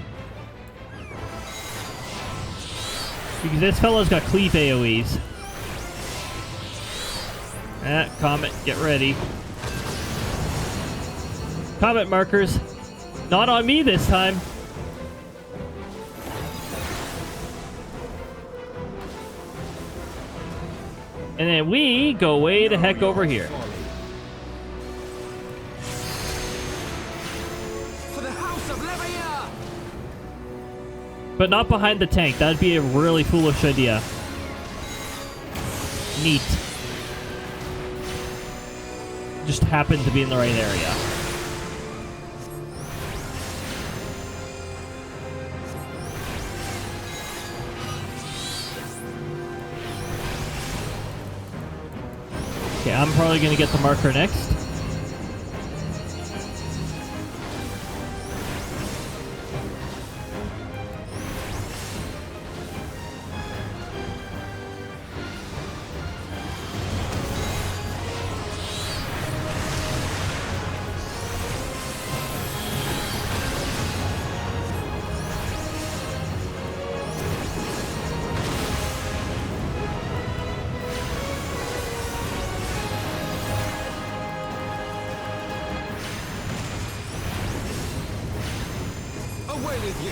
Because this fella's got cleave AoEs. Comet, get ready. Combat markers. Not on me this time. And then we go way the heck over here. For the House of Levia! But not behind the tank. That'd be a really foolish idea. Neat. Just happened to be in the right area. Okay, I'm probably gonna get the marker next. Away with you!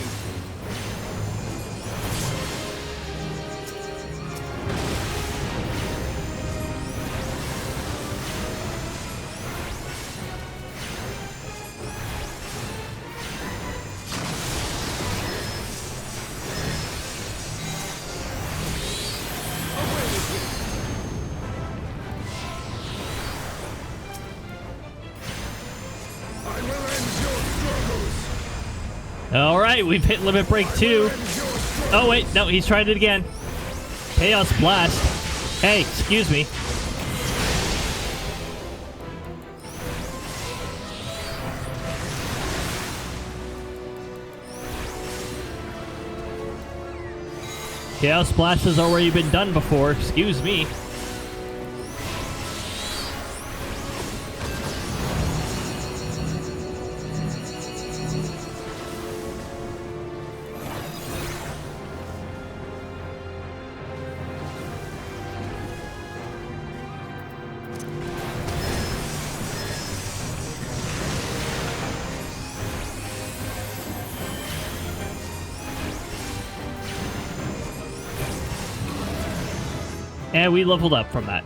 Away with you! I will end your struggles! All right, we've hit limit break 2. Oh wait, no, he's tried it again. Chaos blast. Hey, excuse me. Chaos blast has already been done before. Excuse me. And we leveled up from that.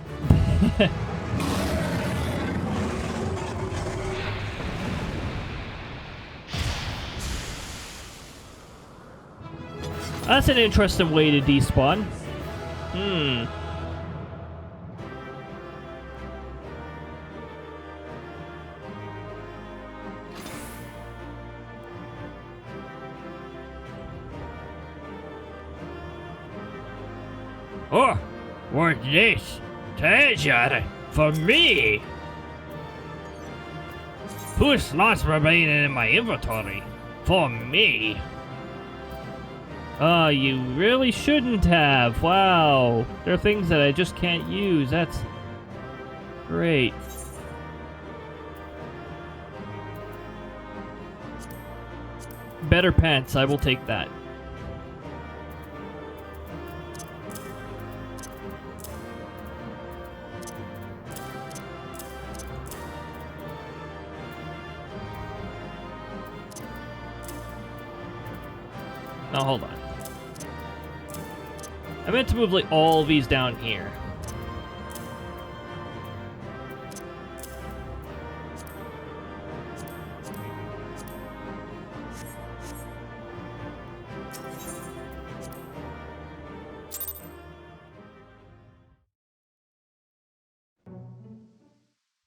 That's an interesting way to despawn. Oh, what's this? Treasure for me. 2 slots remaining in my inventory for me. Oh, you really shouldn't have. Wow. There are things that I just can't use. That's great. Better pants. I will take that. Now, hold on. I meant to move like all these down here.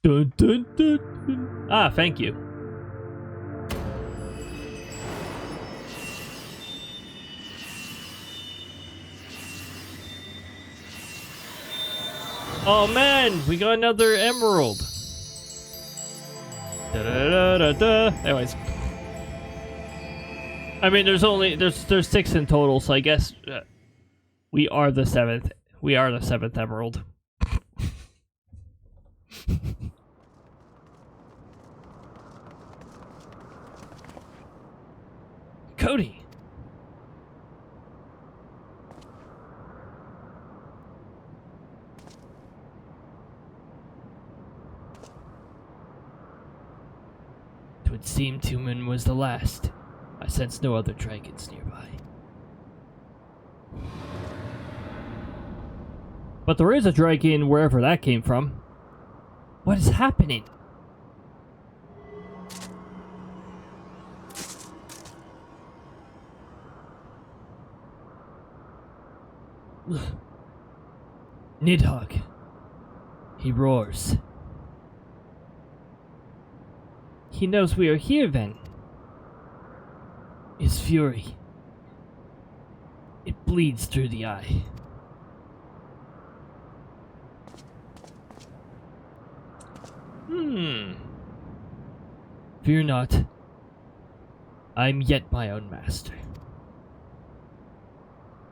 Dun, dun, dun, dun. Ah, thank you. Oh man, we got another emerald. Da da da da da. Anyways, I mean, there's 6 in total, so I guess we are the 7th. We are the 7th emerald. Cody. What seemed human was the last. I sensed no other dragons nearby. But there is a dragon wherever that came from. What is happening? Nidhogg. He roars. He knows we are here then. His fury. It bleeds through the eye. Fear not. I am yet my own master.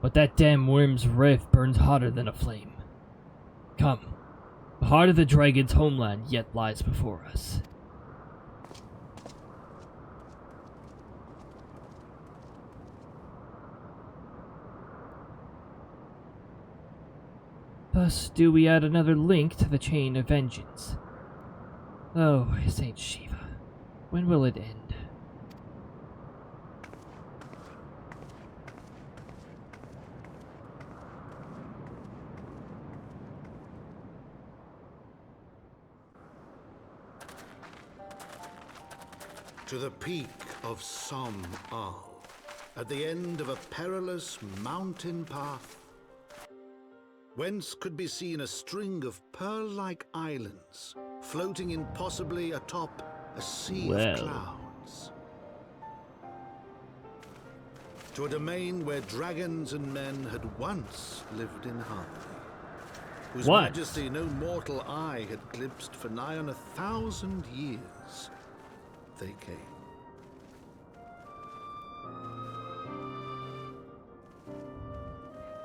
But that damn worm's rift burns hotter than a flame. Come. The heart of the dragon's homeland yet lies before us. Thus do we add another link to the chain of vengeance. Oh, Saint Shiva, when will it end? To the peak of Som Al, at the end of a perilous mountain path, whence could be seen a string of pearl-like islands floating impossibly atop a sea of clouds. To a domain where dragons and men had once lived in harmony, whose majesty no mortal eye had glimpsed for nigh on 1,000 years. They came.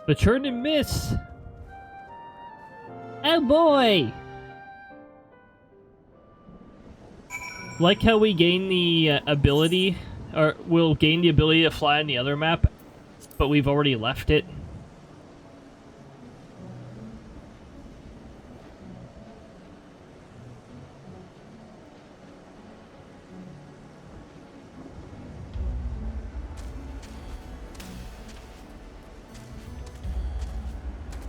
The churn and miss. Oh boy! Like how we gain the ability, or we'll gain the ability to fly on the other map, but we've already left it.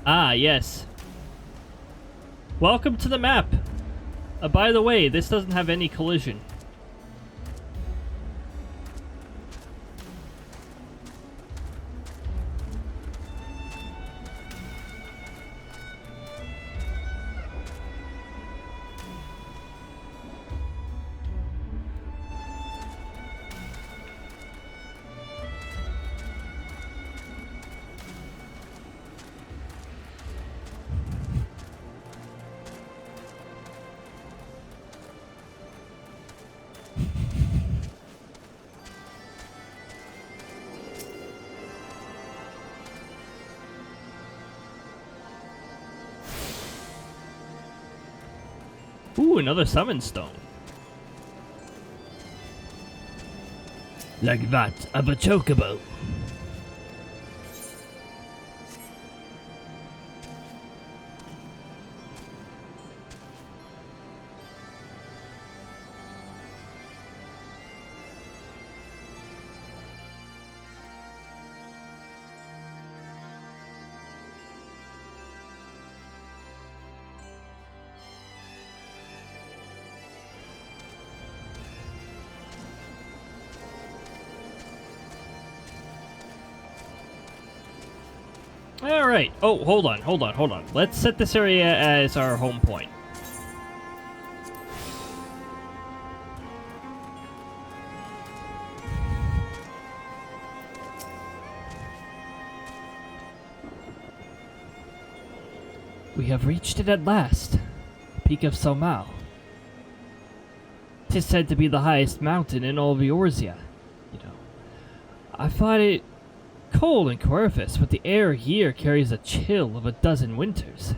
Ah, yes. Welcome to the map. By the way, this doesn't have any collision. Ooh, another summon stone. Like that of a chocobo. Alright. Oh, hold on. Let's set this area as our home point. We have reached it at last. The peak of Somal. 'Tis said to be the highest mountain in all of Eorzea. You know, I find it cold in Corvus, but the air here carries a chill of a dozen winters.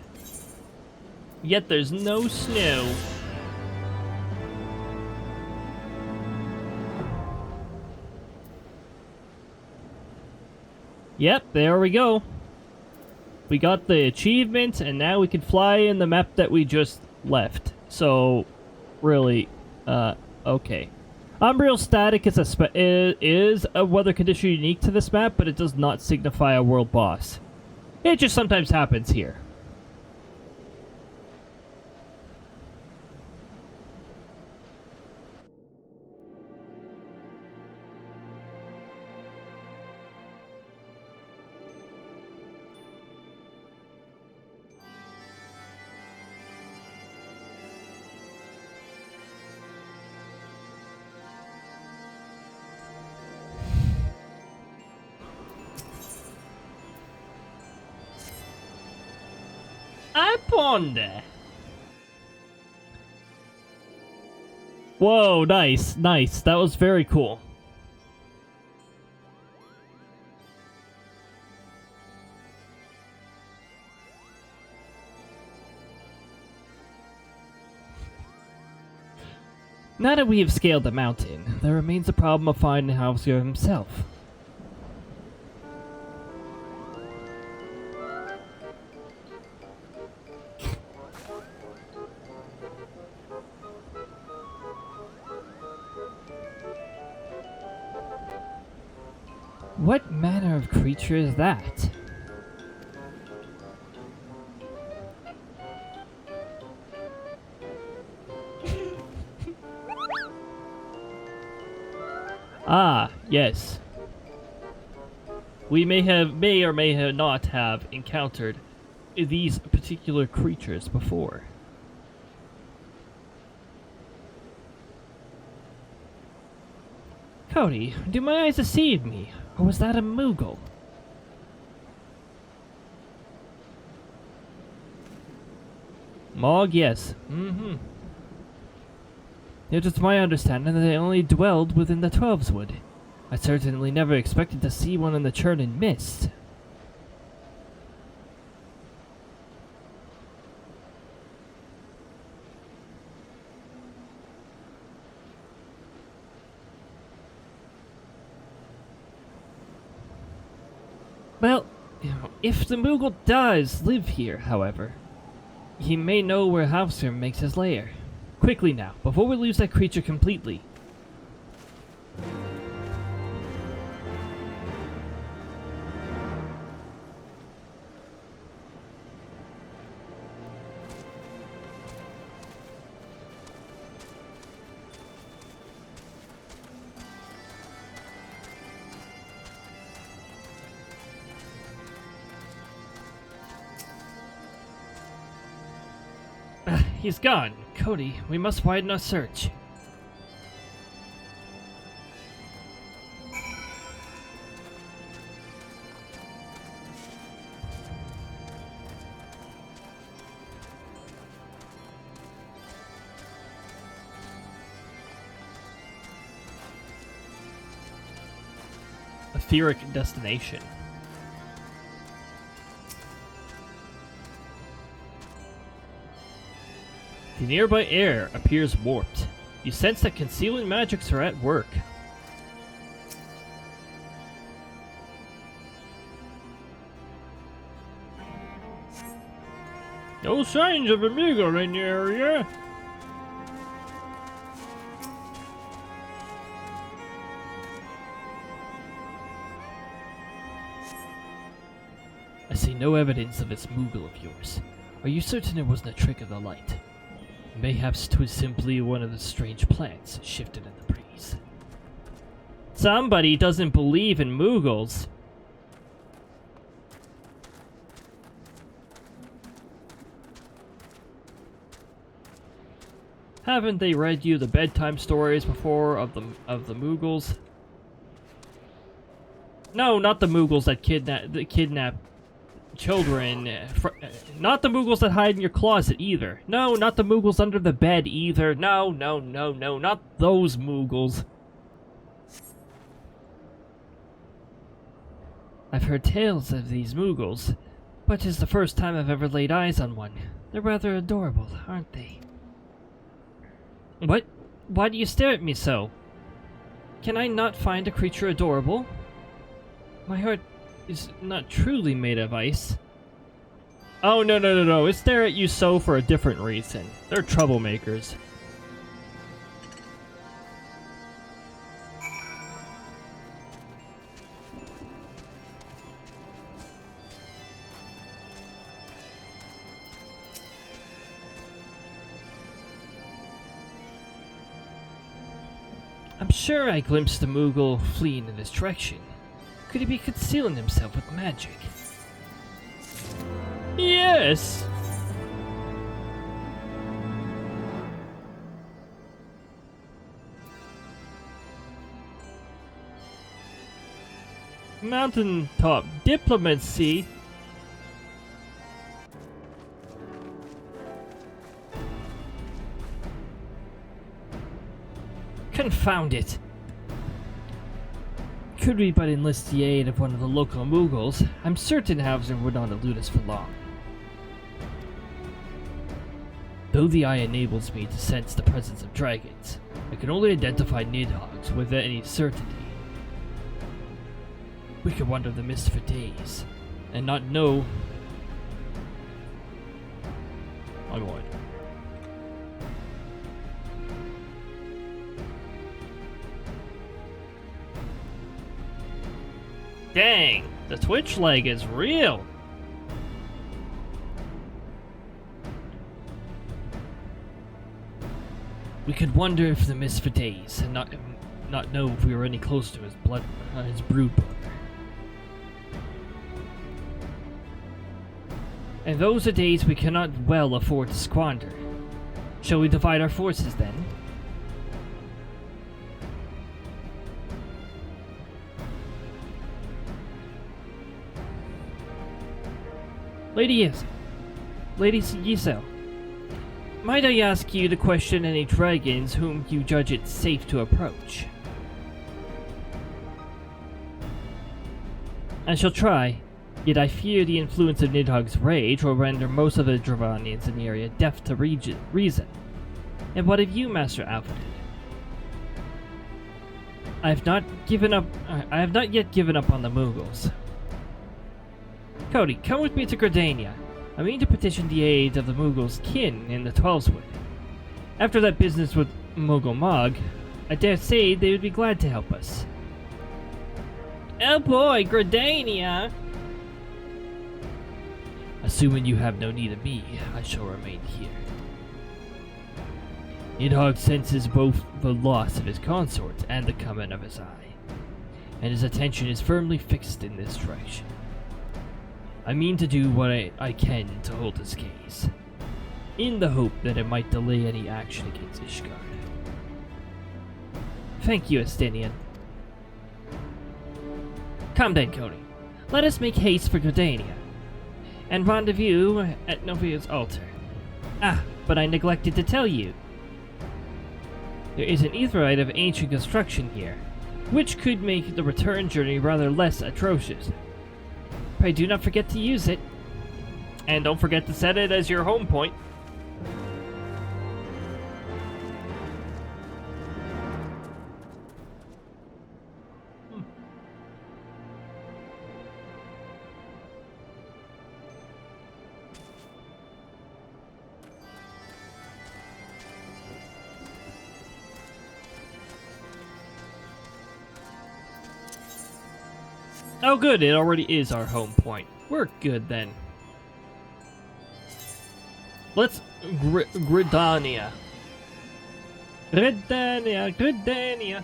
Yet there's no snow. Yep, there we go. We got the achievement, and now we can fly in the map that we just left. So, really, okay. Umbral static is a weather condition unique to this map, but it does not signify a world boss. It just sometimes happens here. I ponder. Whoa, nice, nice. That was very cool. Now that we have scaled the mountain, there remains the problem of finding Heavensward himself. What manner of creature is that? Ah, yes. We may or may have not have encountered these particular creatures before. Cody, do my eyes deceive me, or was that a Moogle? Mog, yes. It is my understanding that they only dwelled within the Heavensward. I certainly never expected to see one in the churning mist. Well, if the Moogle does live here, however, he may know where Heavensward makes his lair. Quickly now, before we lose that creature completely. He's gone. Cody, we must widen our search. Etheric destination. The nearby air appears warped. You sense that concealing magics are at work. No signs of a Moogle in the area. I see no evidence of this Moogle of yours. Are you certain it wasn't a trick of the light? Mayhaps 'twas simply one of the strange plants shifted in the breeze. Somebody doesn't believe in Moogles. Haven't they read you the bedtime stories before of the Moogles? No, not the Moogles that kidnap children. Not the Moogles that hide in your closet either. No, not the Moogles under the bed either. No, not those Moogles. I've heard tales of these Moogles, but it's the first time I've ever laid eyes on one. They're rather adorable, aren't they? What? Why do you stare at me so? Can I not find a creature adorable? My heart is not truly made of ice. Oh, no. It's stare at you so for a different reason. They're troublemakers. I'm sure I glimpsed the Moogle fleeing in this direction. Could he be concealing himself with magic? Yes! Mountaintop diplomacy. Confound it! Could we but enlist the aid of one of the local Moogles, I'm certain Heavensward would not elude us for long. Though the eye enables me to sense the presence of dragons, I can only identify Nidhogg's with any certainty. We could wander the mist for days, and not know... I'm going. Dang, the twitch leg is real. We could wander if the mist for days, and not know if we were any closer to his brood brother. And those are days we cannot well afford to squander. Shall we divide our forces then? Lady Giselle, might I ask you to question any dragons whom you judge it safe to approach? I shall try, yet I fear the influence of Nidhogg's rage will render most of the Dravanians in the area deaf to reason. And what of you, Master Alfred? I have not yet given up on the Moogles. Cody, come with me to Gridania. I mean to petition the aid of the Moogles' kin in the Twelveswood. After that business with Moogle Mog, I dare say they would be glad to help us. Oh boy, Gridania! Assuming you have no need of me, I shall remain here. Nidhogg senses both the loss of his consort and the coming of his eye, and his attention is firmly fixed in this direction. I mean to do what I can to hold his gaze, in the hope that it might delay any action against Ishgard. Thank you, Estinian. Come then, Cody. Let us make haste for Gridania, and rendezvous at Novia's altar. Ah, but I neglected to tell you. There is an aetheryte of ancient construction here, which could make the return journey rather less atrocious. Pray do not forget to use it. And don't forget to set it as your home point. Oh good, it already is our home point. We're good then. Let's Gridania. Gridania.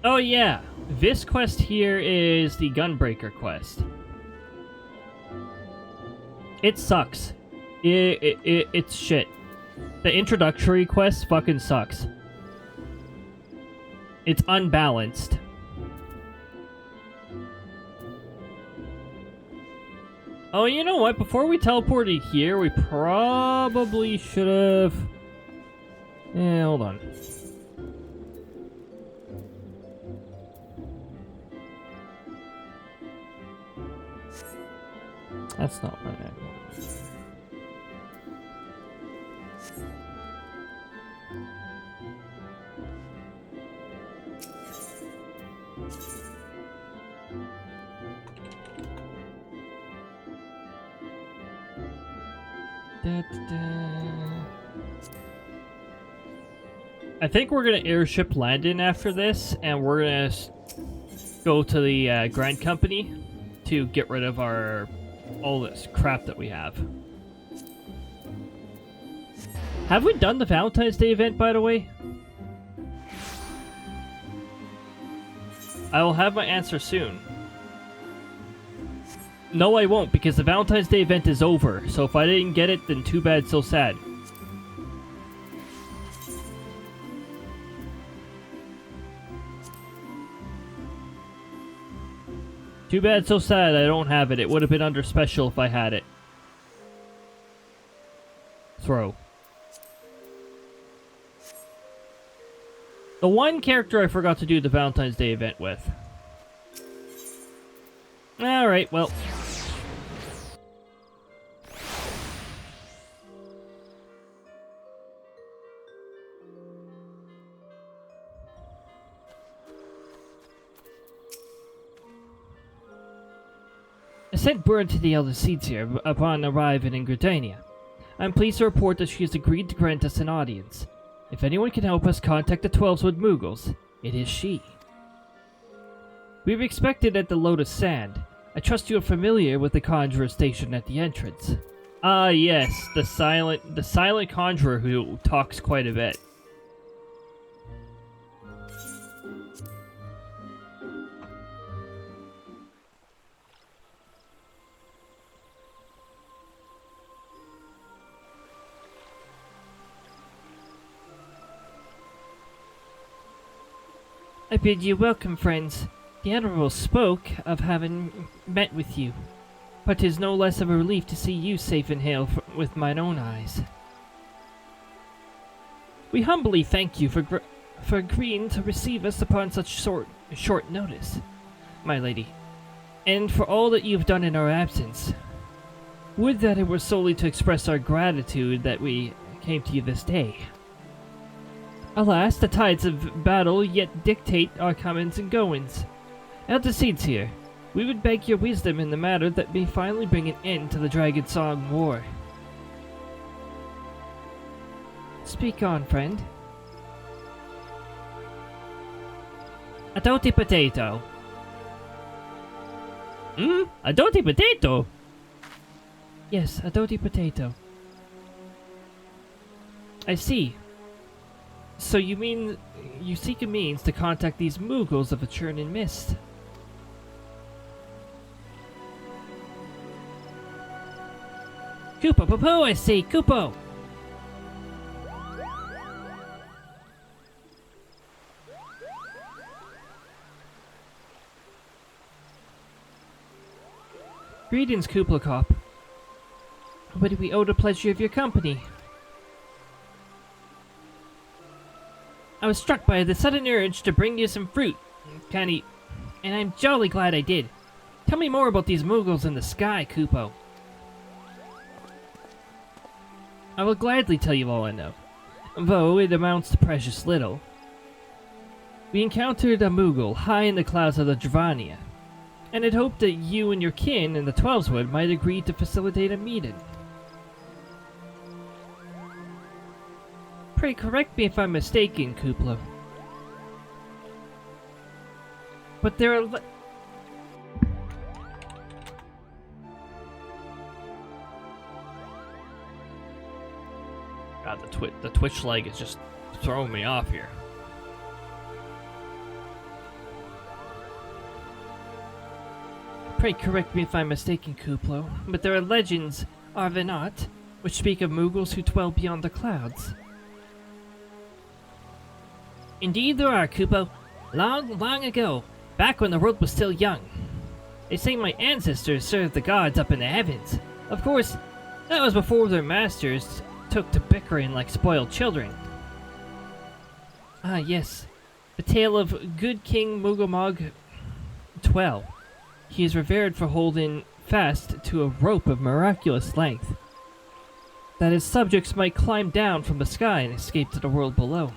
Oh yeah, this quest here is the Gunbreaker quest. It sucks. It's shit. The introductory quest fucking sucks. It's unbalanced. Oh, you know what? Before we teleported here, we probably should have... Yeah, hold on. That's not what I want. I think we're gonna airship Landon after this, and we're gonna go to the Grand Company to get rid of all this crap that we have. Have we done the Valentine's Day event, by the way? I will have my answer soon. No, I won't, because the Valentine's Day event is over. So if I didn't get it, then too bad, so sad. Too bad, so sad I don't have it. It would have been under special if I had it. Throw. The one character I forgot to do the Valentine's Day event with. Alright, well. I sent word to the SLdr upon arriving in Gridania. I'm pleased to report that she has agreed to grant us an audience. If anyone can help us contact the 12wood Moogles, it is she. We've expected at the Lotus Sand. I trust you are familiar with the Conjurer station at the entrance. Ah, yes, the silent Conjurer who talks quite a bit. I bid you welcome, friends. The Admiral spoke of having met with you, but 'tis no less of a relief to see you safe and hail with mine own eyes. We humbly thank you for agreeing to receive us upon such short notice, my lady, and for all that you've done in our absence. Would that it were solely to express our gratitude that we came to you this day. Alas, the tides of battle yet dictate our comings and goings. SLdr, we would beg your wisdom in the matter that may finally bring an end to the Dragon Song War. Speak on, friend. Adoti potato. Adoti potato? Yes, Adoti potato. I see. So you mean you seek a means to contact these Moogles of a churning mist? Koopo Popo, I see, Koopo! Greetings, Kuplakop. But we owe the pleasure of your company. I was struck by the sudden urge to bring you some fruit, Candy, and I'm jolly glad I did. Tell me more about these Moogles in the sky, Koopo. I will gladly tell you all I know, though it amounts to precious little. We encountered a Moogle high in the clouds of the Dravania, and had hoped that you and your kin in the 12wood might agree to facilitate a meeting. Pray correct me if I'm mistaken, Kuplo. But there are God, the Twitch lag is just throwing me off here. Pray correct me if I'm mistaken, Kuplo, but there are legends, are there not, which speak of Moogles who dwell beyond the clouds. Indeed there are, Koopo. Long ago, back when the world was still young. They say my ancestors served the gods up in the heavens. Of course, that was before their masters took to bickering like spoiled children. Ah, yes. The tale of good King Mooglemog 12. He is revered for holding fast to a rope of miraculous length, that his subjects might climb down from the sky and escape to the world below.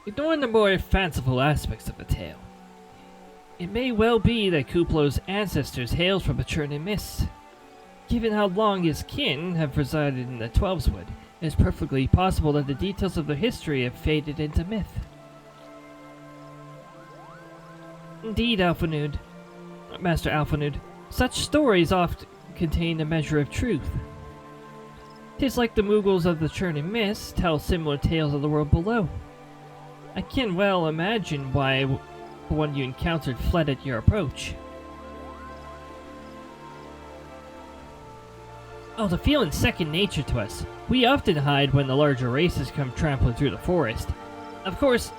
Ignoring the more fanciful aspects of the tale, It may well be that Kuplo's ancestors hailed from a churning mist. Given how long his kin have resided in the Twelveswood, it is perfectly possible that the details of their history have faded into myth. Indeed, Master Alphanud, such stories oft contain a measure of truth. 'Tis like the Mughals of the Churning Mist tell similar tales of the world below. I can well imagine why the one you encountered fled at your approach. Oh, the feeling's second nature to us. We often hide when the larger races come trampling through the forest. Of course,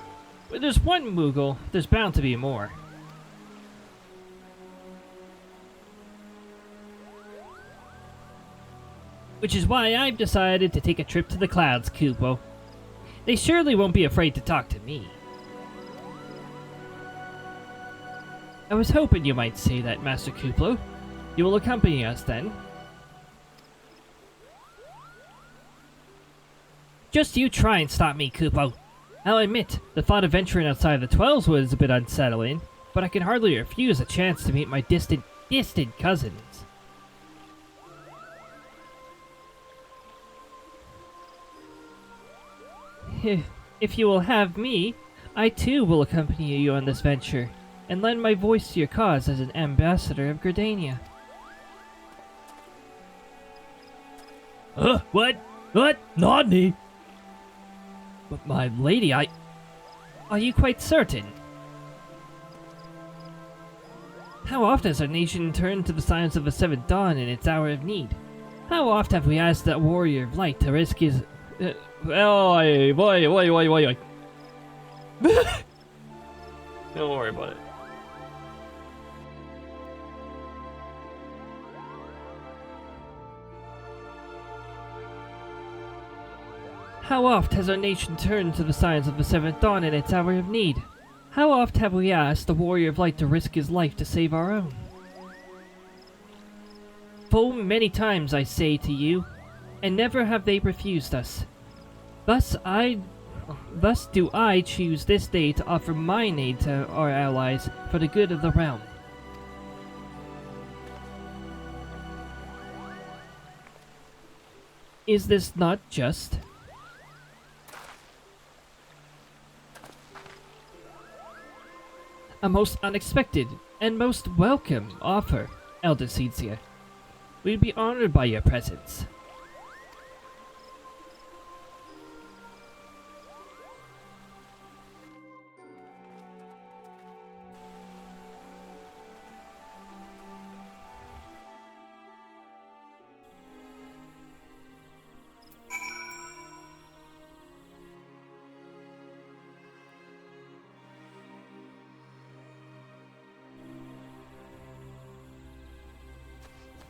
when there's one Mughal, there's bound to be more. Which is why I've decided to take a trip to the clouds, Kuplo. They surely won't be afraid to talk to me. I was hoping you might say that, Master Kuplo. You will accompany us, then? Just you try and stop me, Kuplo. I'll admit, the thought of venturing outside the Twelveswood is a bit unsettling, but I can hardly refuse a chance to meet my distant cousins. If you will have me, I too will accompany you on this venture, and lend my voice to your cause as an ambassador of Gridania. What? Not me. But my lady, are you quite certain? How often has our nation turned to the signs of the seventh dawn in its hour of need? How oft have we asked that warrior of light to risk his... Boy. Don't worry about it. How oft has our nation turned to the signs of the seventh dawn in its hour of need? How oft have we asked the warrior of light to risk his life to save our own? Full many times I say to you, and never have they refused us. Thus do I choose this day to offer mine aid to our allies for the good of the realm. Is this not just? A most unexpected and most welcome offer, Elder SLdr. We'd be honored by your presence.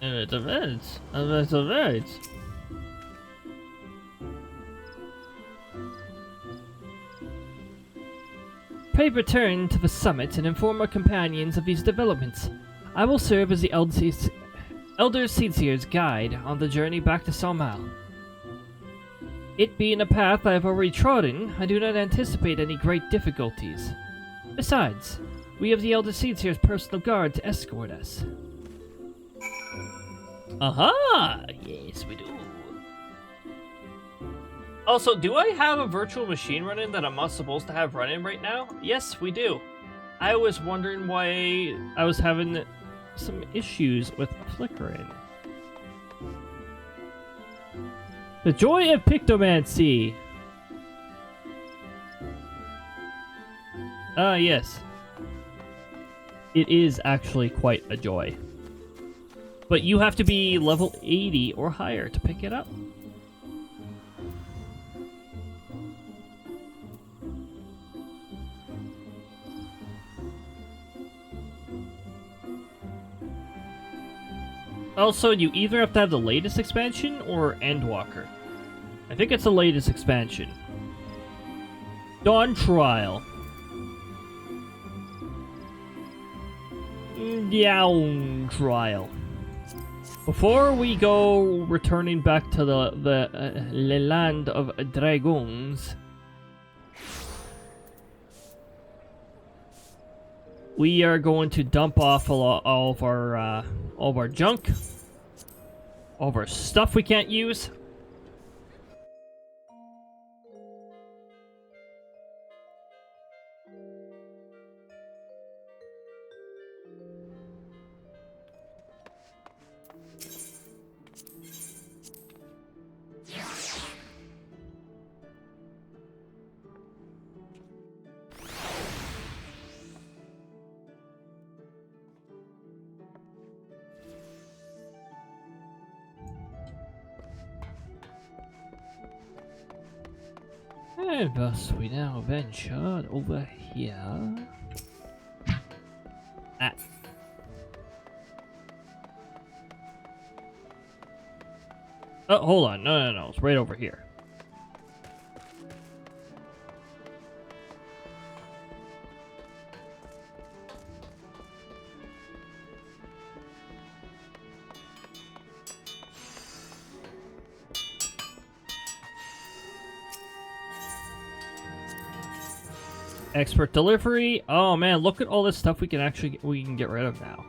And it's events. Pray return to the summit and inform our companions of these developments. I will serve as the Elder SLdr's guide on the journey back to Salmal. It being a path I have already trodden, I do not anticipate any great difficulties. Besides, we have the Elder SLdr's personal guard to escort us. Aha! Yes, we do. Also, do I have a virtual machine running that I'm not supposed to have running right now? Yes, we do. I was wondering why I was having some issues with flickering. The joy of Pictomancy! Ah, yes. It is actually quite a joy. But you have to be level 80 or higher to pick it up. Also, you either have to have the latest expansion or Endwalker. I think it's the latest expansion. Dawn Trial. Down Trial. Before we go returning back to the land of dragons, we are going to dump off all of our junk, all of our stuff we can't use. And thus we now venture over here. Ah. Oh, hold on. No. It's right over here. Expert delivery. Oh man, look at all this stuff we can get rid of now.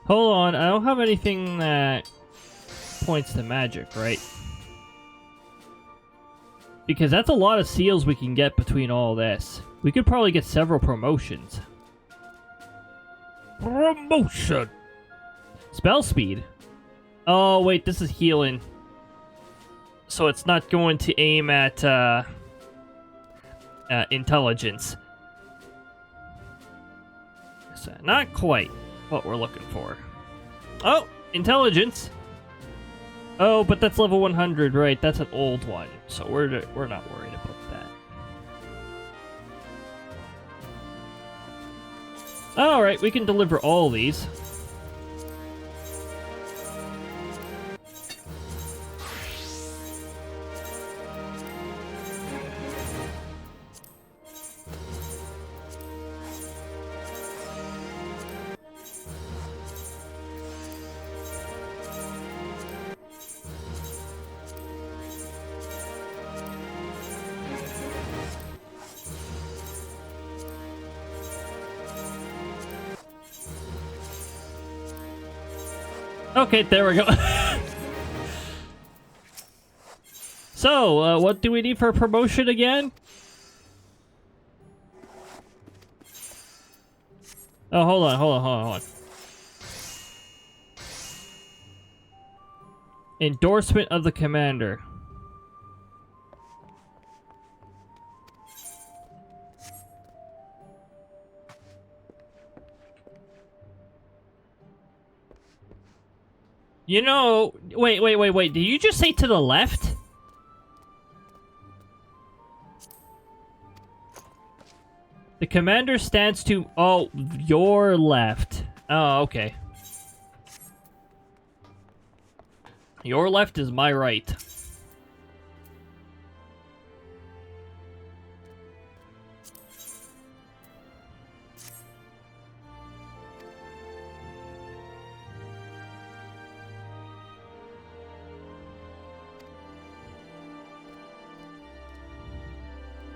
Hold on, I don't have anything that points to magic, right? Because that's a lot of seals we can get between all this. We could probably get several promotions. Promotion! Spell speed. Oh wait, this is healing. So it's not going to aim at intelligence. So not quite what we're looking for. Oh, intelligence. Oh, but that's level 100, right? That's an old one, so we're not worried about that. All right, we can deliver all these. Okay, there we go. So, what do we need for a promotion again? Oh, hold on. Endorsement of the commander. You know, wait. Did you just say to the left? The commander stands to... Oh, your left. Oh, okay. Your left is my right.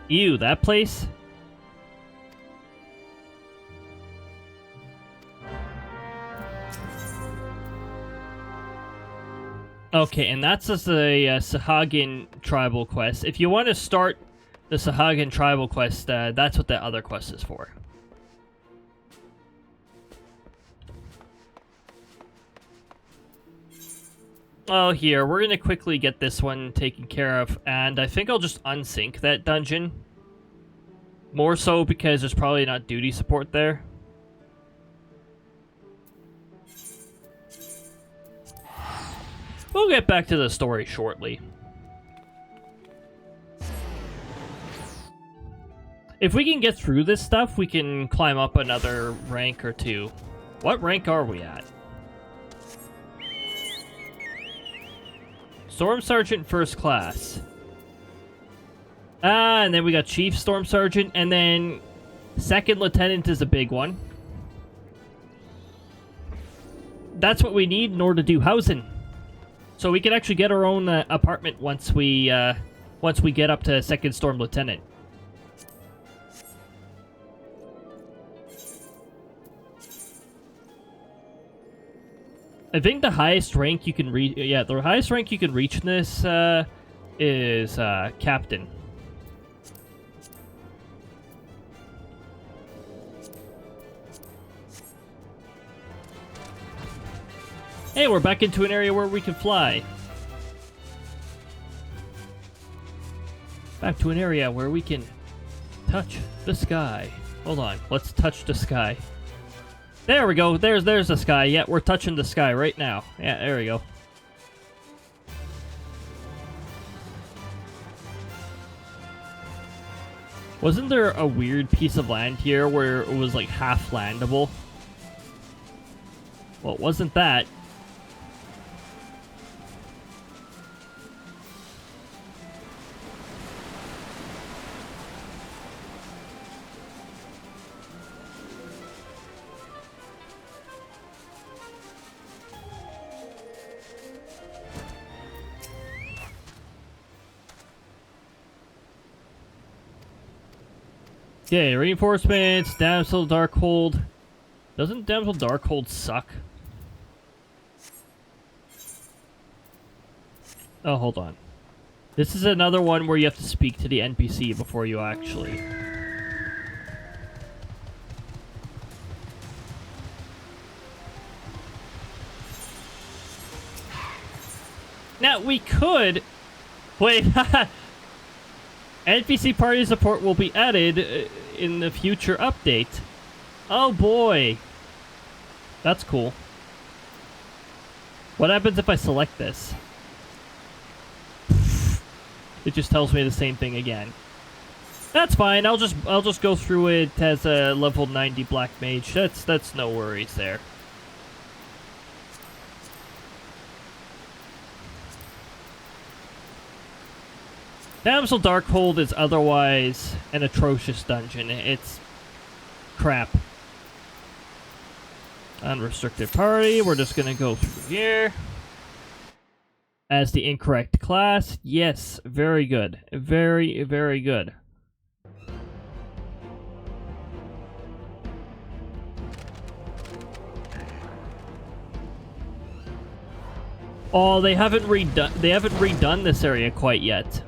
Ew, that place? Okay, and that's just a Sahagin tribal quest. If you want to start the Sahagin tribal quest, that's what that other quest is for. Oh, here, we're gonna quickly get this one taken care of, and I think I'll just unsync that dungeon. More so because there's probably not duty support there. We'll get back to the story shortly. If we can get through this stuff, we can climb up another rank or two. What rank are we at? Storm Sergeant First Class. And then we got Chief Storm Sergeant, and then Second Lieutenant is a big one. That's what we need in order to do housing. So we can actually get our own apartment once we get up to Second Storm Lieutenant. I think the highest rank you can reach... Yeah, the highest rank you can reach in this is Captain. Hey, we're back into an area where we can fly. Back to an area where we can touch the sky. Hold on, let's touch the sky. There we go, there's the sky. Yeah, we're touching the sky right now. Yeah, there we go. Wasn't there a weird piece of land here where it was like half landable? Well, it wasn't that. Okay, reinforcements, Damsel Darkhold. Doesn't Damsel Darkhold suck? Oh, hold on. This is another one where you have to speak to the NPC before you actually... Now, we could... Wait, NPC party support will be added in the future update. Oh boy. That's cool. What happens if I select this? It just tells me the same thing again. That's fine. I'll just go through it as a level 90 black mage. That's no worries there. Damsel Darkhold is otherwise an atrocious dungeon. It's crap. Unrestricted party. We're just gonna go through here. As the incorrect class. Yes, very good. Very, very good. Oh, they haven't redone this area quite yet.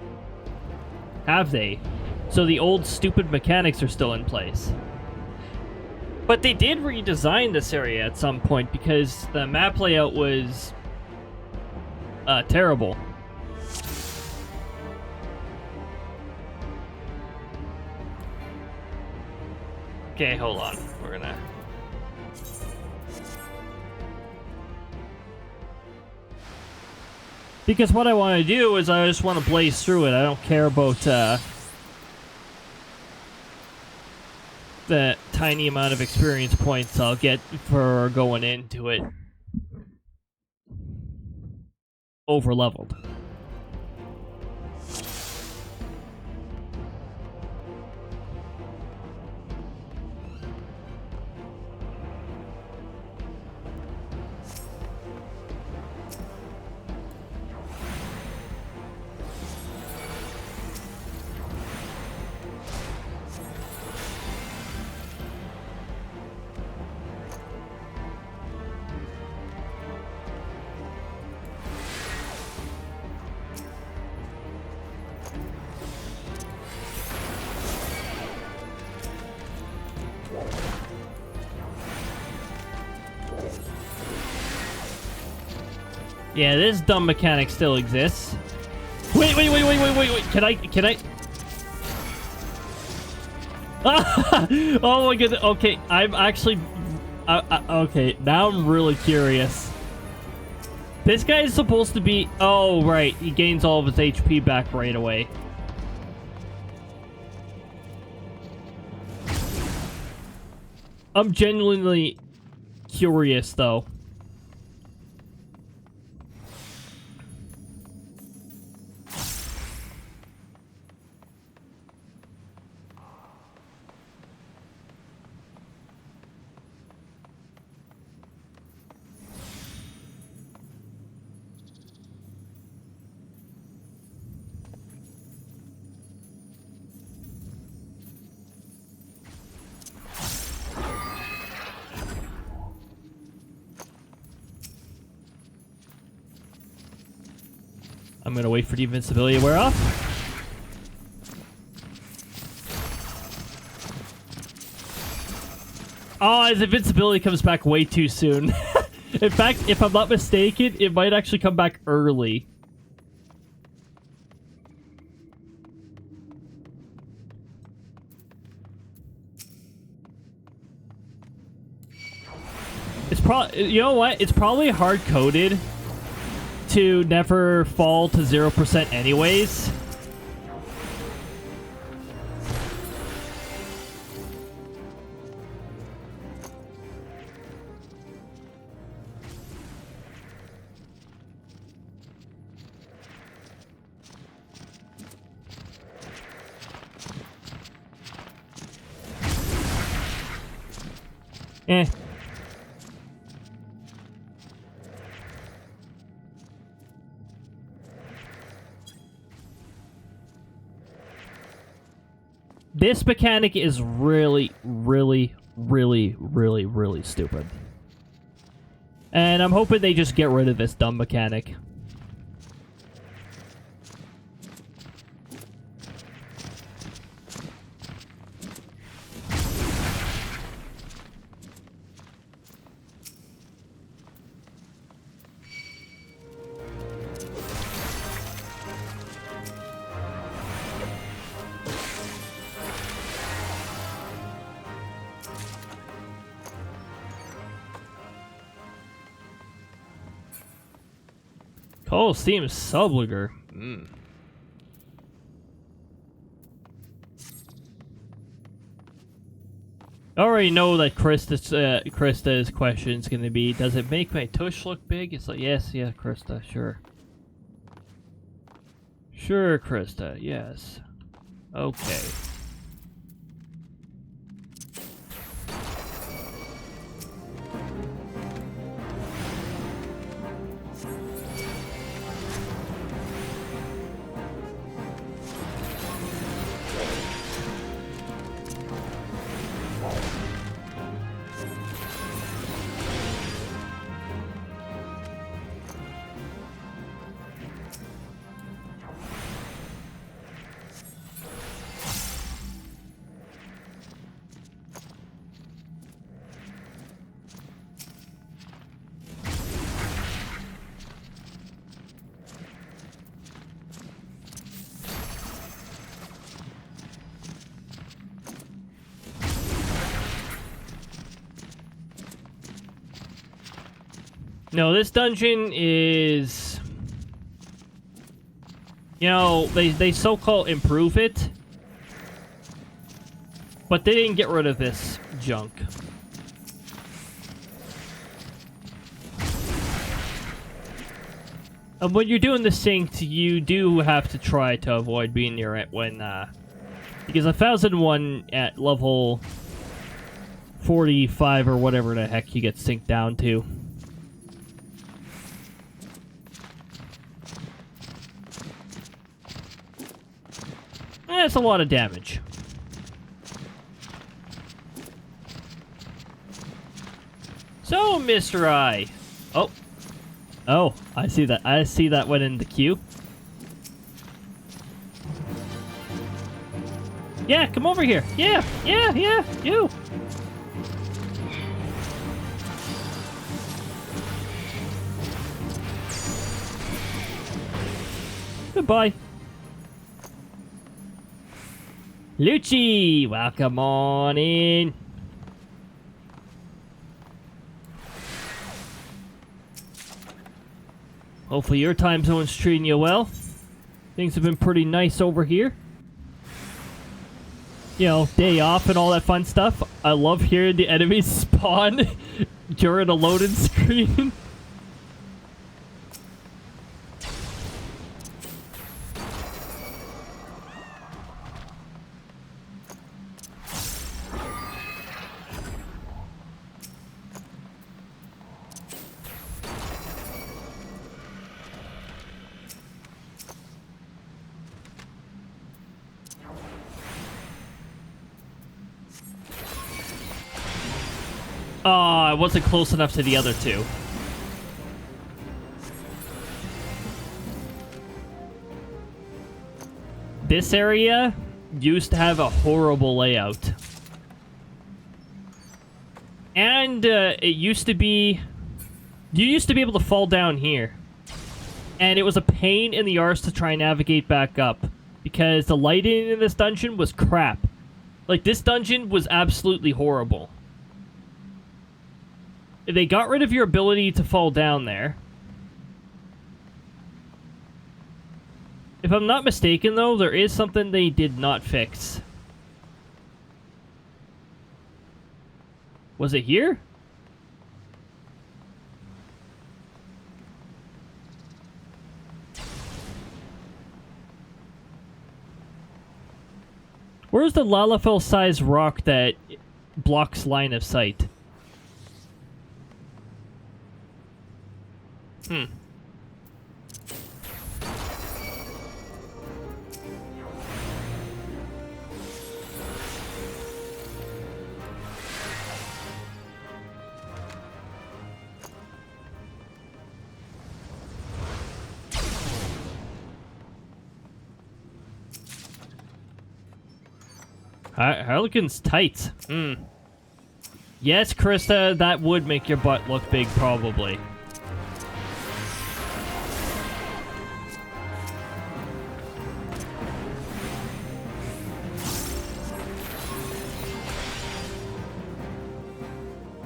Have they? So the old stupid mechanics are still in place. But they did redesign this area at some point because the map layout was terrible. Okay, hold on. We're gonna... Because what I want to do is I just want to blaze through it. I don't care about the tiny amount of experience points I'll get for going into it over-leveled. Yeah, this dumb mechanic still exists. Wait. Can I? Oh my goodness. Okay, I'm actually... okay, now I'm really curious. This guy is supposed to be... Oh, right. He gains all of his HP back right away. I'm genuinely curious, though. I'm gonna wait for the invincibility to wear off. Oh, his invincibility comes back way too soon. In fact, if I'm not mistaken, it might actually come back early. It's probably, you know what? It's probably hard-coded to never fall to 0% anyways. Eh. This mechanic is really stupid. And I'm hoping they just get rid of this dumb mechanic. Oh, Steam SLdr. I already know that Krista's question is going to be, does it make my tush look big? It's like, yes, yeah, Krista, sure. Sure, Krista, yes. Okay. No, this dungeon is... You know, they so-called improve it. But they didn't get rid of this junk. And when you're doing the sync, you do have to try to avoid being near it when, because 1001 at level 45 or whatever the heck you get synced down to. That's a lot of damage. So, Mr. I. Oh. Oh, I see that. I see that went in the queue. Yeah, come over here. Yeah, you. Goodbye. Lucci, welcome on in. Hopefully your time zone's treating you well. Things have been pretty nice over here. You know, day off and all that fun stuff. I love hearing the enemies spawn during a loading screen. Oh, I wasn't close enough to the other two. this area used to have a horrible layout. And it used to be... You used to be able to fall down here. And it was a pain in the arse to try and navigate back up. Because the lighting in this dungeon was crap. Like, this dungeon was absolutely horrible. They got rid of your ability to fall down there. If I'm not mistaken, though, there is something they did not fix. Was it here? Where's the Lalafell-sized rock that blocks line of sight? Harlequin's tights. Yes, Krista, that would make your butt look big, probably.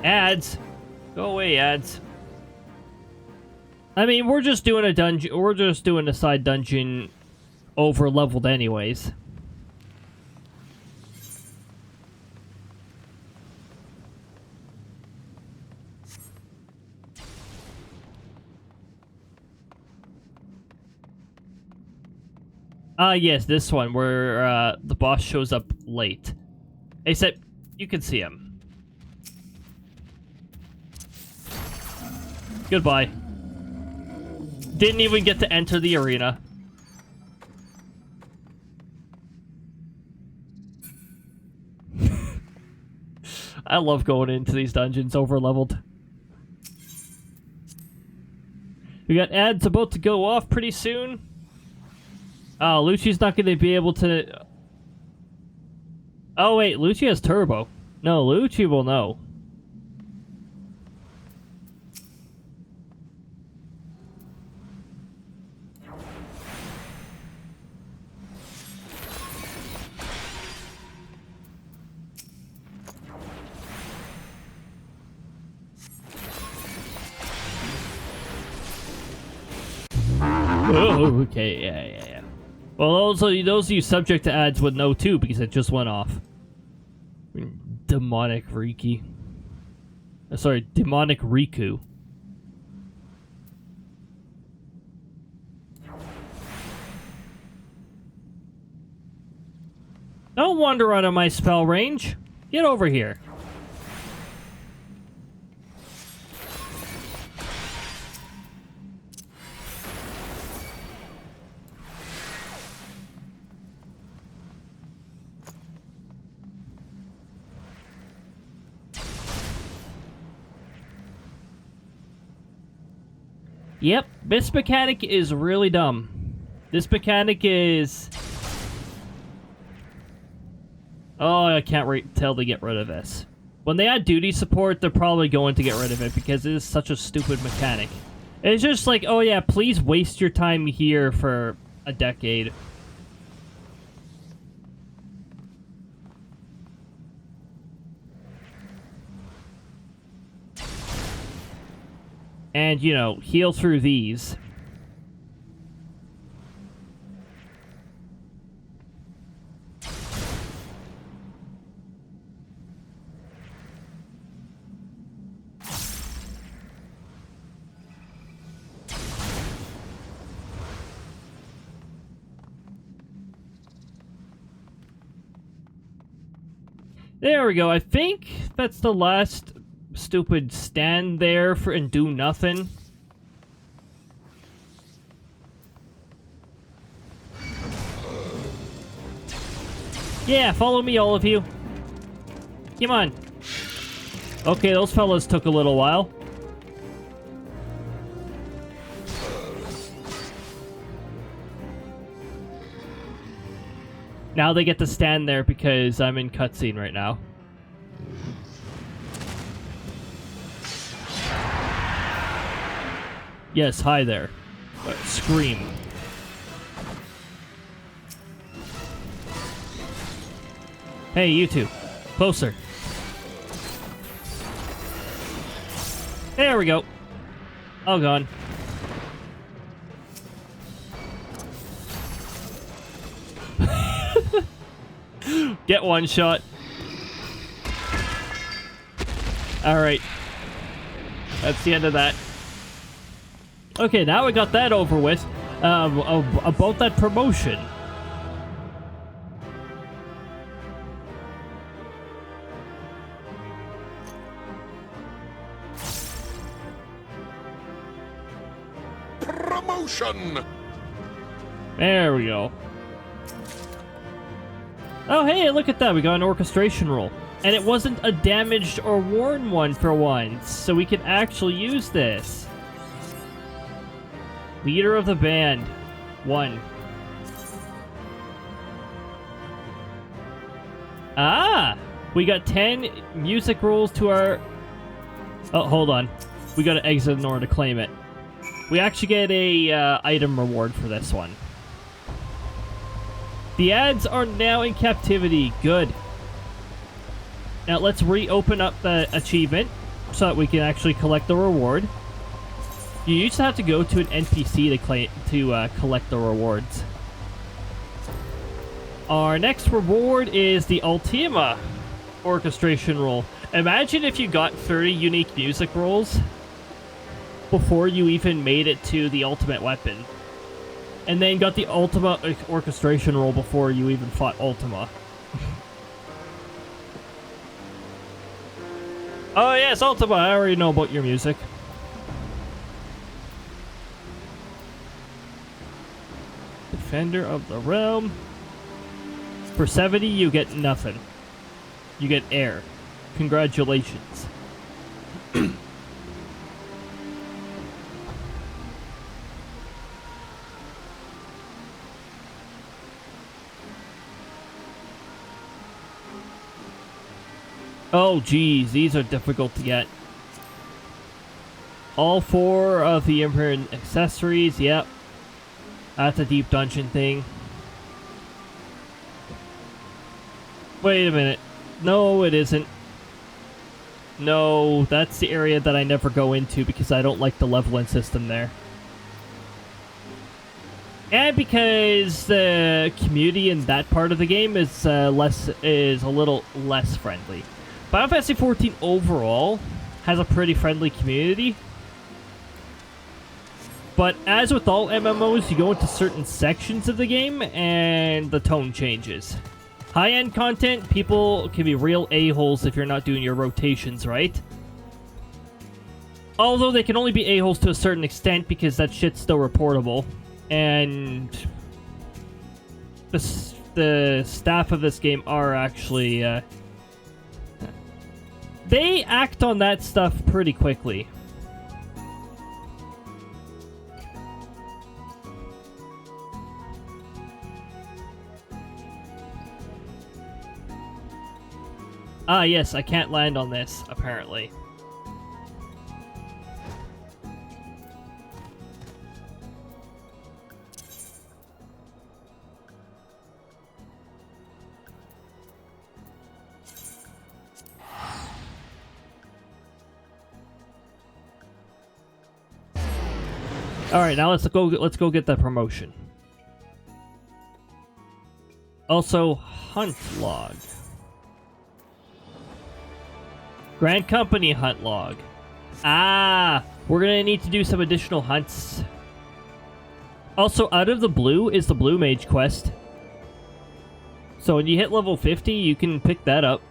Ads. Go away, ads. I mean, we're just doing a dungeon. We're just doing a side dungeon over leveled anyways. Yes, this one, where the boss shows up late. Except, you can see him. Goodbye. Didn't even get to enter the arena. I love going into these dungeons over-leveled. We got ads about to go off pretty soon. Oh, Lucci's not going to be able to... Oh, wait, Lucci has turbo. No, Lucci will know. Oh, okay, yeah. Well, also, those of you subject to ads would know too, because it just went off. Demonic Riki. Sorry, Demonic Riku. Don't wander out of my spell range. Get over here. Yep, this mechanic is really dumb. This mechanic is... Oh, I can't wait till they get rid of this. When they add duty support, they're probably going to get rid of it because it is such a stupid mechanic. It's just like, oh yeah, please waste your time here for a decade. And, you know, heal through these. There we go. I think that's the last stupid stand there for and do nothing. Yeah, follow me, all of you. Come on. Okay, those fellas took a little while. Now they get to stand there because I'm in cutscene right now. Yes, hi there. Scream. Hey, you two. Closer. There we go. All gone. Get one shot. Alright. That's the end of that. Okay, now we got that over with. About that promotion. Promotion! There we go. Oh, hey, look at that. We got an orchestration roll. And it wasn't a damaged or worn one for once, so we can actually use this. Leader of the band. 1. Ah! We got 10 music rolls to our... Oh, hold on. We gotta exit in order to claim it. We actually get a item reward for this one. The ads are now in captivity. Good. Now let's reopen up the achievement so that we can actually collect the reward. You used to have to go to an NPC to collect the rewards. Our next reward is the Ultima orchestration roll. Imagine if you got 30 unique music rolls before you even made it to the ultimate weapon. And then got the Ultima orchestration roll before you even fought Ultima. Oh yes, Ultima, I already know about your music. Defender of the Realm. For 70, you get nothing. You get air. Congratulations. Oh, geez, these are difficult to get. All 4 of the Emperor accessories, yep. That's a deep dungeon thing. Wait a minute. No, it isn't. No, that's the area that I never go into because I don't like the leveling system there. And because the community in that part of the game is a little less friendly. Final Fantasy XIV overall has a pretty friendly community. But as with all MMOs, you go into certain sections of the game and the tone changes. High-end content, people can be real a-holes if you're not doing your rotations right. Although they can only be a-holes to a certain extent because that shit's still reportable. And the staff of this game are actually... they act on that stuff pretty quickly. Ah, yes, I can't land on this, apparently. Alright, now let's go get that promotion. Also, hunt log. Grand Company hunt log. Ah, we're gonna need to do some additional hunts. Also, out of the blue is the Blue Mage quest. So when you hit level 50, you can pick that up.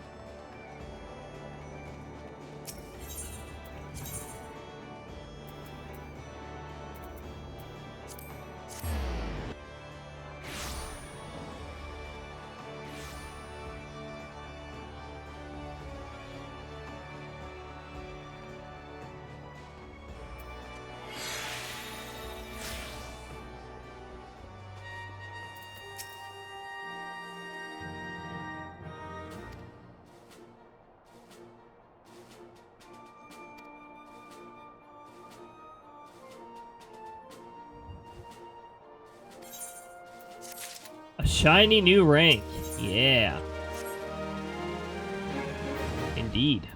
A shiny new rank. Yeah. Indeed.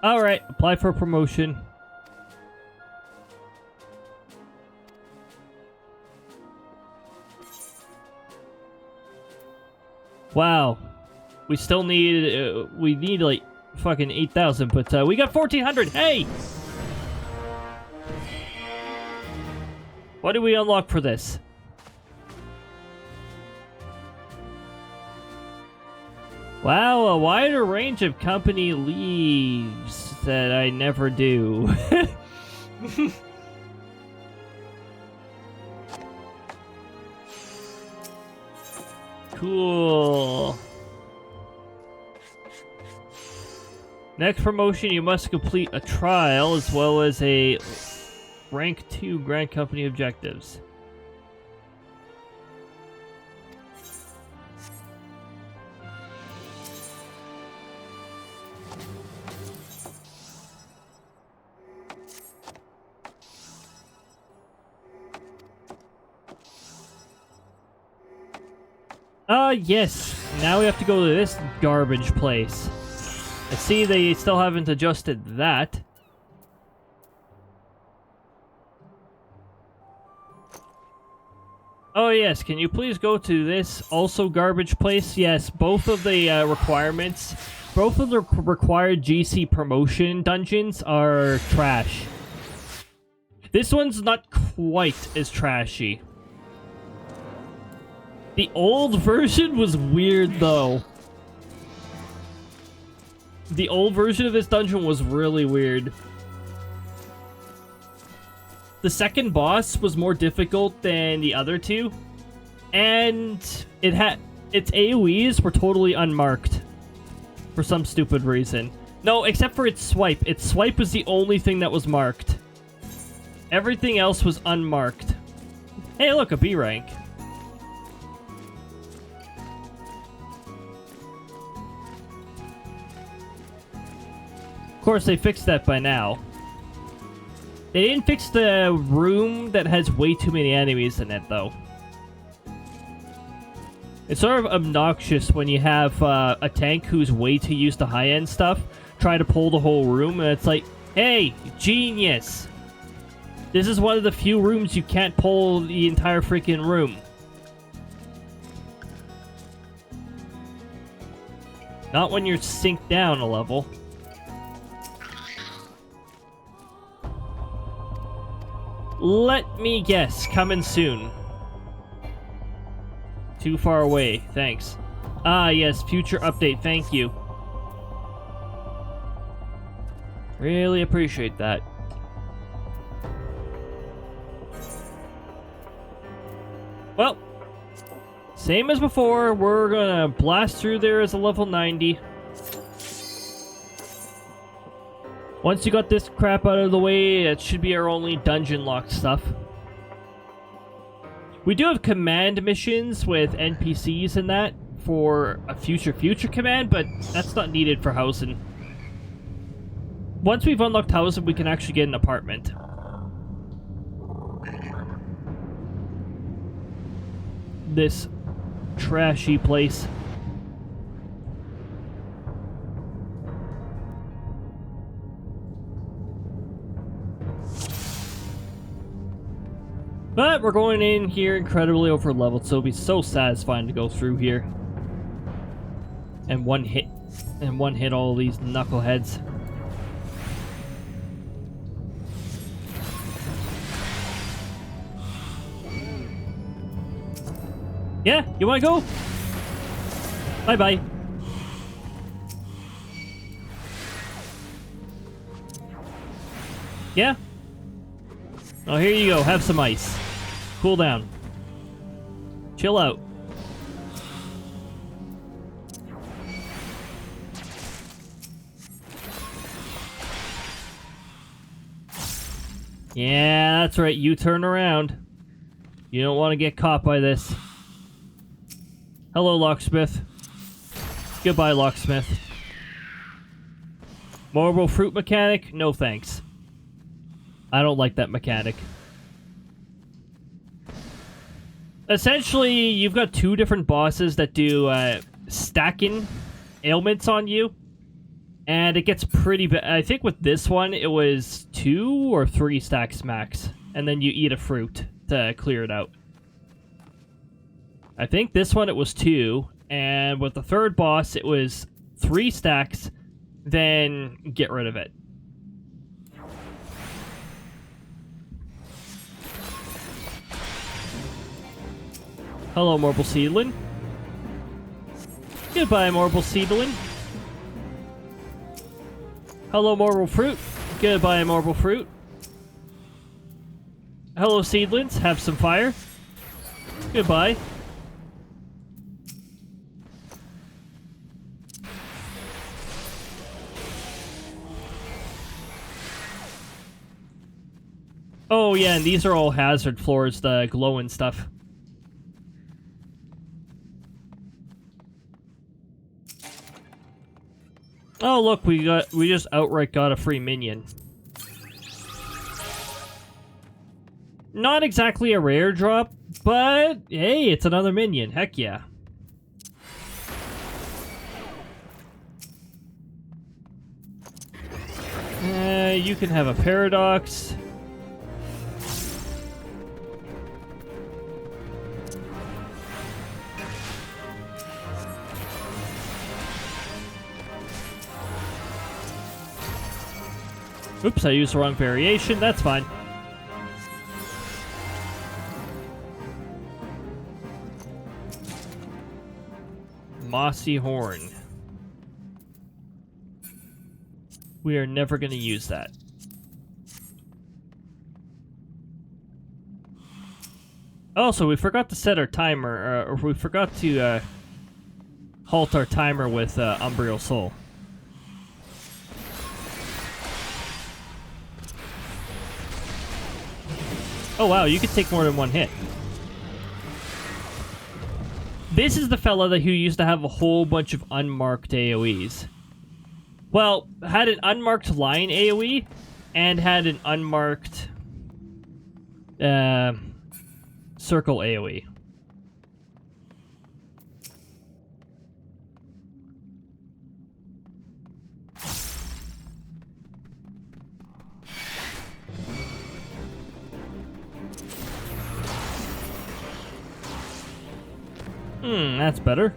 Alright, apply for a promotion. Wow. We still need, we need like fucking 8,000, but we got 1,400. Hey! What do we unlock for this? Wow, a wider range of company leaves that I never do. Cool. Next promotion, you must complete a trial as well as a rank 2 Grand Company objectives. Yes. Now we have to go to this garbage place. I see they still haven't adjusted that. Oh yes, can you please go to this also garbage place? Yes, both of the requirements, both of the required GC promotion dungeons are trash. This one's not quite as trashy. The old version was weird, though. The old version of this dungeon was really weird. The second boss was more difficult than the other two, and its AoEs were totally unmarked for some stupid reason. No, except for its swipe. Its swipe was the only thing that was marked. Everything else was unmarked. Hey, look, a B rank. Of course, they fixed that by now. They didn't fix the room that has way too many enemies in it, though. It's sort of obnoxious when you have a tank who's way too used to high-end stuff try to pull the whole room, and it's like, hey, genius! This is one of the few rooms you can't pull the entire freaking room. Not when you're synced down a level. Let me guess, coming soon. Too far away, thanks. Ah, yes, future update, thank you. Really appreciate that. Well, same as before, we're gonna blast through there as a level 90. Once you got this crap out of the way, it should be our only dungeon locked stuff. We do have command missions with NPCs and that for a future command, but that's not needed for housing. Once we've unlocked housing, we can actually get an apartment. This trashy place. But we're going in here incredibly over leveled, so it'll be so satisfying to go through here. And one hit all these knuckleheads. Yeah, you wanna go? Bye-bye. Yeah? Oh, here you go. Have some ice. Cool down. Chill out. Yeah, that's right. You turn around. You don't want to get caught by this. Hello, locksmith. Goodbye, locksmith. Marble fruit mechanic? No thanks. I don't like that mechanic. essentially, you've got two different bosses that do stacking ailments on you. And it gets pretty bad. I think with this one, it was 2 or 3 stacks max. And then you eat a fruit to clear it out. I think this one, it was 2. And with the third boss, it was 3 stacks. Then get rid of it. Hello, Marble Seedling. Goodbye, Marble Seedling. Hello, Marble Fruit. Goodbye, Marble Fruit. Hello, Seedlings. Have some fire. Goodbye. Oh, yeah, and these are all hazard floors, the glowing stuff. Oh, look, we just outright got a free minion. Not exactly a rare drop, but hey, it's another minion. Heck yeah. You can have a paradox. Oops, I used the wrong variation. That's fine. Mossy Horn. We are never going to use that. Also, we forgot to set our timer, or we forgot to halt our timer with Umbral Soul. Oh wow, you could take more than one hit. This is the fella who used to have a whole bunch of unmarked AoEs. Well, had an unmarked line AoE, and had an unmarked circle AoE. That's better.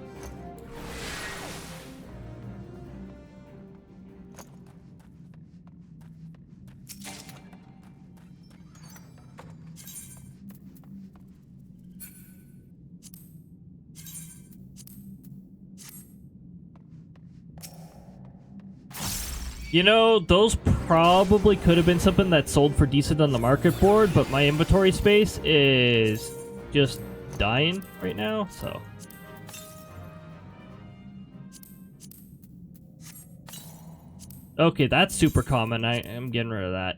You know, those probably could have been something that sold for decent on the market board, but my inventory space is just dying right now, so... Okay, that's super common. I am getting rid of that.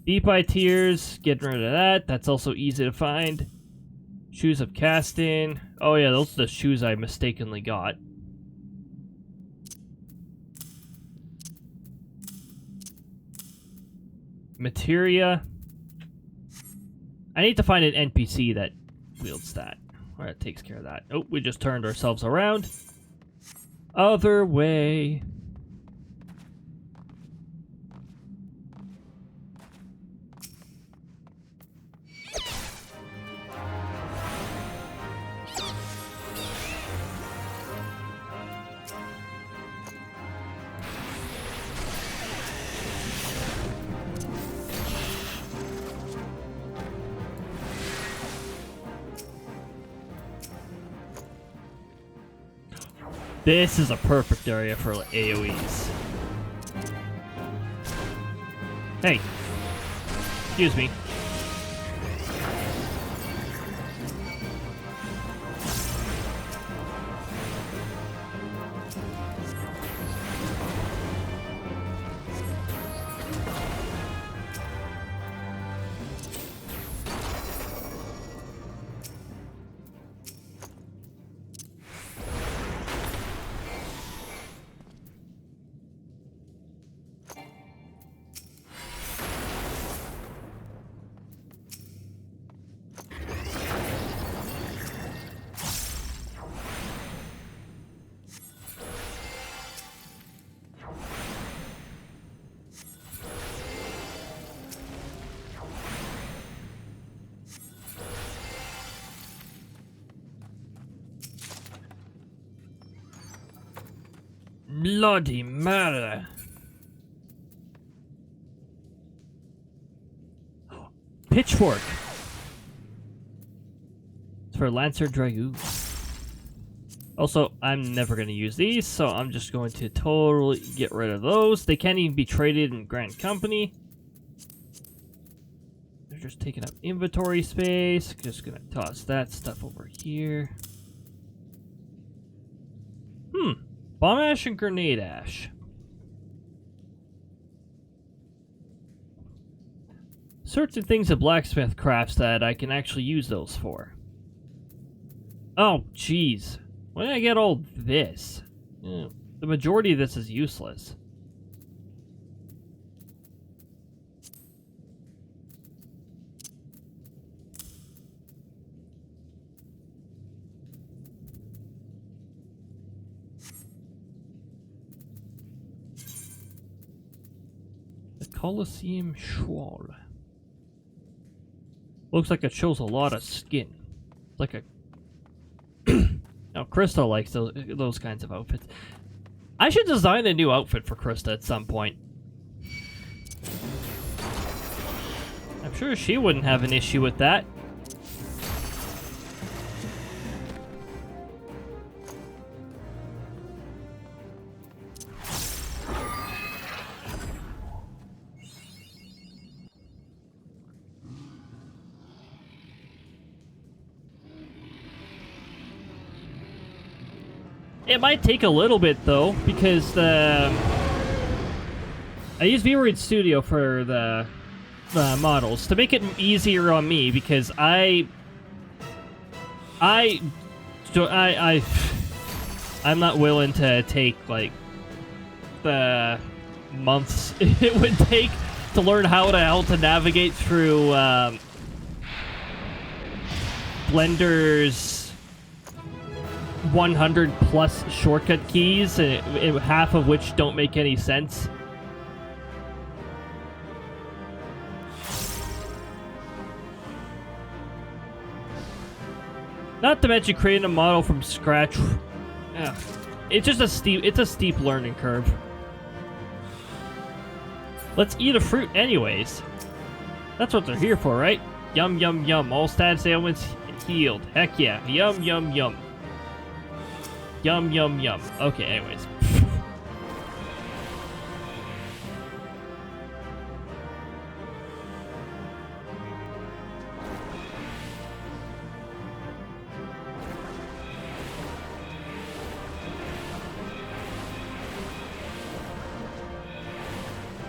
Deep Eye Tears, getting rid of that. That's also easy to find. Shoes of Casting. Oh yeah, those are the shoes I mistakenly got. Materia. I need to find an NPC that wields that. Or that takes care of that. Oh, we just turned ourselves around. Other way. This is a perfect area for AoEs. Hey. Excuse me. Bloody murder. Pitchfork. It's for Lancer Dragoon. Also, I'm never going to use these, so I'm just going to totally get rid of those. They can't even be traded in Grand Company. They're just taking up inventory space. Just going to toss that stuff over here. Bomb ash and grenade ash. Certain things a blacksmith crafts that I can actually use those for. Oh, jeez. When did I get all this? The majority of this is useless. Colosseum Shawl. Looks like it shows a lot of skin. Like a... Now, Krista likes those kinds of outfits. I should design a new outfit for Krista at some point. I'm sure she wouldn't have an issue with that. It might take a little bit though, because I use V-Read Studio for the models to make it easier on me, because I'm not willing to take like the months it would take to learn how to navigate through Blender's 100 plus shortcut keys, and half of which don't make any sense. Not to mention creating a model from scratch. It's just a steep learning curve. Let's eat a fruit anyways. That's what they're here for, right? Yum yum yum. All status ailments healed. Heck yeah. Yum yum yum. Yum, yum, yum. Okay, anyways.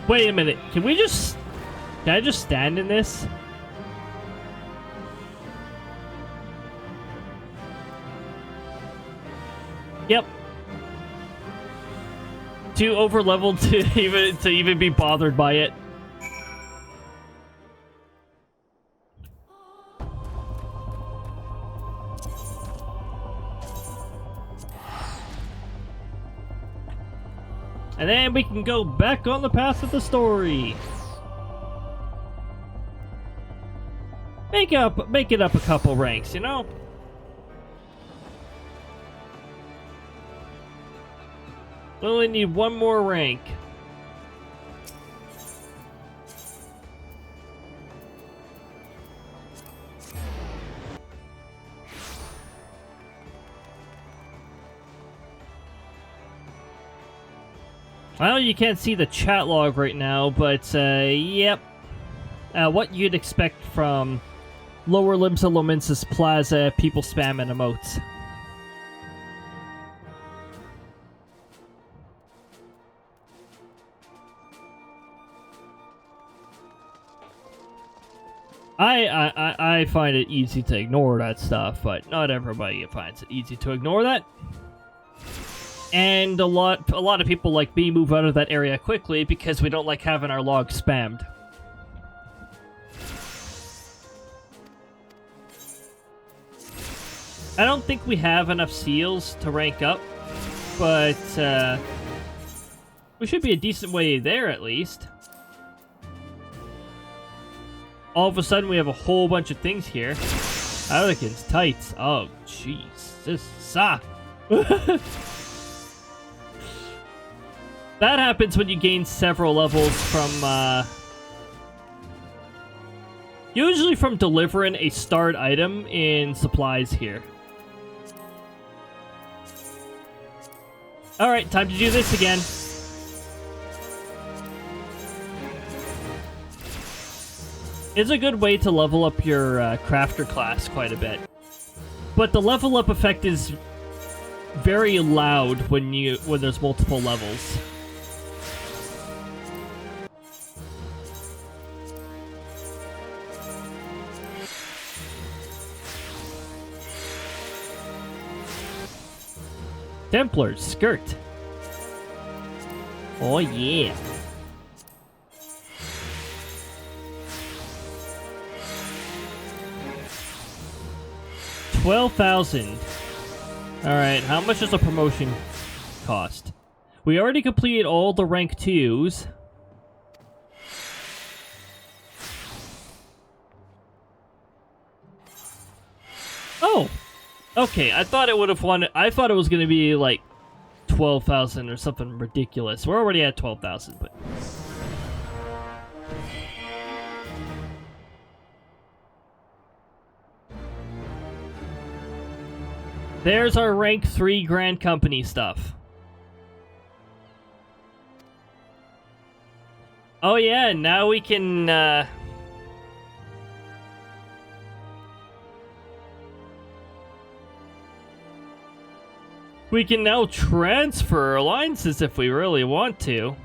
Wait a minute. Can I just stand in this? Yep. Too over leveled to even be bothered by it. And then we can go back on the path of the story. Make it up a couple ranks, you know? We only need one more rank. Well, you can't see the chat log right now, but, yep. What you'd expect from lower limbs of Lominsis Plaza, people spamming emotes. I find it easy to ignore that stuff, but not everybody finds it easy to ignore that. And a lot of people like me move out of that area quickly because we don't like having our log spammed. I don't think we have enough seals to rank up, but we should be a decent way there at least. All of a sudden, we have a whole bunch of things here. Anakin's tights. Oh, jeez. This sucks. That happens when you gain several levels from, usually from delivering a starred item in supplies here. Alright, time to do this again. It's a good way to level up your crafter class quite a bit. But the level up effect is very loud when there's multiple levels. Templar's skirt. Oh yeah. $12,000. Alright, how much does a promotion cost? We already completed all the rank 2s. Oh! Okay, I thought it would have won. I thought it was going to be like 12,000 or something ridiculous. We're already at 12,000, but... There's our rank 3 Grand Company stuff. Oh yeah, now we can, we can now transfer alliances if we really want to.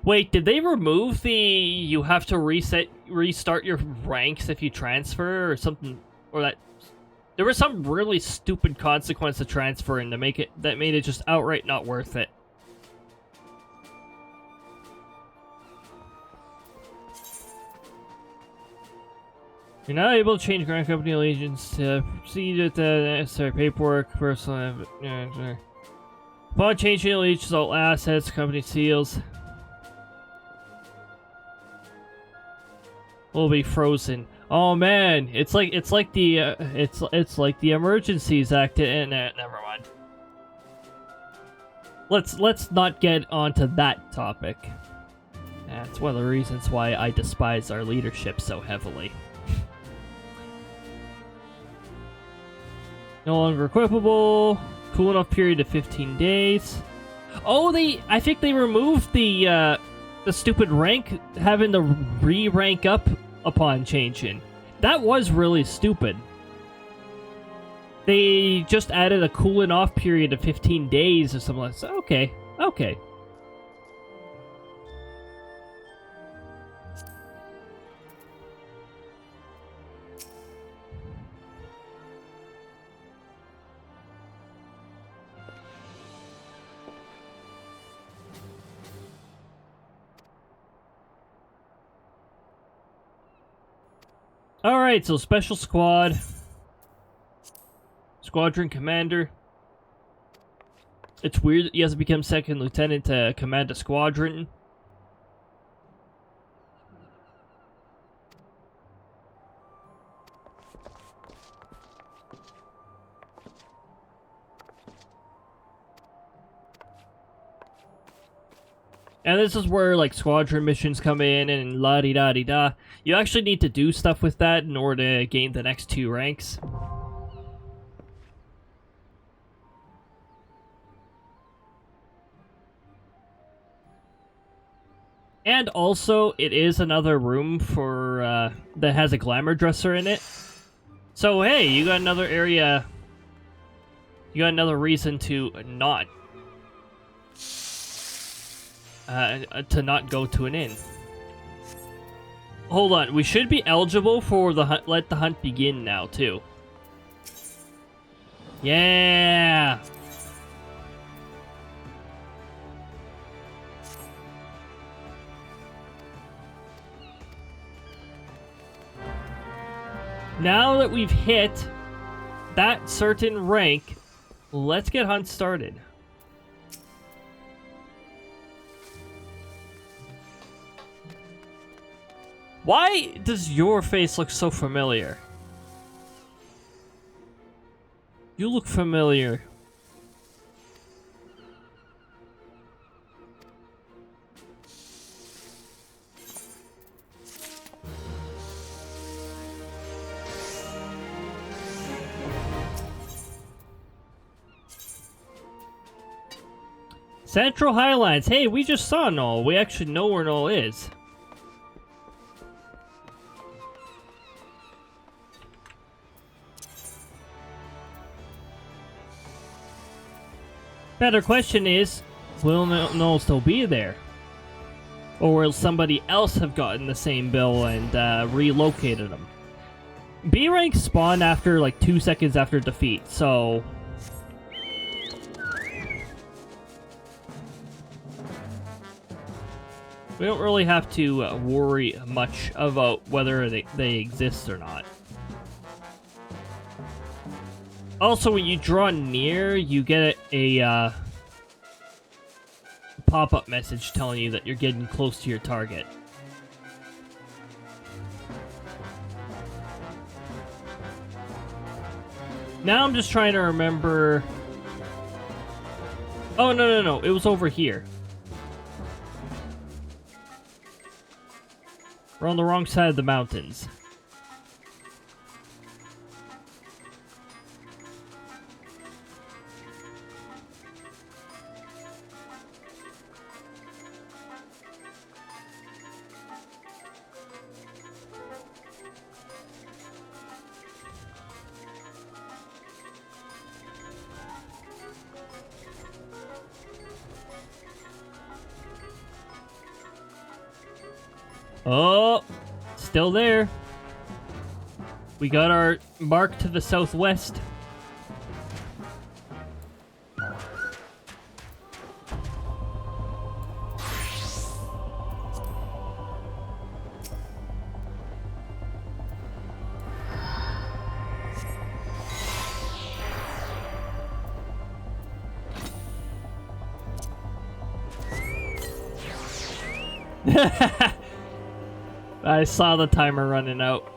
Wait, did they remove the you have to restart your ranks if you transfer or something, or that there was some really stupid consequence to transferring that made it just outright not worth it. You're not able to change Grand Company allegiance to proceed with the necessary paperwork, personal. Upon changing allegiance, all assets, company seals will be frozen. Oh man, it's like the it's like the Emergencies Act. Never mind. Let's not get onto that topic. That's one of the reasons why I despise our leadership so heavily. No longer equipable. Cool off period of 15 days. Oh, I think they removed the stupid rank, having to re-rank up upon changing. That was really stupid. They just added a cooling off period of 15 days or something like that. Okay, okay. Alright, so Special Squad. Squadron Commander. It's weird that he has to become second lieutenant to command a squadron. And this is where, like, squadron missions come in and la-di-da-di-da. You actually need to do stuff with that in order to gain the next 2 ranks. And also, it is another room for, that has a glamour dresser in it. So, hey, you got another area... You got another reason to not... to not go to an inn. Hold on, we should be eligible for the hunt. Let the hunt begin now, too. Yeah! Now that we've hit that certain rank, let's get hunt started. Why does your face look so familiar? You look familiar. Central Highlands. Hey, we just saw Null. We actually know where Null is. Better question is, will Null still be there? Or will somebody else have gotten the same bill and relocated him? B rank spawn after like 2 seconds after defeat, so... we don't really have to worry much about whether they exist or not. Also, when you draw near, you get a pop-up message telling you that you're getting close to your target. Now I'm just trying to remember... oh, no. It was over here. We're on the wrong side of the mountains. Oh, still there. We got our mark to the southwest. I saw the timer running out.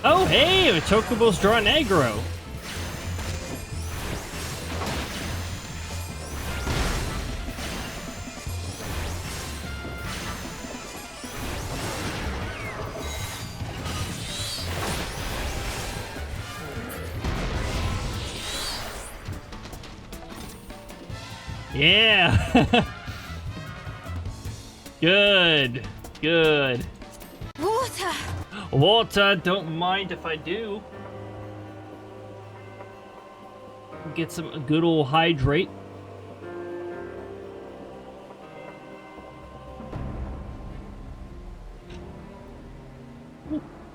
Oh, hey, the Chocobo's drawing aggro. Yeah. Good. Good. Water! Water, don't mind if I do. Get some good old hydrate.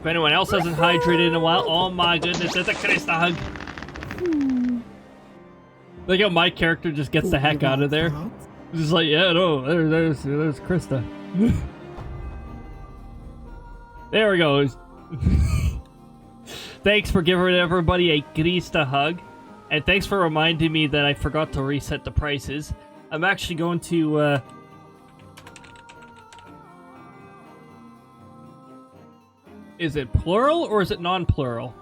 If anyone else hasn't hydrated in a while, oh my goodness, it's a Krista hug. Like how my character just gets the heck out of there. Just like, yeah, no, there's Krista. There we go. Thanks for giving everybody a Krista hug. And thanks for reminding me that I forgot to reset the prices. I'm actually going to, is it plural or is it non-plural?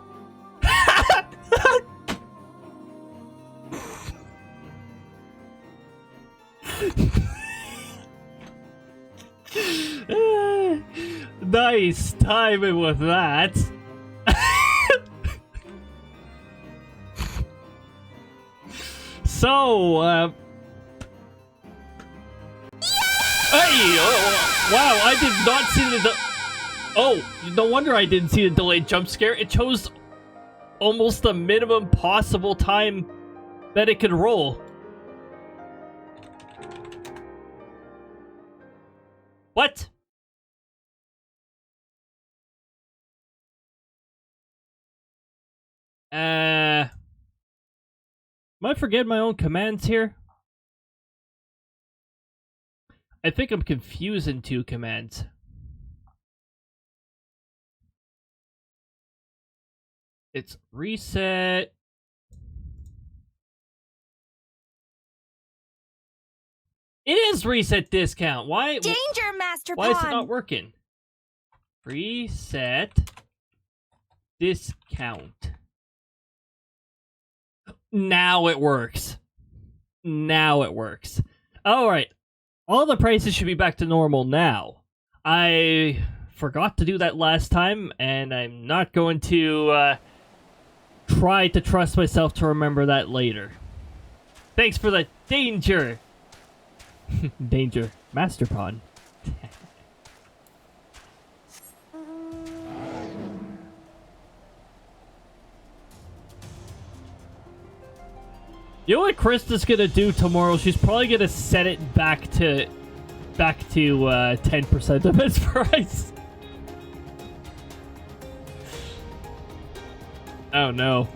Nice timing with that. So, hey, wow, I did not see the oh, no wonder I didn't see the delayed jump scare. It chose almost the minimum possible time that it could roll. What? Am I forgetting my own commands here? I think I'm confusing two commands. It's reset. It is reset discount. Why? Danger, Master Why is it Pawn! not working? Reset discount. Now it works. Now it works. Alright. All the prices should be back to normal now. I forgot to do that last time, and I'm not going to try to trust myself to remember that later. Thanks for the danger! Danger. Master Pawn. You know what Krista's gonna do tomorrow? She's probably gonna set it back to 10% of its price. Oh no.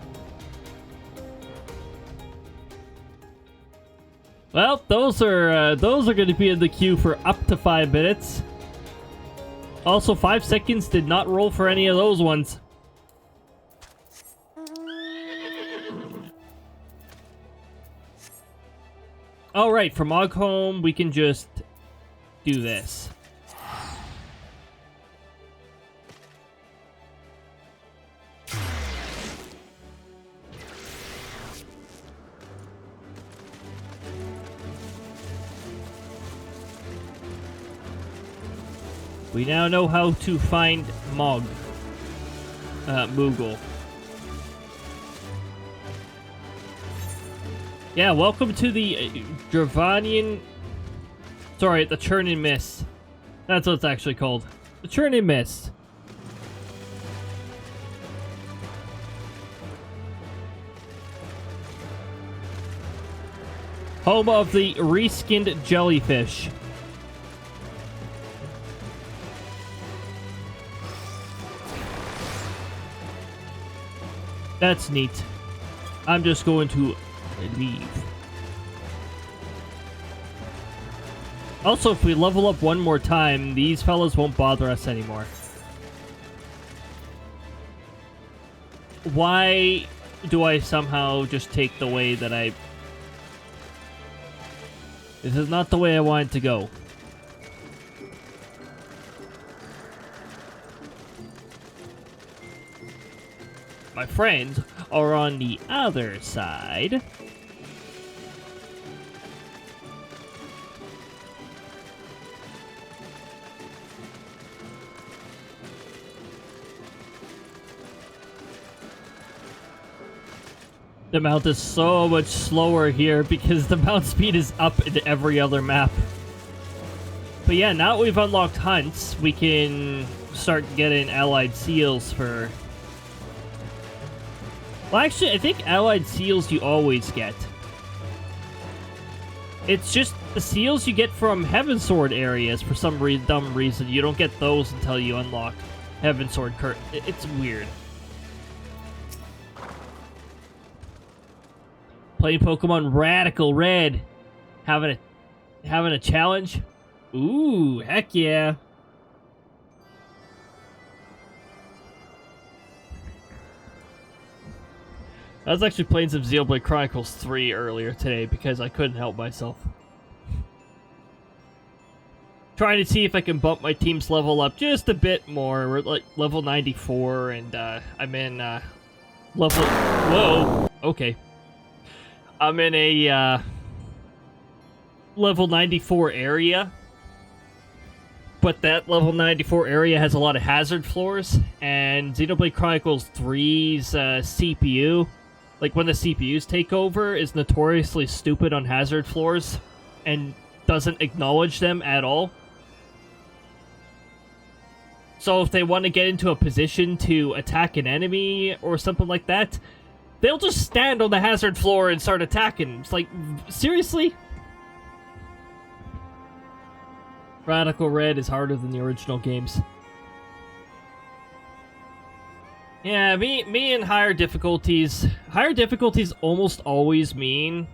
Well, those are going to be in the queue for up to 5 minutes. Also, 5 seconds did not roll for any of those ones. Alright, for Moghome, we can just do this. We now know how to find Moogle. Yeah, welcome to the Dravanian... Sorry, the Churning Mist. That's what it's actually called. The Churning Mist. Home of the reskinned jellyfish. That's neat. I'm just going to leave. Also, if we level up one more time, these fellas won't bother us anymore. Why do I somehow just take the way that I... This is not the way I want it to go. My friends are on the other side. The mount is so much slower here because the mount speed is up in every other map. But yeah, now that we've unlocked hunts, we can start getting allied seals for... Well, actually, I think allied seals you always get. It's just the seals you get from Heavensward areas for some dumb reason. You don't get those until you unlock Heavensward. It's weird. Playing Pokemon Radical Red. Having a challenge? Ooh, heck yeah. I was actually playing some Xenoblade Chronicles 3 earlier today because I couldn't help myself. Trying to see if I can bump my team's level up just a bit more. We're like level 94 and I'm in level... Whoa! Okay. I'm in a level 94 area. But that level 94 area has a lot of hazard floors. And Xenoblade Chronicles 3's CPU... Like, when the CPUs take over, is notoriously stupid on hazard floors and doesn't acknowledge them at all. So if they want to get into a position to attack an enemy or something like that, they'll just stand on the hazard floor and start attacking. It's like, seriously? Radical Red is harder than the original games. Yeah, me and higher difficulties almost always mean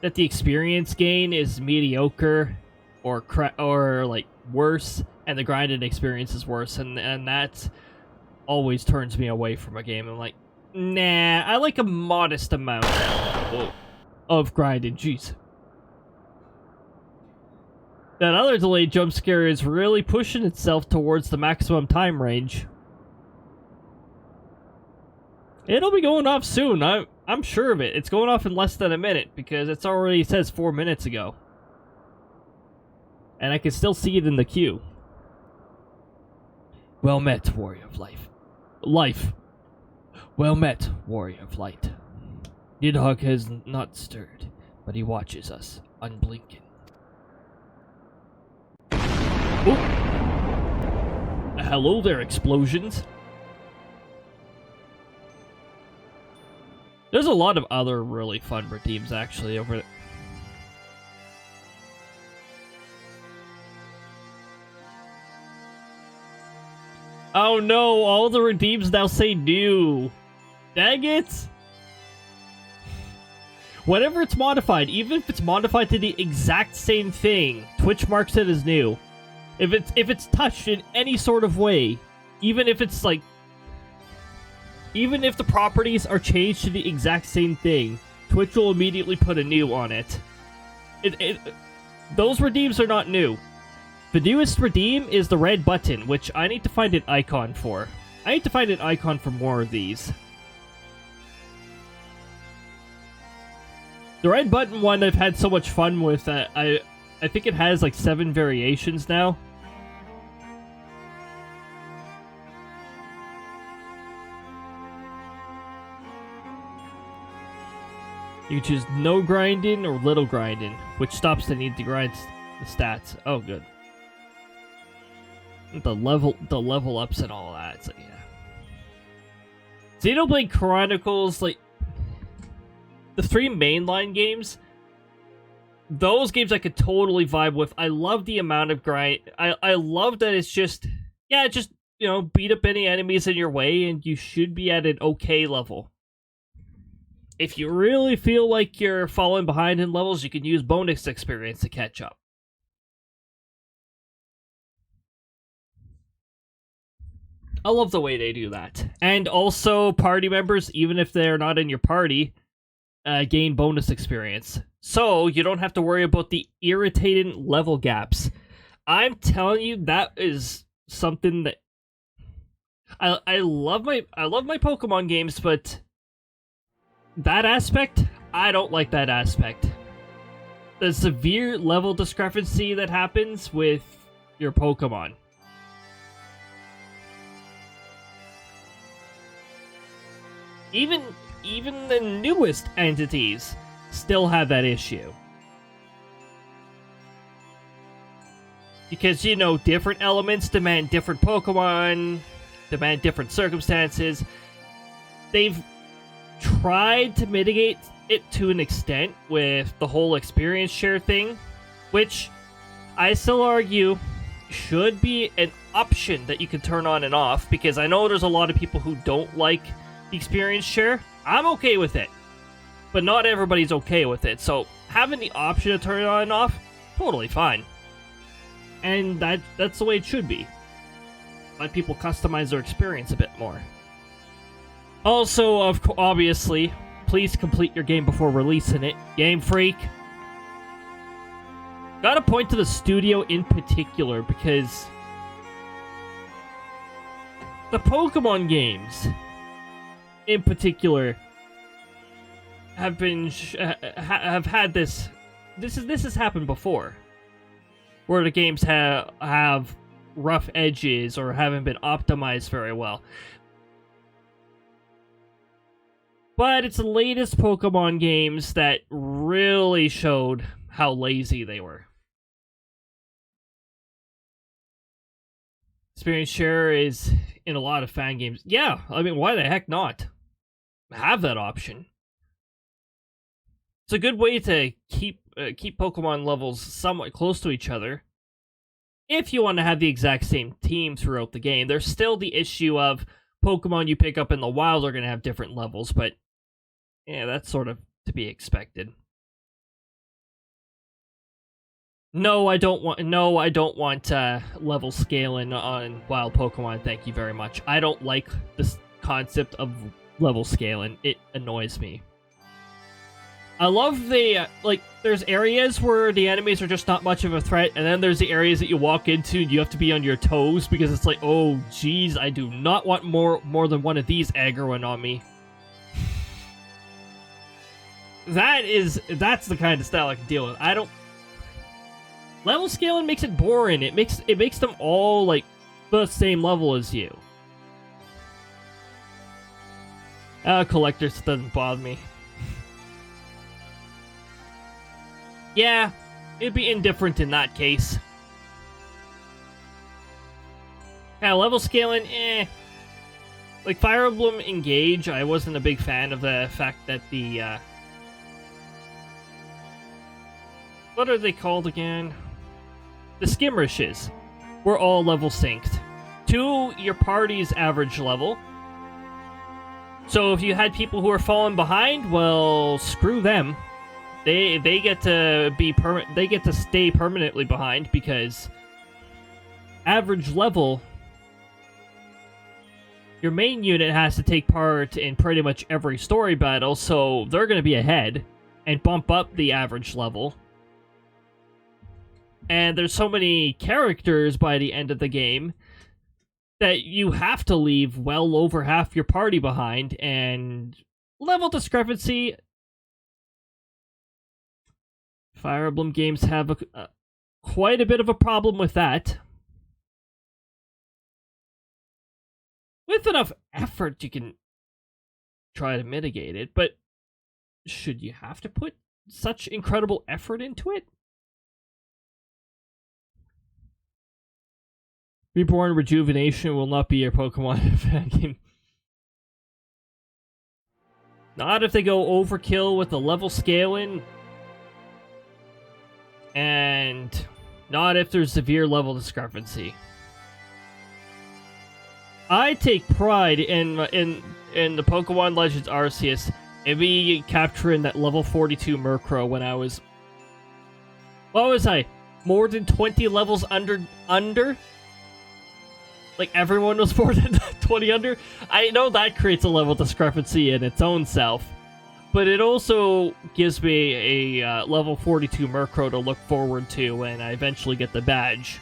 that the experience gain is mediocre or like worse, and the grinded experience is worse, and that always turns me away from a game. I'm like, Nah, I like a modest amount of grinding. Jeez. That other delayed jump scare is really pushing itself towards the maximum time range. It'll be going off soon. I'm sure of it. It's going off in less than a minute because it's already says 4 minutes ago. And I can still see it in the queue. Well met, warrior of life. Well met, warrior of light. Nidhogg has not stirred, but he watches us, unblinking. Oh. Hello there, explosions. There's a lot of other really fun redeems, actually, over... Oh no, all the redeems now say new. Dang it! Whenever it's modified, even if it's modified to the exact same thing, Twitch marks it as new. If it's touched in any sort of way, even if it's like... Even if the properties are changed to the exact same thing, Twitch will immediately put a new on it. Those redeems are not new. The newest redeem is the red button, which I need to find an icon for. I need to find an icon for more of these. The red button one I've had so much fun with. I think it has like 7 variations now. You choose no grinding or little grinding, which stops the need to grind the stats. Oh, good. The level ups and all that. So yeah. Xenoblade Chronicles, like the 3 mainline games. Those games I could totally vibe with. I love the amount of grind. I love that it's just, yeah, just, you know, beat up any enemies in your way and you should be at an okay level. If you really feel like you're falling behind in levels, you can use bonus experience to catch up. I love the way they do that. And also, party members, even if they're not in your party, gain bonus experience. So, you don't have to worry about the irritating level gaps. I'm telling you, that is something that... I love my Pokemon games, but... that aspect, I don't like that aspect. The severe level discrepancy that happens with your Pokemon. Even the newest entities still have that issue. Because, you know, different elements demand different Pokemon, demand different circumstances. They've tried to mitigate it to an extent with the whole experience share thing, which I still argue should be an option that you can turn on and off, because I know there's a lot of people who don't like the experience share. I'm okay with it, but not everybody's okay with it, so having the option to turn it on and off, totally fine. And that's the way it should be. Let people customize their experience a bit more. Also, obviously, please complete your game before releasing it. Game Freak. Gotta point to the studio in particular, because the Pokemon games, in particular, have been have had this. This has happened before, where the games have rough edges or haven't been optimized very well. But it's the latest Pokemon games that really showed how lazy they were. Experience share is in a lot of fan games. Yeah, I mean, why the heck not? Have that option. It's a good way to keep Pokemon levels somewhat close to each other. If you want to have the exact same team throughout the game, there's still the issue of Pokemon you pick up in the wild are going to have different levels, but yeah, that's sort of to be expected. No, I don't want level scaling on wild Pokemon. Thank you very much. I don't like this concept of level scaling. It annoys me. I love the, like, there's areas where the enemies are just not much of a threat, and then there's the areas that you walk into and you have to be on your toes because it's like, oh, geez, I do not want more than one of these aggroing on me. That's the kind of style I can deal with. I don't... Level scaling makes it boring. It makes them all, like, the same level as you. Collectors doesn't bother me. Yeah, it'd be indifferent in that case. Yeah, level scaling, Like, Fire Emblem Engage, I wasn't a big fan of the fact that the, what are they called again? The skirmishes were all level synced to your party's average level. So if you had people who are falling behind, well, screw them. They get to be they get to stay permanently behind because average level, your main unit has to take part in pretty much every story battle, so they're going to be ahead and bump up the average level. And there's so many characters by the end of the game that you have to leave well over half your party behind, and level discrepancy... Fire Emblem games have quite a bit of a problem with that. With enough effort, you can try to mitigate it, but should you have to put such incredible effort into it? Reborn Rejuvenation will not be your Pokemon game. Not if they go overkill with the level scaling. And not if there's severe level discrepancy. I take pride in the Pokemon Legends Arceus and me capturing that level 42 Murkrow when I was... What was I? More than 20 levels under? Like everyone was more than 20 under? I know that creates a level discrepancy in its own self. But it also gives me a level 42 Murkrow to look forward to when I eventually get the badge.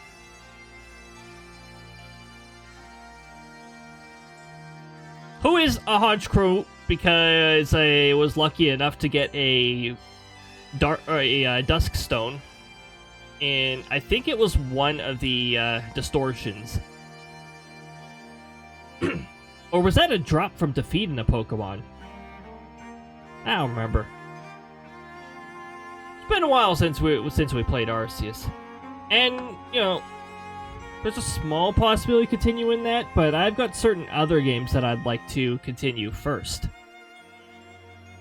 Who is a Honchkrow because I was lucky enough to get a Dusk Stone. And I think it was one of the distortions. Or was that a drop from defeating a Pokemon? I don't remember. It's been a while since we played Arceus. And, you know, there's a small possibility continuing that, but I've got certain other games that I'd like to continue first.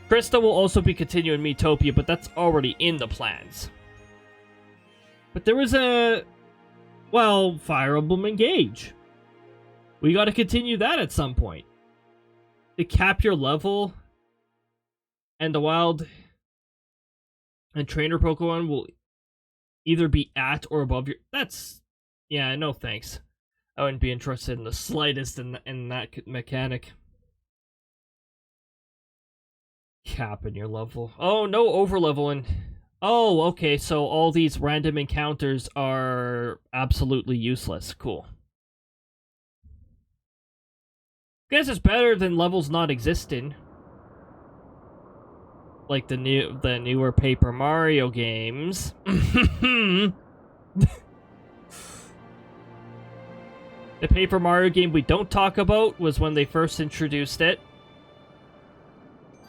Krista will also be continuing Miitopia, but that's already in the plans. But there was Fire Emblem Engage. We gotta continue that at some point. To cap your level... And the wild and trainer Pokemon will either be at or above your... That's... Yeah, no thanks. I wouldn't be interested in the slightest in that mechanic. Capping your level. Oh, no over-leveling. Oh, okay, so all these random encounters are absolutely useless. Cool. Guess it's better than levels not existing. Like the newer Paper Mario games. The Paper Mario game we don't talk about was when they first introduced it.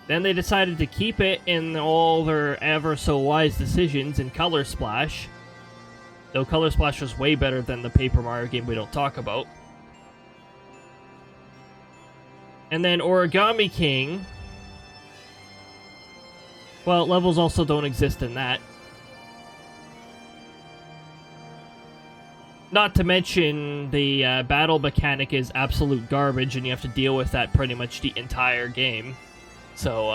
Then they decided to keep it in all their ever so wise decisions in Color Splash. Though Color Splash was way better than the Paper Mario game we don't talk about. And then Origami King... Well, levels also don't exist in that. Not to mention, the battle mechanic is absolute garbage, and you have to deal with that pretty much the entire game. So,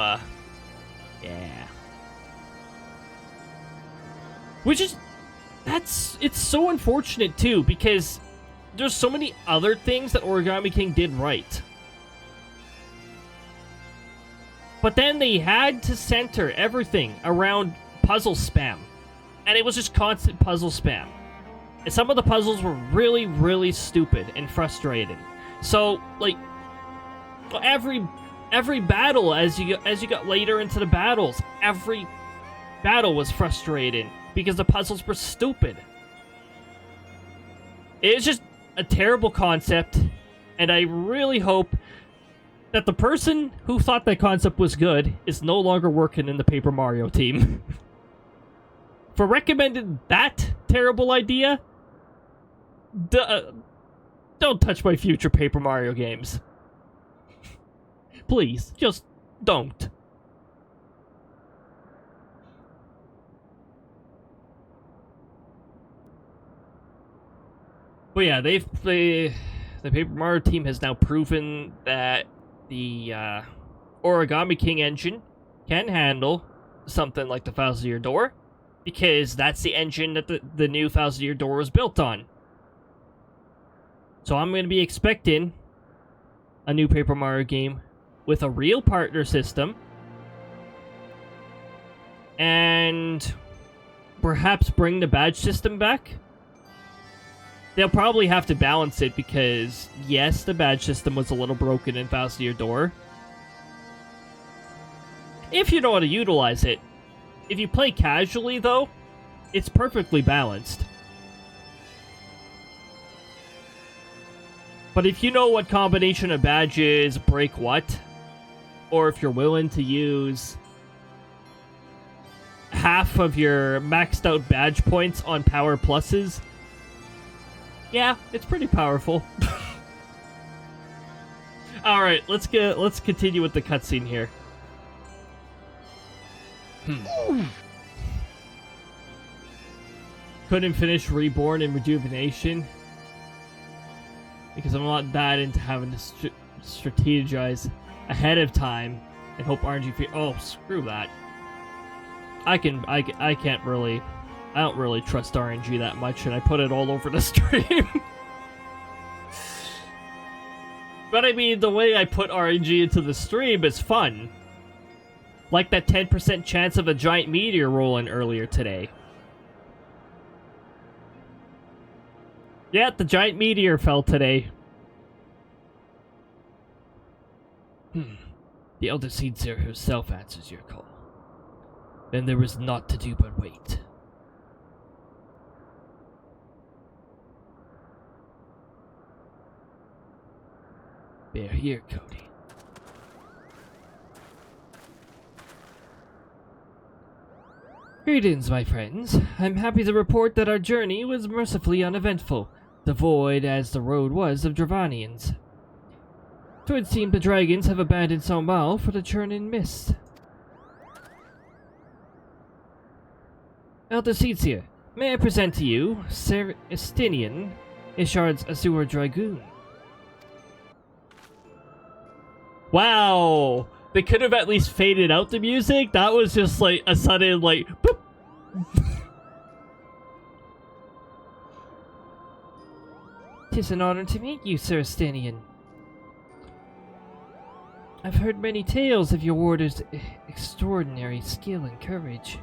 yeah. Which is... It's so unfortunate, too, because there's so many other things that Origami King did right. But then they had to center everything around puzzle spam. And it was just constant puzzle spam. And some of the puzzles were really, really stupid and frustrating. So, like, every battle as you got later into the battles, every battle was frustrating because the puzzles were stupid. It's just a terrible concept, and I really hope that the person who thought that concept was good is no longer working in the Paper Mario team. For recommending that terrible idea, don't touch my future Paper Mario games. Please, just don't. But yeah, the Paper Mario team has now proven that the Origami King engine can handle something like the Thousand Year Door, because that's the engine that the new Thousand Year Door was built on. So I'm going to be expecting a new Paper Mario game with a real partner system, and perhaps bring the badge system back. They'll probably have to balance it because, yes, the badge system was a little broken in Thousand Year Door. If you know how to utilize it. If you play casually, though, it's perfectly balanced. But if you know what combination of badges break what, or if you're willing to use half of your maxed out badge points on power pluses, yeah, it's pretty powerful. Alright, let's continue with the cutscene here. Couldn't finish Reborn and Rejuvenation because I'm not that into having to strategize ahead of time and hope RNG. Oh, screw that. I don't really trust RNG that much, and I put it all over the stream. But I mean, the way I put RNG into the stream is fun. Like that 10% chance of a giant meteor rolling earlier today. Yeah, the giant meteor fell today. The Elder Seedseer herself answers your call. Then there is naught to do but wait. Bear here, Cody. Greetings, my friends. I'm happy to report that our journey was mercifully uneventful, devoid as the road was of Dravanians. It would seem the dragons have abandoned Sombal for the churning mist. Elder Seedseer, may I present to you Ser Estinian, Ishard's Azure Dragoon. Wow! They could have at least faded out the music. That was just like a sudden like boop. Tis an honor to meet you, Sir Estinian. I've heard many tales of your warder's extraordinary skill and courage.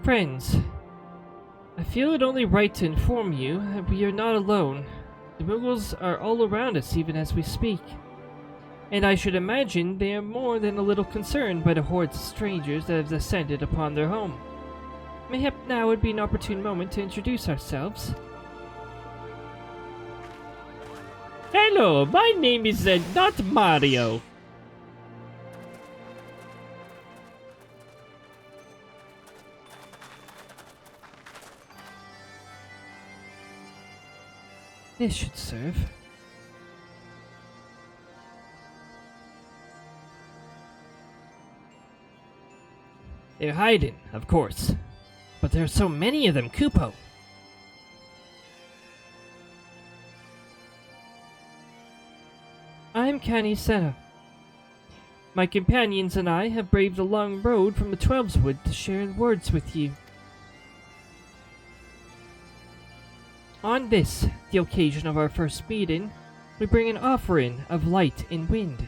Friends, I feel it only right to inform you that we are not alone. The Muggles are all around us even as we speak. And I should imagine they are more than a little concerned by the hordes of strangers that have descended upon their home. Mayhap now would be an opportune moment to introduce ourselves. Hello, my name is not Mario. This should serve. They're hiding, of course. But there are so many of them, Kupo. I'm Kani Senna. My companions and I have braved a long road from the Twelveswood to share words with you. On this, the occasion of our first meeting, we bring an offering of light and wind.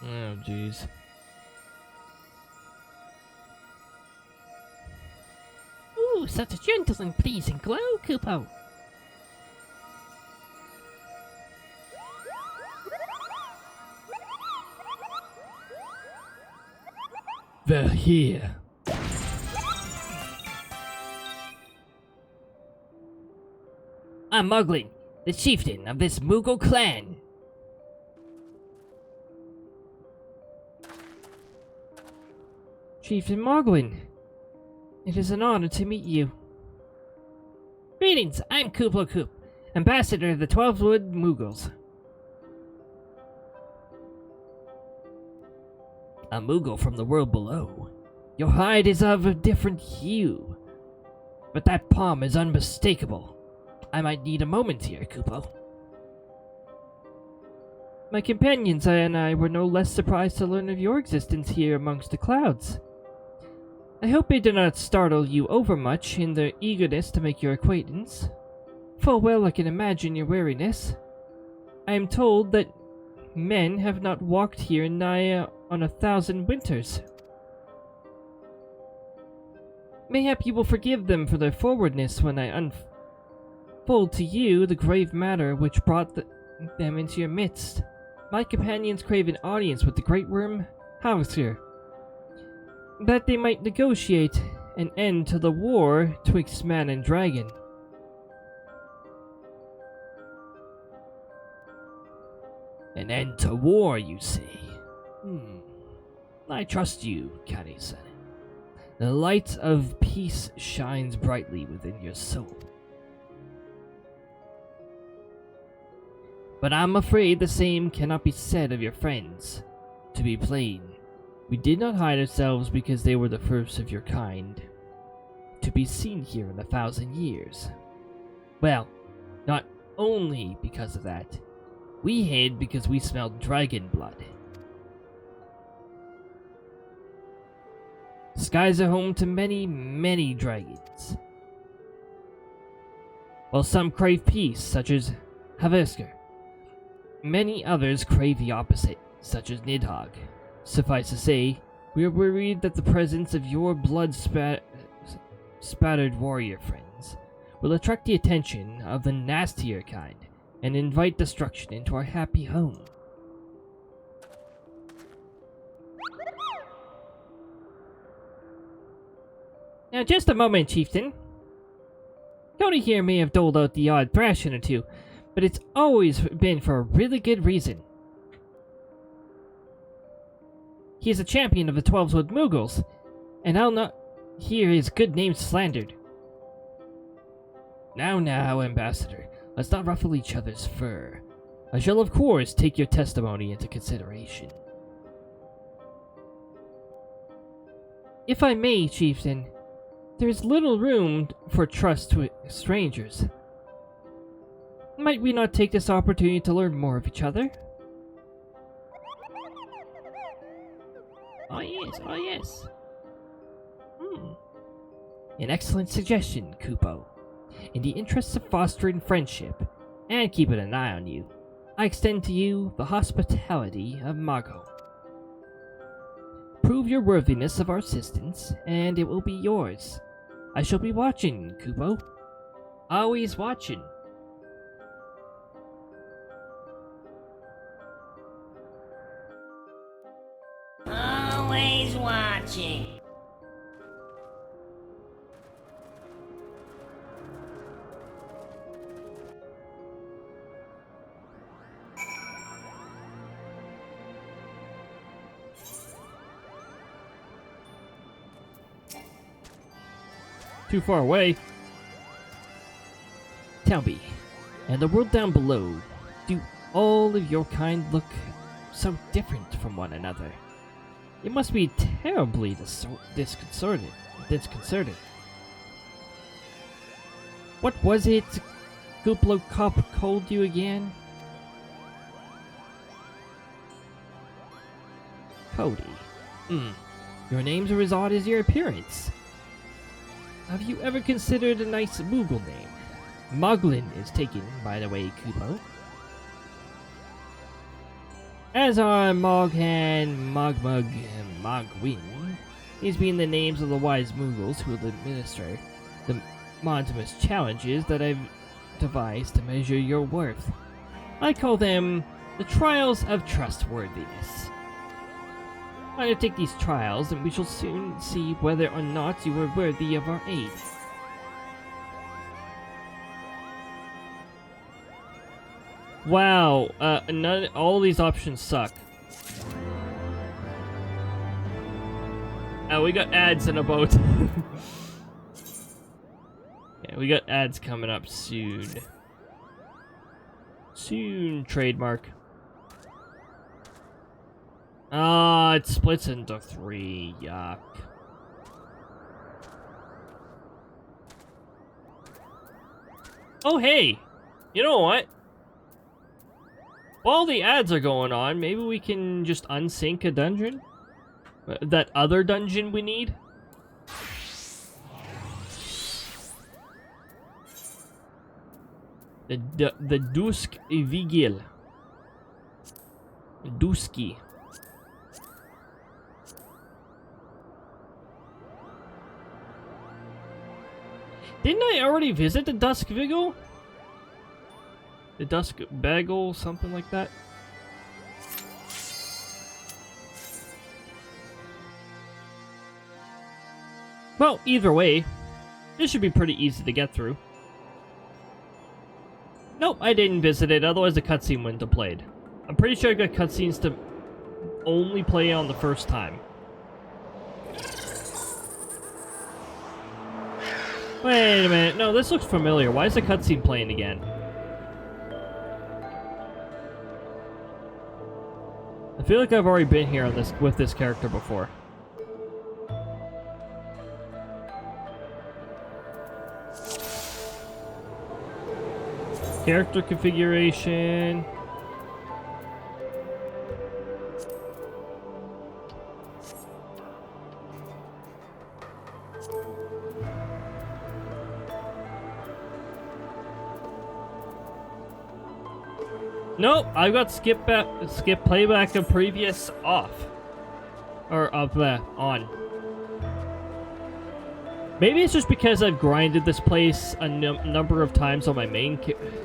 Oh, jeez. Ooh, such a gentle and pleasing glow, Kupo. They're here. I'm Muglin, the chieftain of this Moogle clan. Chieftain Moglin, it is an honor to meet you. Greetings, I'm Kuplo Koop, ambassador of the Twelveswood Moogles. A Moogle from the world below. Your hide is of a different hue, but that palm is unmistakable. I might need a moment here, Kupo. My companions and I were no less surprised to learn of your existence here amongst the clouds. I hope I did not startle you overmuch in their eagerness to make your acquaintance. Full well I can imagine your weariness. I am told that men have not walked here nigh on 1,000 winters. Mayhap you will forgive them for their forwardness when I unfold to you the grave matter which brought them into your midst. My companions crave an audience with the great worm Heavensward, that they might negotiate an end to the war twixt man and dragon. An end to war, you say? I trust you, Kari-san. The light of peace shines brightly within your soul. But I'm afraid the same cannot be said of your friends. To be plain, we did not hide ourselves because they were the first of your kind to be seen here in 1,000 years. Well, not only because of that. We hid because we smelled dragon blood. Skies are home to many, many dragons. While some crave peace, such as Heavensward, many others crave the opposite, such as Nidhogg. Suffice to say, we are worried that the presence of your spattered warrior friends will attract the attention of the nastier kind and invite destruction into our happy home. Now just a moment, Chieftain. Cody here may have doled out the odd thrashing or two, but it's always been for a really good reason. He is a champion of the Twelveswood Moogles, and I'll not hear his good name slandered. Now, Ambassador, let's not ruffle each other's fur. I shall of course take your testimony into consideration. If I may, Chieftain, there is little room for trust to strangers. Might we not take this opportunity to learn more of each other? Oh yes. An excellent suggestion, Kupo. In the interests of fostering friendship, and keeping an eye on you, I extend to you the hospitality of Mago. Prove your worthiness of our assistance, and it will be yours. I shall be watching, Kupo. Always watching. Always watching. Too far away. Tell me, and the world down below, do all of your kind look so different from one another. It must be terribly disconcerting. What was it Kuplo Cop called you again? Cody. Your name's as odd as your appearance. Have you ever considered a nice Moogle name? Moglin is taken, by the way, Kupo. As are Moghan, Mogmug, and Mogwin. These being the names of the wise Moogles who will administer the monotonous challenges that I've devised to measure your worth. I call them the Trials of Trustworthiness. Undertake these trials, and we shall soon see whether or not you are worthy of our aid. Wow, all these options suck. We got ads in a boat. Yeah, we got ads coming up soon. Soon, trademark. Ah, it splits into 3. Yuck. Oh, hey! You know what? While the ads are going on, maybe we can just unsync a dungeon? That other dungeon we need? The Dusk Vigil. Dusky. Didn't I already visit the Dusk Vigil? The Dusk Bagel, something like that? Well, either way, this should be pretty easy to get through. Nope, I didn't visit it, otherwise the cutscene wouldn't have played. I'm pretty sure I got cutscenes to only play on the first time. Wait a minute, no, this looks familiar. Why is the cutscene playing again? I feel like I've already been here on this with this character before. Character configuration. Nope, I've got skip playback of previous off. Or on. Maybe it's just because I've grinded this place a number of times on my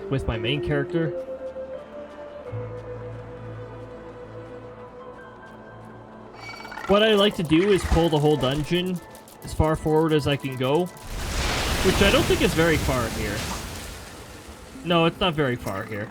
with my main character. What I like to do is pull the whole dungeon as far forward as I can go, which I don't think is very far here. No, it's not very far here.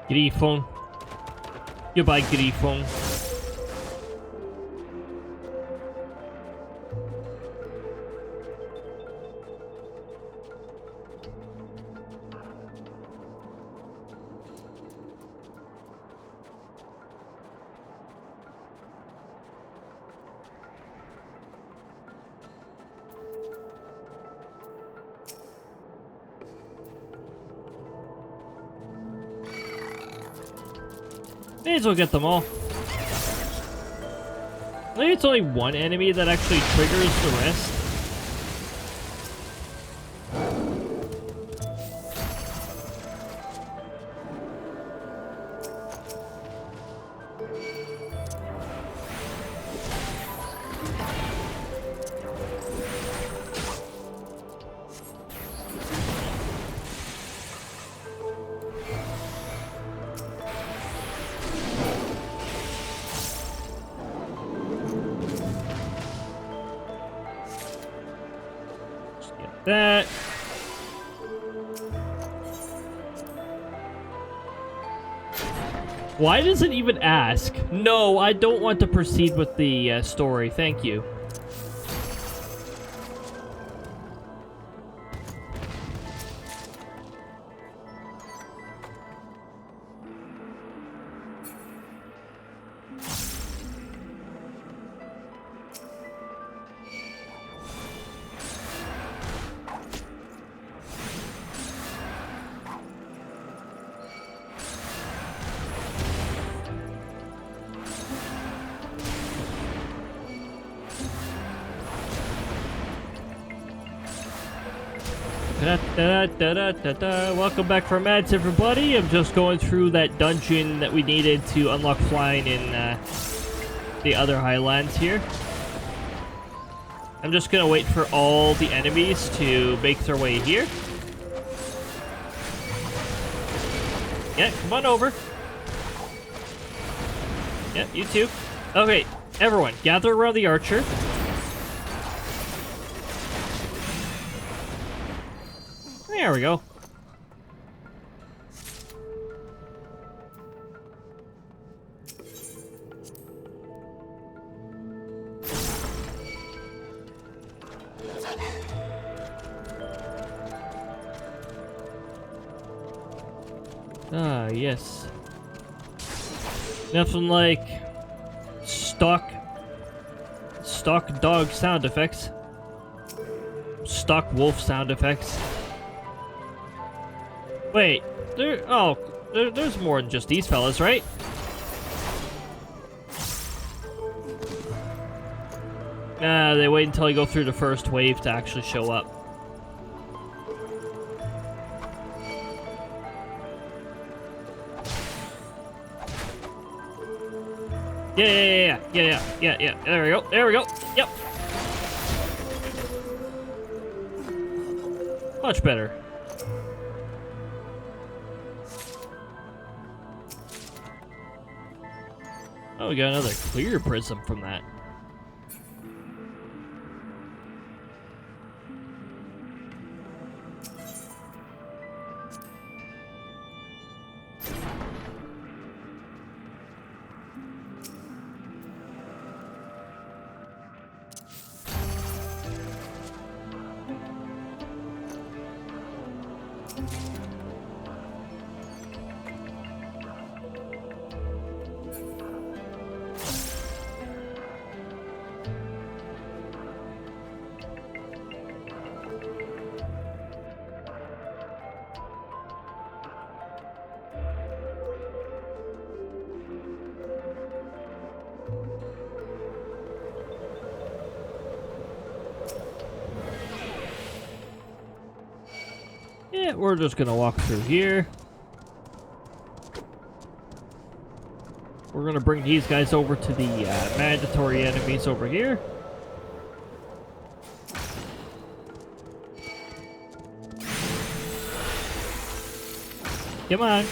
Griffon. Goodbye, Griffon. May as well get them all. I think it's only one enemy that actually triggers the rest. that. Why does it even ask? No, I don't want to proceed with the story. Thank you. Welcome back from ads, everybody. I'm just going through that dungeon that we needed to unlock flying in the other Highlands here. I'm just gonna wait for all the enemies to make their way here. Yeah, come on over. Yeah, you too. Okay, everyone, gather around the archer. There we go. Ah, yes. Nothing like stock dog sound effects. Stock wolf sound effects. Wait, there's more than just these fellas, right? They wait until you go through the first wave to actually show up. Yeah. There we go. Yep. Much better. Oh, we got another clear prism from that. Yeah, we're just gonna walk through here. We're gonna bring these guys over to the mandatory enemies over here. Come on.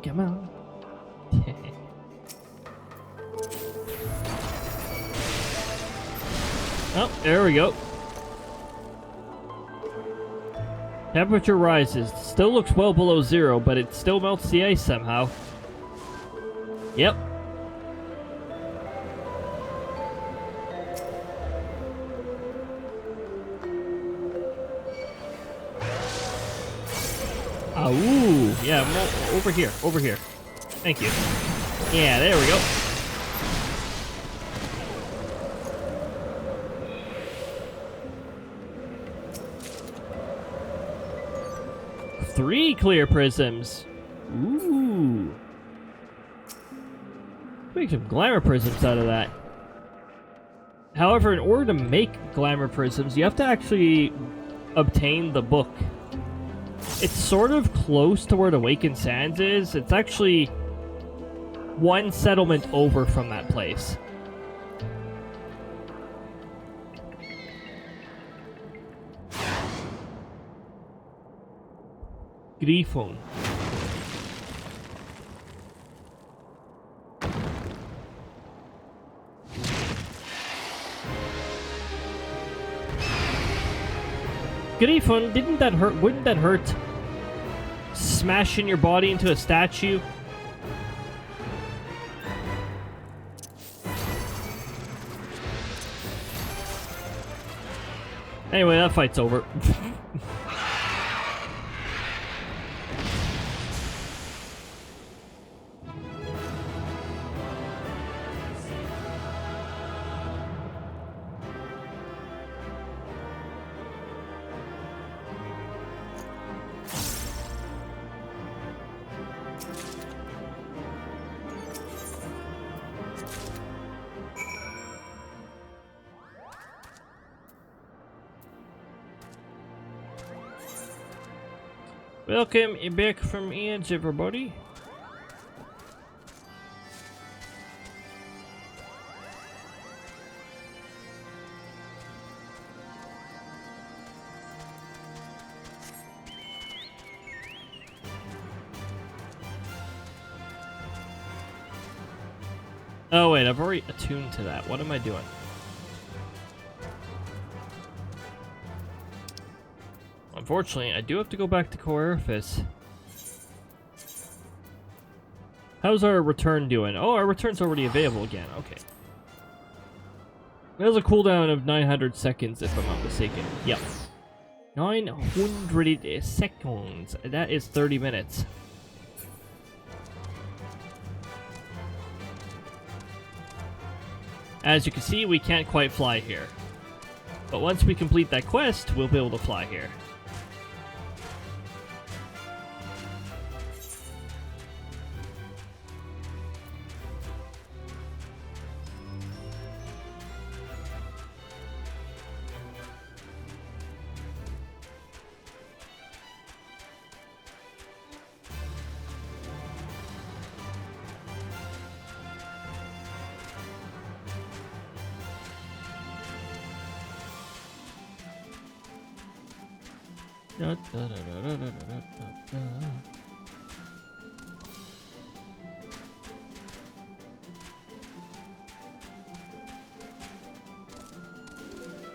Come on. Oh, there we go. Temperature rises. Still looks well below 0, but it still melts the ice somehow. Yep. Ooh, yeah, over here. Thank you. Yeah, there we go. Three clear prisms. Ooh. Make some glamour prisms out of that. However, in order to make glamour prisms, you have to actually obtain the book. It's sort of close to where the Awakened Sands is. It's actually one settlement over from that place. Griffon. Griffon, didn't that hurt? Wouldn't that hurt? Smashing your body into a statue? Anyway, that fight's over. Welcome back from Edge, everybody. Oh wait, I've already attuned to that. What am I doing? Unfortunately, I do have to go back to Coerfis. How's our return doing? Oh, our return's already available again. Okay. There's a cooldown of 900 seconds, if I'm not mistaken. Yep. 900 seconds. That is 30 minutes. As you can see, we can't quite fly here. But once we complete that quest, we'll be able to fly here.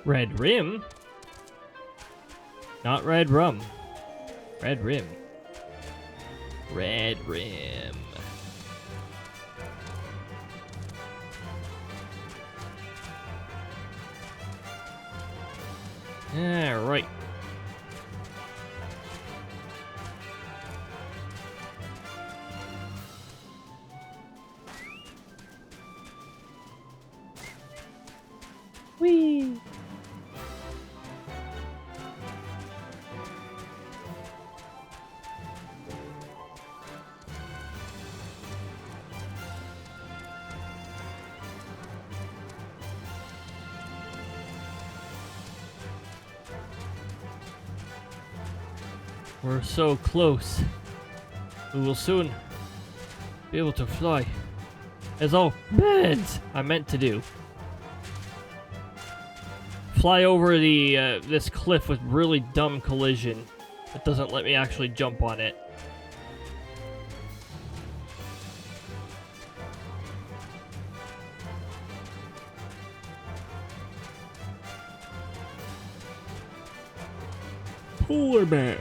Red rim? Not red rum. Red rim. Red rim. Yeah, right. Whee! We're so close. We will soon be able to fly. As all birds I meant to do. Fly over the this cliff with really dumb collision that doesn't let me actually jump on it. Polar bear.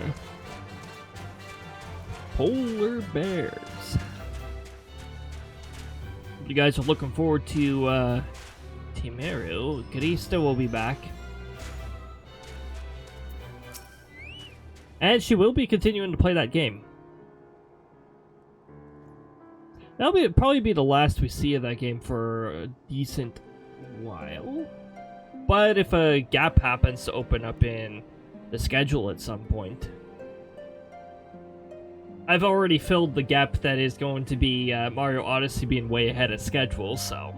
Polar bears. You guys are looking forward to Timeru. Krista will be back. And she will be continuing to play that game. That'll probably be the last we see of that game for a decent while. But if a gap happens to open up in the schedule at some point, I've already filled the gap that is going to be Mario Odyssey being way ahead of schedule, so...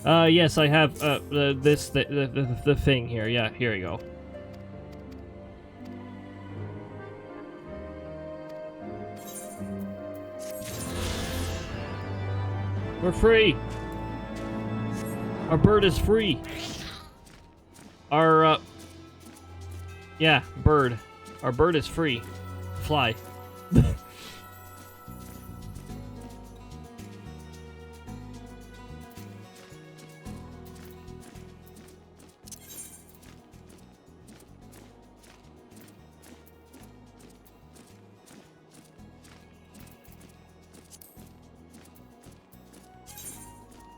yes, I have the thing here. Yeah, here we go. We're free. Our bird is free. Our, yeah, bird. Our bird is free. Fly.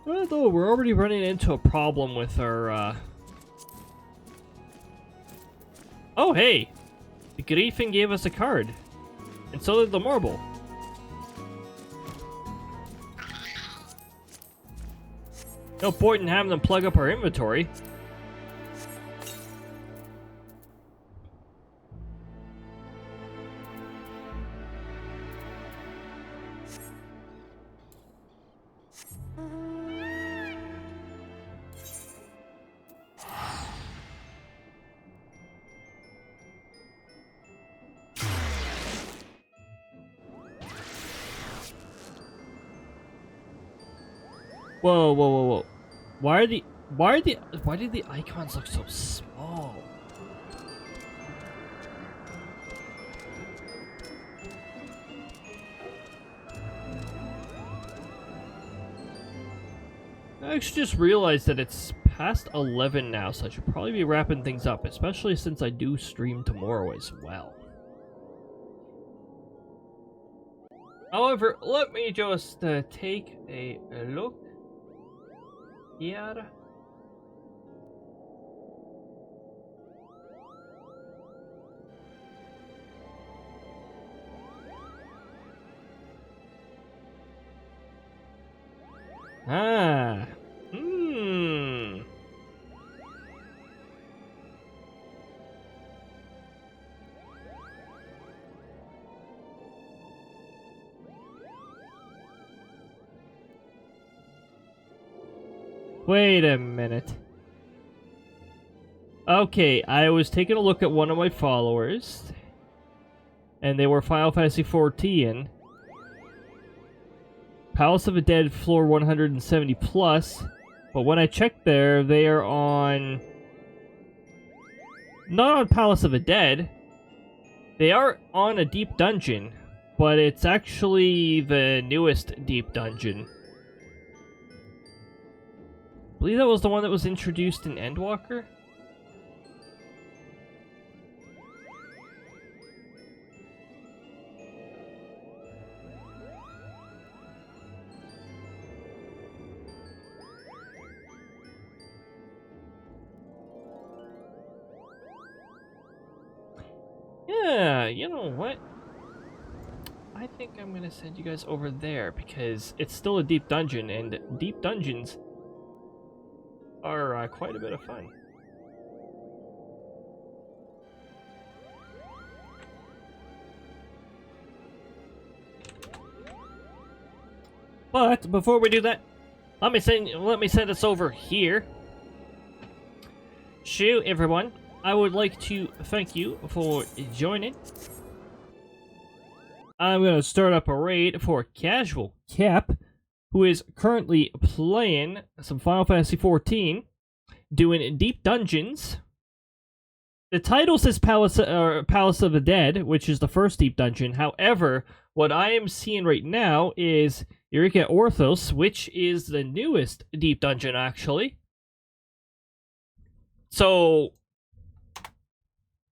Although we're already running into a problem with our, Oh, hey! The Griffin gave us a card. And so did the marble. No point in having them plug up our inventory. Whoa, whoa, whoa, whoa. Why did the icons look so small? I actually just realized that it's past 11 now, so I should probably be wrapping things up, especially since I do stream tomorrow as well. However, let me just take a look here. Ah. Wait a minute. Okay, I was taking a look at one of my followers, and they were Final Fantasy XIV. Palace of the Dead, floor 170 plus, but when I checked there, they are on... Not on Palace of the Dead. They are on a deep dungeon, but it's actually the newest deep dungeon. I believe that was the one that was introduced in Endwalker. Yeah, you know what? I think I'm gonna send you guys over there because it's still a deep dungeon, and deep dungeons are quite a bit of fun. But before we do that, let me send us over here. So everyone, I would like to thank you for joining. I'm gonna start up a raid for Casual Cap, who is currently playing some Final Fantasy XIV, doing deep dungeons. The title says Palace of the Dead, which is the first deep dungeon. However, what I am seeing right now is Eureka Orthos, which is the newest deep dungeon, actually. So,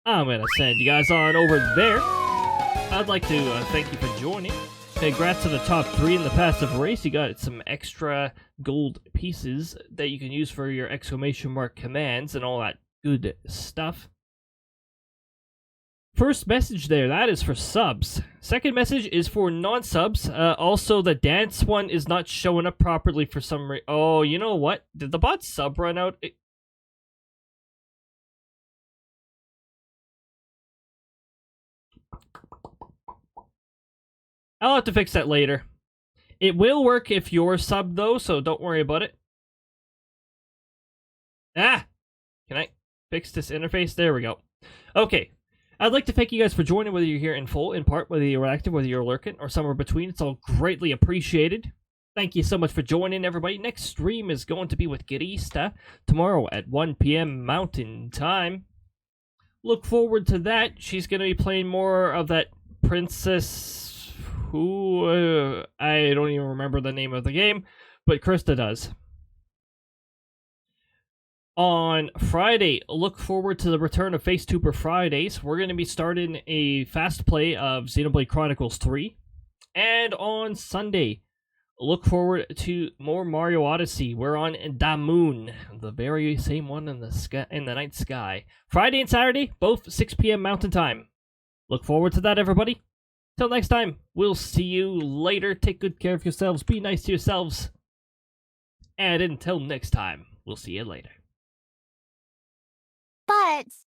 I'm going to send you guys on over there. I'd like to thank you for joining. Congrats to the top 3 in the passive race. You got some extra gold pieces that you can use for your exclamation mark commands and all that good stuff. First message there, that is for subs. Second message is for non-subs. Also, the dance one is not showing up properly for some reason. Oh, you know what? Did the bot sub run out? I'll have to fix that later. It will work if you're sub, though, so don't worry about it. Ah! Can I fix this interface? There we go. Okay. I'd like to thank you guys for joining, whether you're here in full, in part, whether you're active, whether you're lurking, or somewhere between. It's all greatly appreciated. Thank you so much for joining, everybody. Next stream is going to be with Girista tomorrow at 1 p.m. Mountain Time. Look forward to that. She's going to be playing more of that princess who... I don't even remember the name of the game, but Krista does. On Friday, look forward to the return of FaceTuber Fridays. We're going to be starting a fast play of Xenoblade Chronicles 3. And on Sunday, look forward to more Mario Odyssey. We're on Da Moon, the very same one in the sky, in the night sky. Friday and Saturday, both 6 p.m. Mountain Time. Look forward to that, everybody. Till next time, we'll see you later. Take good care of yourselves. Be nice to yourselves. And until next time, we'll see you later. But